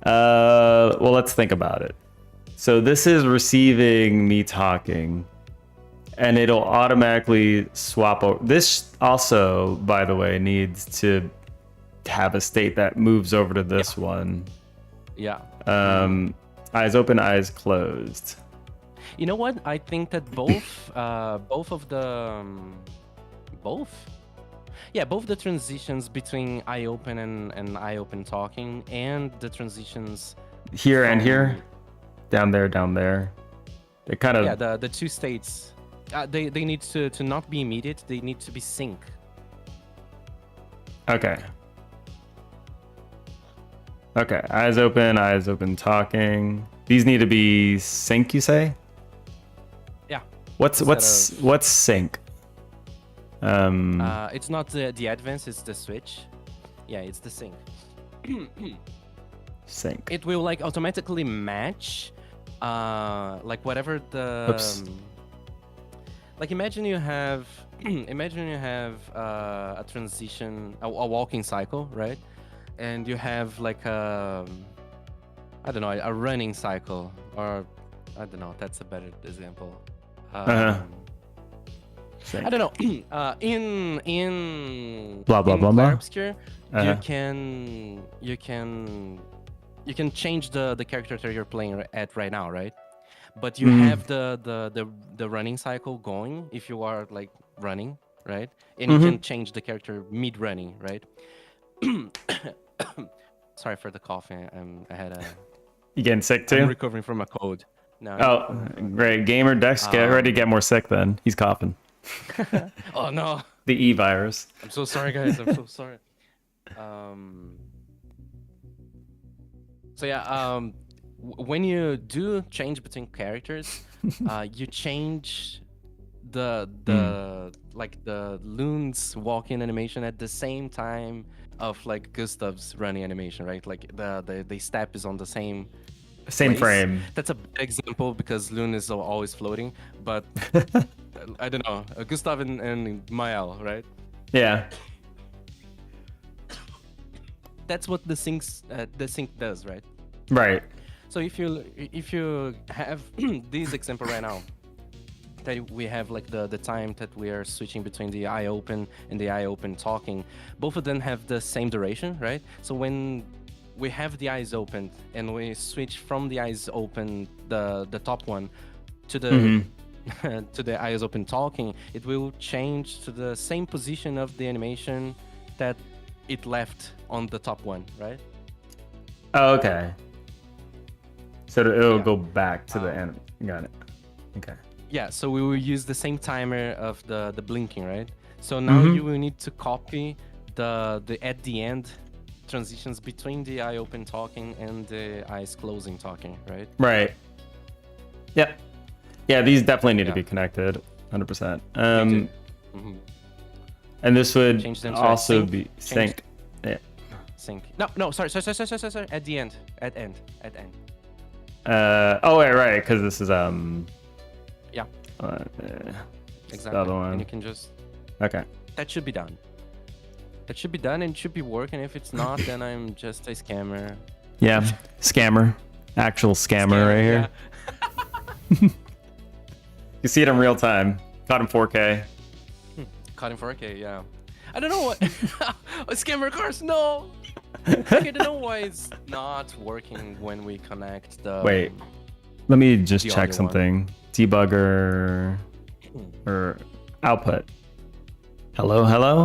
Well, let's think about it. So this is receiving me talking, and it'll automatically swap over. This also, by the way, needs to have a state that moves over to this one. Yeah. Eyes open, eyes closed. You know what? I think that both of the both the transitions between eye open and eye open talking, and the transitions here and here, down there. They kind of the two states. They need to not be immediate. They need to be sync. Okay. Eyes open, talking. These need to be sync, you say? Yeah. What's sync? It's not the advance, it's the switch. Yeah, it's the sync. Sync. It will like automatically match like whatever the like imagine you have a transition, a walking cycle, right? And you have like a running cycle, or I don't know, that's a better example. I don't know. In blah blah blah blah. Obscure, you can change the character that you're playing at right now, right? But you have the running cycle going if you are like running, right? And you can change the character mid running, right? Sorry for the coughing. I had a. You getting sick too? I'm recovering from a cold. No. Oh, great. Gamer Dex, get ready to get more sick then. He's coughing. Oh no. The E virus. I'm so sorry, guys. I'm so sorry. So yeah, when you do change between characters, you change the like the loon's walking animation at the same time of like Gustav's running animation, right? Like the step is on the same place. Frame. That's a bad example because Loon is always floating, but I don't know, Gustav and Mael, right? Yeah. That's what the sync does, right? Right. So if you have this example right now, that we have like the time that we are switching between the eye open and the eye open talking, both of them have the same duration, right? So when we have the eyes open and we switch from the eyes open, the top one, to the to the eyes open talking, it will change to the same position of the animation that it left on the top one, right? Oh, okay. So it'll go back to the end. Got it. Okay. Yeah, so we will use the same timer of the blinking, right? So now you will need to copy the at the end transitions between the eye open talking and the eyes closing talking, right? Right. Yep. Yeah, these definitely need to be connected, 100%. And this would Change them to also sync. be synced. Yeah. Sync. No, sorry. At the end. At end. Oh, right, because this is Yeah. Exactly. The other one. And you can just. Okay. That should be done. That should be done and it should be working. If it's not, then I'm just a scammer. Yeah, scammer. Actual scammer right here. Yeah. You see it in real time. Caught in 4K. Caught in 4K, yeah. I don't know what. Scammer cars, no! I don't know why it's not working when we connect the. Wait, let me just the check audio something. Debugger or output. Hello.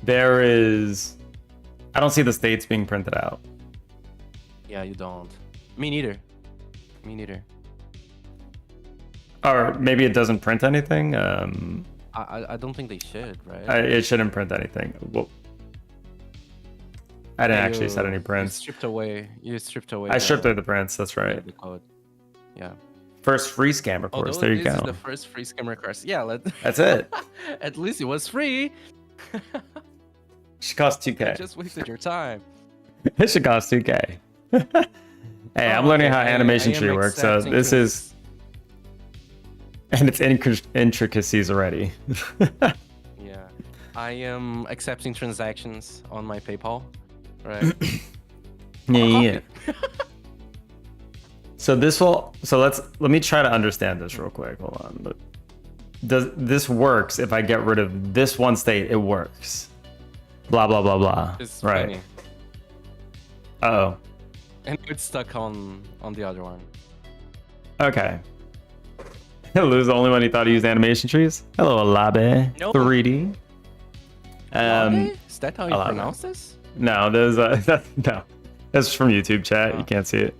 There is. I don't see the states being printed out. Yeah, you don't. Me neither. Or maybe it doesn't print anything. I don't think they should, right? It shouldn't print anything. Well, I didn't actually set any You prints. stripped away. You stripped away. I stripped away the prints. That's right. The code. Yeah. First free scammer course. Although There you this is go. the first free scammer course. Yeah. That's it. At least it was free. Should cost I 2K. just wasted your time. It should cost 2K. Hey, I'm learning how animation tree works, so this is, and its intricacies already. Yeah, I am accepting transactions on my PayPal, right? Yeah. So let me try to understand this real quick. Hold on. But does this works if I get rid of this one state? It works. Blah blah blah blah. It's right. funny. Oh. And it's stuck on the other one. Okay. Lou's the only one who thought he used animation trees. Hello, Alabe. No. 3D. Is that how you Alabe. pronounce this? No, there's no. That's from YouTube chat. You can't see it.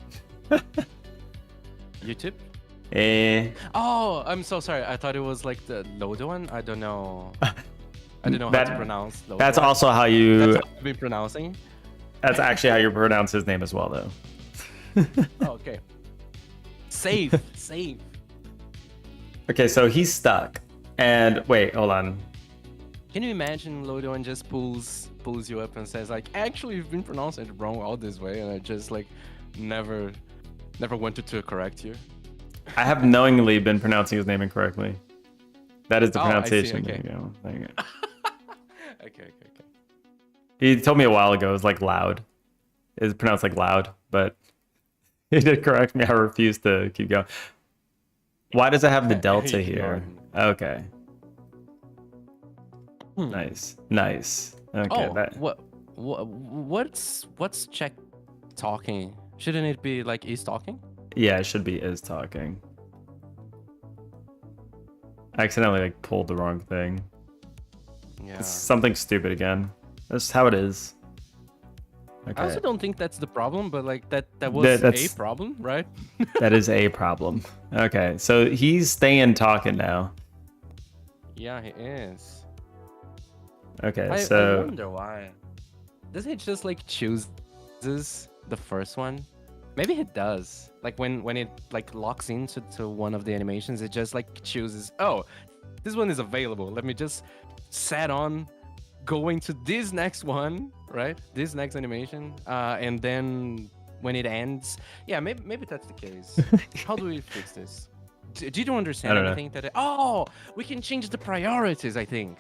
YouTube? Oh, I'm so sorry. I thought it was like the Lodo one. I don't know. I don't know how to pronounce Lodo. That's also how you. That's how to be pronouncing. That's actually how you pronounce his name as well, though. Oh, okay. Save. Okay, so he's stuck. And wait, hold on. Can you imagine Lodo and just pulls you up and says like, actually, you've been pronouncing it wrong all this way, and I just like never wanted to correct you. I have knowingly been pronouncing his name incorrectly. That is the Oh, I see, pronunciation. okay. There you go. There you go. Okay. He told me a while ago it was like loud. It's pronounced like loud, but he did correct me. I refused to keep going. Why does it have the delta here? Okay. Nice. Okay. Oh, what's check talking? Shouldn't it be like is talking? Yeah, it should be is talking. I accidentally like pulled the wrong thing. Yeah. It's something stupid again. That's how it is. Okay. I also don't think that's the problem, but like that was a problem, right? That is a problem. Okay, so he's staying talking now. Yeah, he is. Okay, I so wonder why. Does he just like chooses the first one? Maybe it does. Like when it like locks into one of the animations, it just like chooses, oh, this one is available. Let me just set on going to this next one, right? This next animation. And then when it ends, yeah, maybe that's the case. How do we fix this? Did you understand anything that oh, we can change the priorities, I think.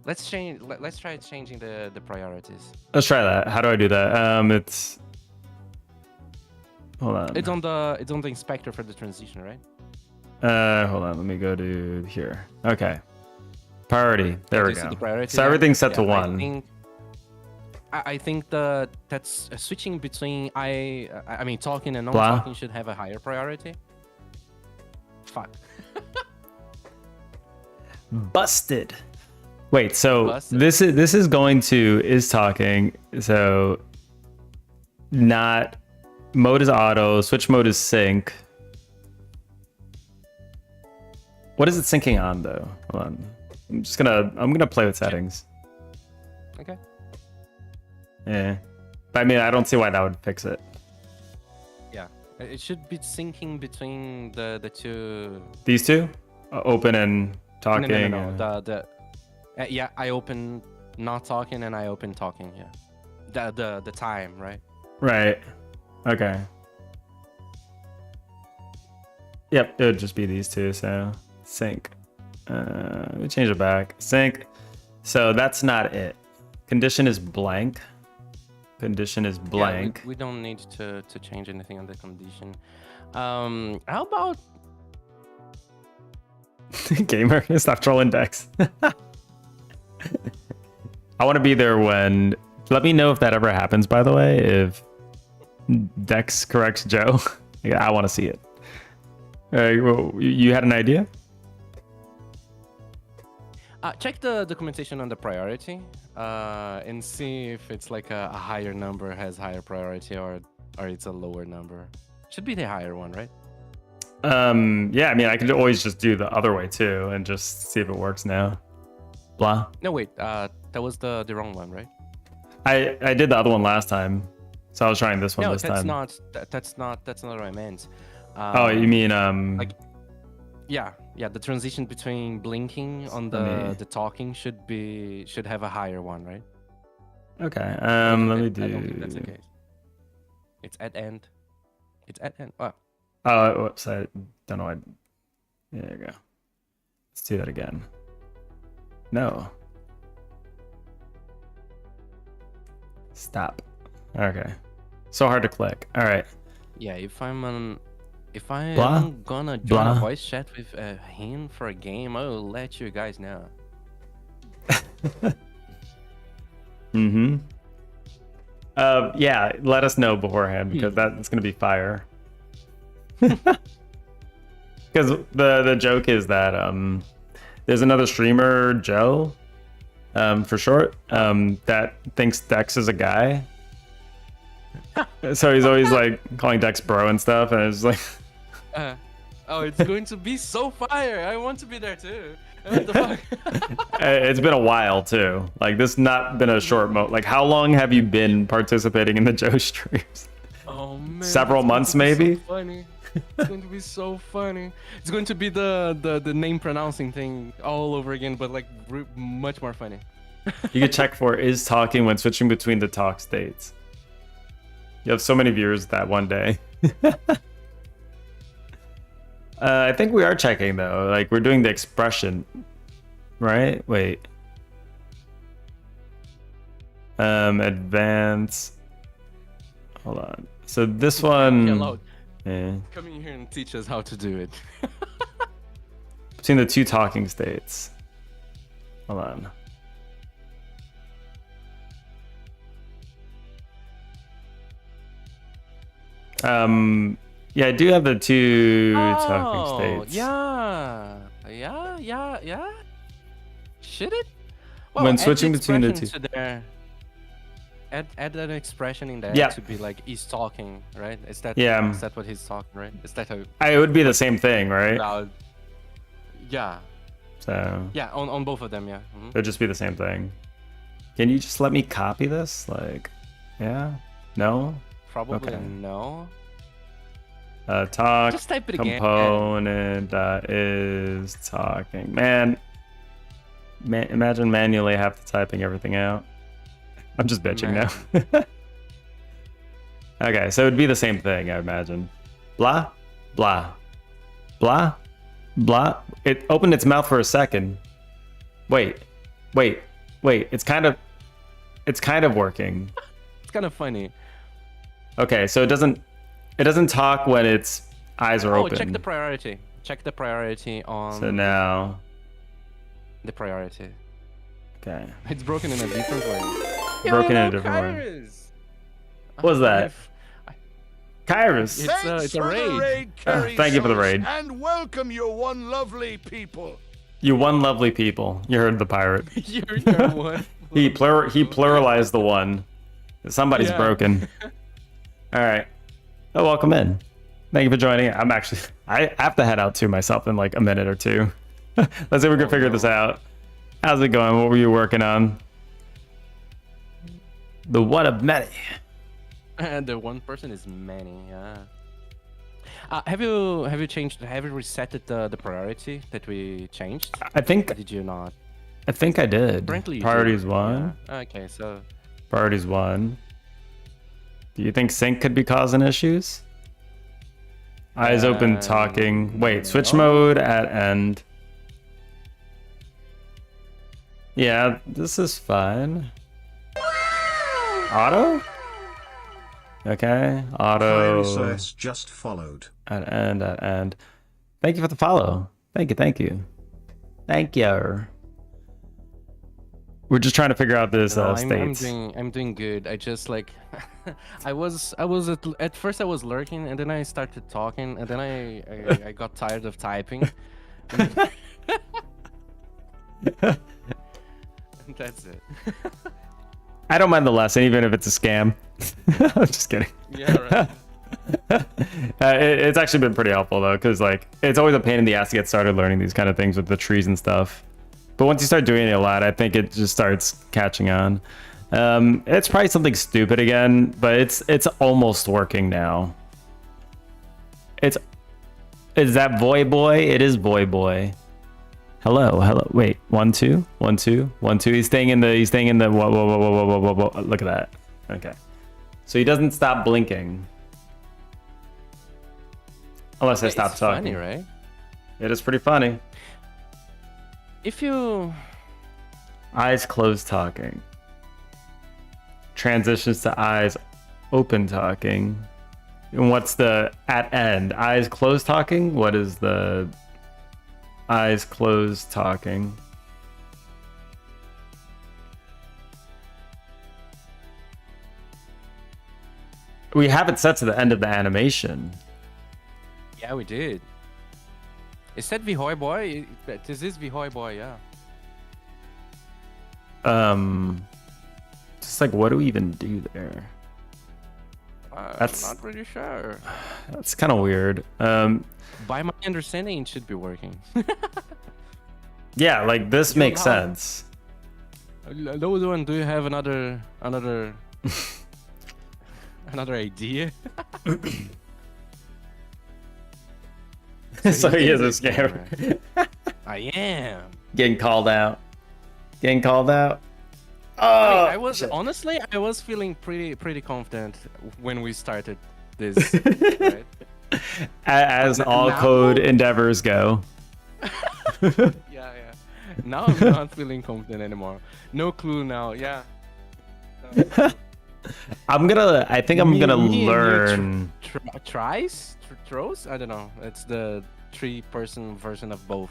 Let's try changing the priorities. let's try that. How do I do that? It's hold on. It's on the inspector for the transition, right? Hold on. Let me go to here. Okay. Priority. There we You see go. the priority So there? everything's set to Yeah, 1. I think that's switching between I mean talking and Blah. non-talking should have a higher priority. Fuck. Busted. Wait, so Busted. this is going to is talking. So not mode is auto, switch mode is sync. What is it syncing on though? Hold on. I'm gonna play with settings. Okay. Yeah. But I mean, I don't see why that would fix it. Yeah. It should be syncing between the two. These two? Open and talking. No. Yeah, I open not talking and I open talking. Yeah. The time, right? Right. Okay. Yep, it would just be these two, so sync. We change it back. Sync. So that's not it. Condition is blank. Condition is blank. Yeah, we don't need to change anything on the condition. How about Gamer, stop trolling Dex. I want to be there when. Let me know if that ever happens, by the way. If Dex corrects Joe, I want to see it. You had an idea? check the documentation on the priority and see if it's like a higher number has higher priority or it's a lower number. Should be the higher one, right? Yeah, I mean, I could always just do the other way too and just see if it works now. Blah. No, wait. That was the wrong one, right? I did the other one last time, so I was trying this one No, this that's time. not. That's not what I meant. Oh, you mean like, yeah. The transition between blinking on the talking should have a higher one, right? Okay. Let me do. I don't think that's the case. It's at end. It's at end. Oh. Oh, whoops! I don't know. There you go. Let's do that again. No. Stop. Okay. So hard to click. All right. Yeah, if I'm Blah, gonna join blah. a voice chat with him for a game, I'll let you guys know. Mm-hmm. Yeah, let us know beforehand because that's gonna be fire. Because the joke is that there's another streamer, Joe, for short, that thinks Dex is a guy. So he's always like calling Dex bro and stuff, and it's like Oh, it's going to be so fire! I want to be there too. What the fuck? it's been a while too. Like this not been a short Like how long have you been participating in the Joe streams? Oh man. Several it's months going to be maybe? So funny. It's going to be so funny. It's going to be the name pronouncing thing all over again, but like much more funny. You could check for is talking when switching between the talk states. You have so many viewers that one day. I think we are checking though. Like we're doing the expression, right? Wait. Advance. Hold on. So this one. Yeah. Come in here and teach us how to do it. Between the two talking states. Hold on. Yeah, I do have the two talking states. Yeah. Should it? Well, When switching between the two. Add an expression in there to be like he's talking, right? Is that what he's talking, right? Is that how it would be the same thing, right? Yeah. So yeah, on both of them, yeah. Mm-hmm. It'd just be the same thing. Can you just let me copy this? Like, yeah? No? Probably okay. No. Talk just type it component is talking. Man, imagine manually have to typing everything out. I'm just bitching now. Okay, so it'd be the same thing, I imagine. Blah, blah, blah, blah. It opened its mouth for a second. Wait. It's kind of working. It's kind of funny. Okay, so it doesn't talk when its eyes are open. Check the priority. Check the priority on. So now. The priority. Okay. It's broken in a different way. Broken in a different way. What's that? Kairos. It's a raid. Thank you for the raid. And welcome your one lovely people. You one lovely people. You heard the pirate. You're one. He pluralized the one. Somebody's broken. All right. Oh, welcome in. Thank you for joining. I have to head out too myself in like a minute or two. Let's see if we can figure this out. How's it going? What were you working on? The one of many. And the one person is many. Yeah. Have you resetted the priority that we changed? I think. Or did you not? I think I did. Apparently Priorities one. Yeah. Okay, so. Priorities one. Do you think sync could be causing issues? Eyes open, talking. Wait, switch mode at end. Yeah, this is fine. Auto? Okay, auto. Resource just followed. At end. Thank you for the follow. Thank you. Thank you. We're just trying to figure out this states. I'm doing good. I just like at first I was lurking and then I started talking and then I got tired of typing. That's it. I don't mind the lesson, even if it's a scam. I'm just kidding. Yeah, right. It's actually been pretty helpful though, because like it's always a pain in the ass to get started learning these kind of things with the trees and stuff. But once you start doing it a lot, I think it just starts catching on. It's probably something stupid again, but it's almost working now. Is that Voy Boy? It is Voy Boy. Hello. Wait, 1 2 1 2 1 2. He's staying in the whoa. Look at that. Okay. So he doesn't stop blinking. Unless I stop talking. Funny, right? It is pretty funny. If you Eyes closed talking. Transitions to eyes open talking. And what's the at end? Eyes closed talking? What is the eyes closed talking? We have it set to the end of the animation. Yeah, we did. Is that Vihoy Boy? This is Vihoy Boy, yeah. Just like, what do we even do there? That's not really sure. That's kind of weird. By my understanding, it should be working. Yeah, like this makes sense. Those one, do you have another another idea? So he is a scammer. I am Getting called out. Getting called out. Oh, I was honestly, I was feeling pretty confident when we started this. Right? As all code endeavors go. Yeah. Now I'm not feeling confident anymore. No clue now. Yeah. I think I'm gonna learn. Throws? I don't know. It's the 3-person version of both.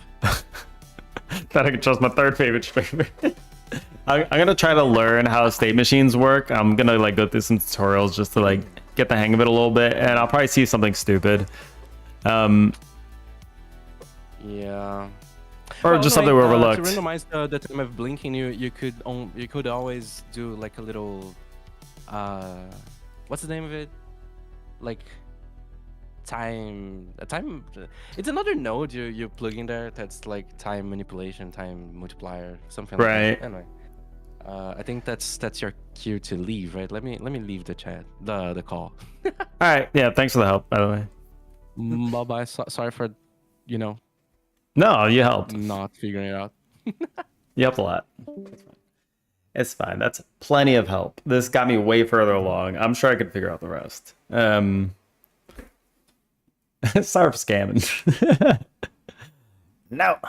That I can trust my third favorite streamer. I'm gonna try to learn how state machines work. I'm gonna like go through some tutorials just to like get the hang of it a little bit, and I'll probably see something stupid. Yeah. Or just something we overlooked. To randomize the time of blinking, you could always do like a little what's the name of it? Like time. It's another node you plug in there that's like time manipulation, time multiplier, something like that. Anyway, I think that's your cue to leave, right? Let me leave the chat, the call. All right. Yeah. Thanks for the help, by the way. Bye bye. Sorry for, No, you helped. not figuring it out. You helped a lot. It's fine. That's plenty of help. This got me way further along. I'm sure I could figure out the rest. Sorry for scamming. No.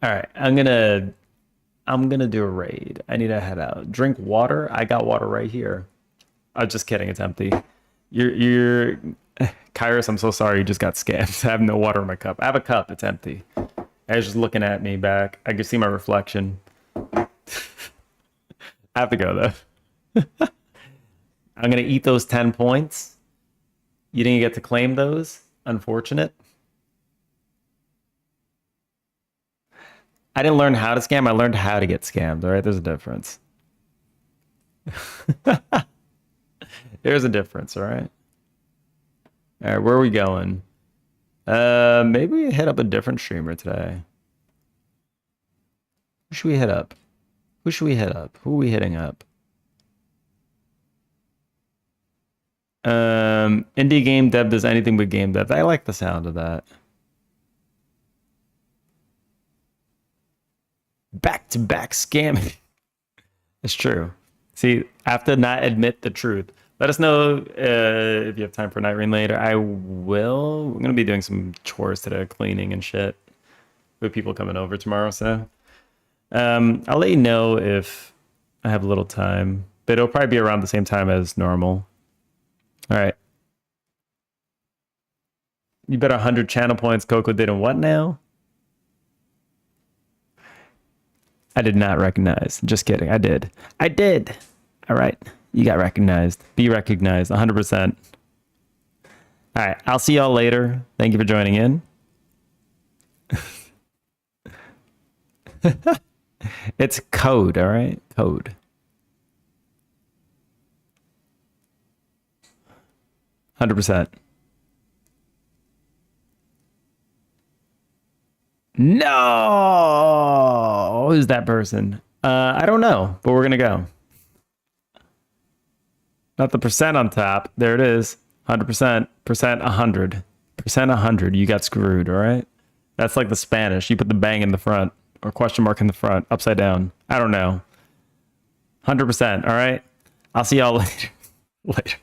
All right, I'm gonna do a raid. I need to head out. Drink water. I got water right here. I'm just kidding. It's empty. You're Kairos, I'm so sorry you just got scammed. I have no water in my cup. I have a cup. It's empty. I was just looking at me back. I can see my reflection. I have to go though. I'm gonna eat those 10 points. You didn't get to claim those. Unfortunate. I didn't learn how to scam. I learned how to get scammed. All right, there's a difference. There's a difference. All right. All right, where are we going? Maybe we hit up a different streamer today. Who should we hit up? Who are we hitting up? Indie game dev does anything but game dev. I like the sound of that. Back-to-back scamming. It's true. See, I have to not admit the truth. Let us know if you have time for Night Rain later. I will. We're going to be doing some chores today, cleaning and shit. With people coming over tomorrow, so. I'll let you know if I have a little time. But it'll probably be around the same time as normal. All right. You bet 100 channel points Coco did in what now? I did not recognize. Just kidding. I did. All right. You got recognized. Be recognized. 100%. All right. I'll see y'all later. Thank you for joining in. It's code. All right. Code. 100%. No! Who's that person? I don't know, but we're going to go. Not the percent on top. There it is. 100%. Percent 100. Percent 100. You got screwed, all right? That's like the Spanish. You put the bang in the front or question mark in the front, upside down. I don't know. 100%, all right? I'll see y'all later. Later.